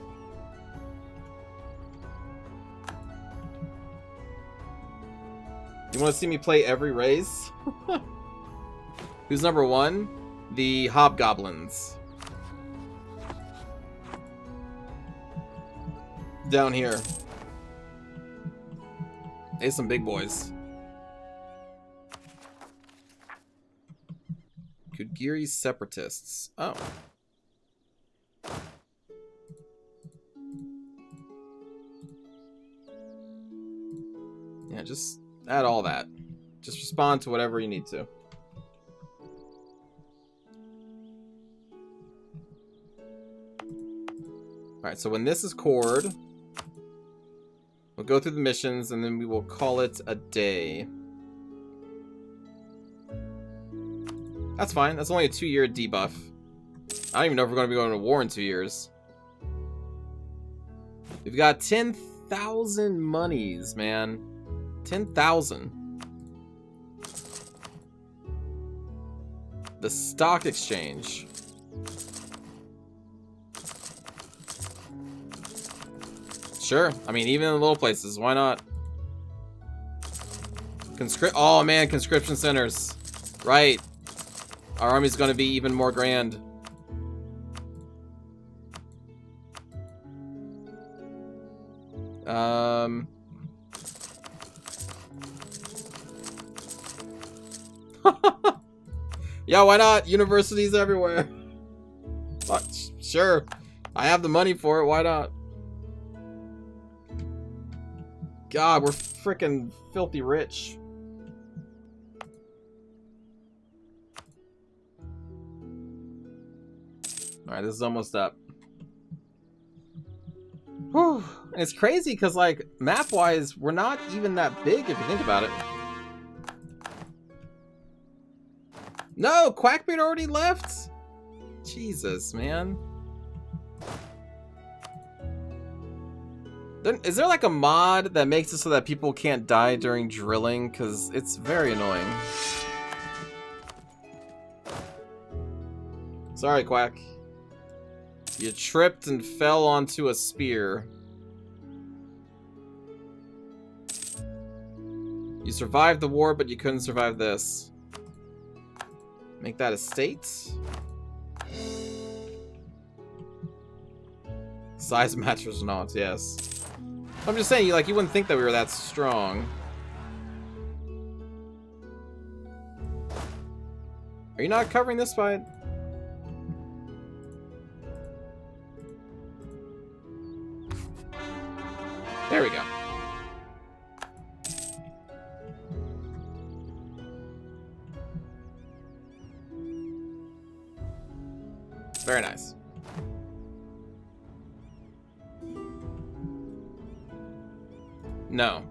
You want to see me play every race? Who's number one? The Hobgoblins. Down here. Hey, some big boys. Kudgiri Separatists. Oh. Yeah, just add all that. Just respond to whatever you need to. Alright, so when this is cored, we'll go through the missions and then we will call it a day. That's fine. That's only a 2-year debuff. I don't even know if we're going to be going to war in 2 years. We've got 10,000 monies, man. 10,000. The stock exchange. Sure. I mean, even in the little places, why not? Oh man, conscription centers. Right. Our army's gonna be even more grand. Yeah, why not? Universities everywhere. Sure. I have the money for it, why not? God, we're freaking filthy rich. Alright, this is almost up. Whew. And it's crazy because, like, map-wise, we're not even that big if you think about it. No! Quackbeard already left? Jesus, man. Is there, like, a mod that makes it so that people can't die during drilling? Because it's very annoying. Sorry, Quack. You tripped and fell onto a spear. You survived the war, but you couldn't survive this. Make that a state. Size matches not, yes. I'm just saying, you wouldn't think that we were that strong. Are you not covering this by... There we go. Very nice. No.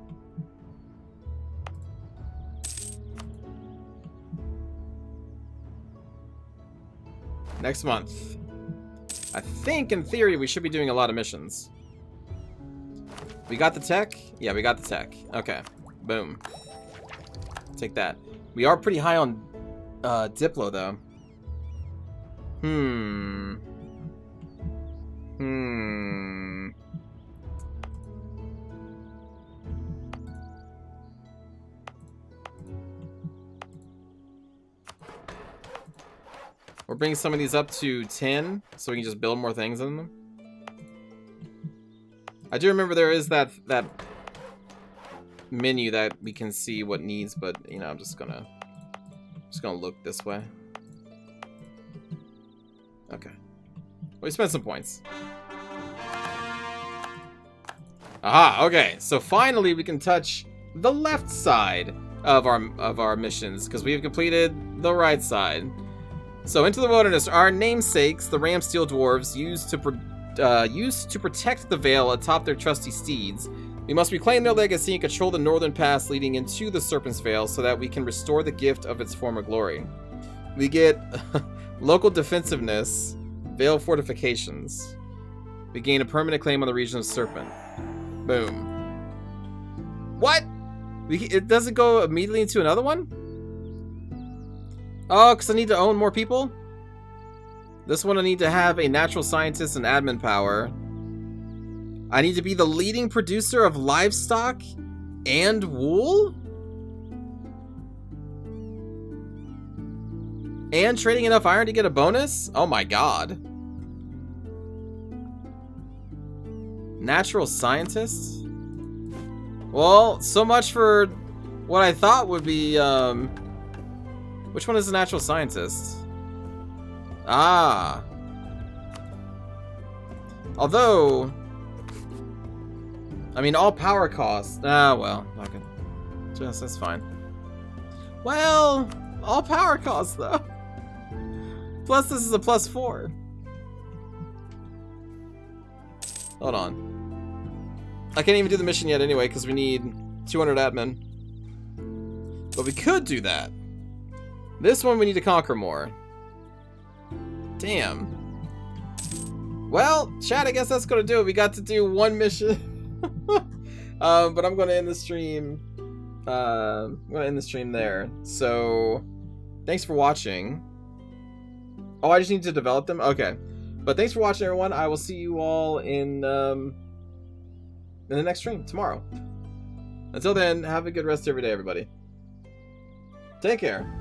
Next month. I think, in theory, we should be doing a lot of missions. We got the tech? Yeah, we got the tech. Okay. Boom. Take that. We are pretty high on Diplo, though. We're bringing some of these up to 10, so we can just build more things in them. I do remember there is that menu that we can see what needs, but you know, I'm just gonna look this way. Okay. Well, we spent some points. Aha, okay. So finally we can touch the left side of our missions, because we have completed the right side. So, into the wilderness, our namesakes, the Ramsteel Dwarves, used to protect the Vale atop their trusty steeds. We must reclaim their legacy and control the northern pass leading into the Serpent's Vale so that we can restore the gift of its former glory. We get local defensiveness, Vale fortifications. We gain a permanent claim on the region of Serpent. Boom. What? It doesn't go immediately into another one? Oh, because I need to own more people? This one I need to have a natural scientist and admin power. I need to be the leading producer of livestock and wool? And trading enough iron to get a bonus? Oh my god. Natural scientist? Well, so much for what I thought would be, which one is the natural scientist? Ah. Although, I mean, all power costs. Ah, well, okay. Just, that's fine. Well, all power costs, though. Plus, this is a +4. Hold on. I can't even do the mission yet anyway, because we need 200 admin. But we could do that. This one we need to conquer more. Damn. Well, chat, I guess that's gonna do it. We got to do one mission. But I'm gonna end the stream. I'm gonna end the stream there. So, thanks for watching. Oh, I just need to develop them? Okay. But thanks for watching, everyone. I will see you all in the next stream tomorrow. Until then, have a good rest of your day, everybody. Take care.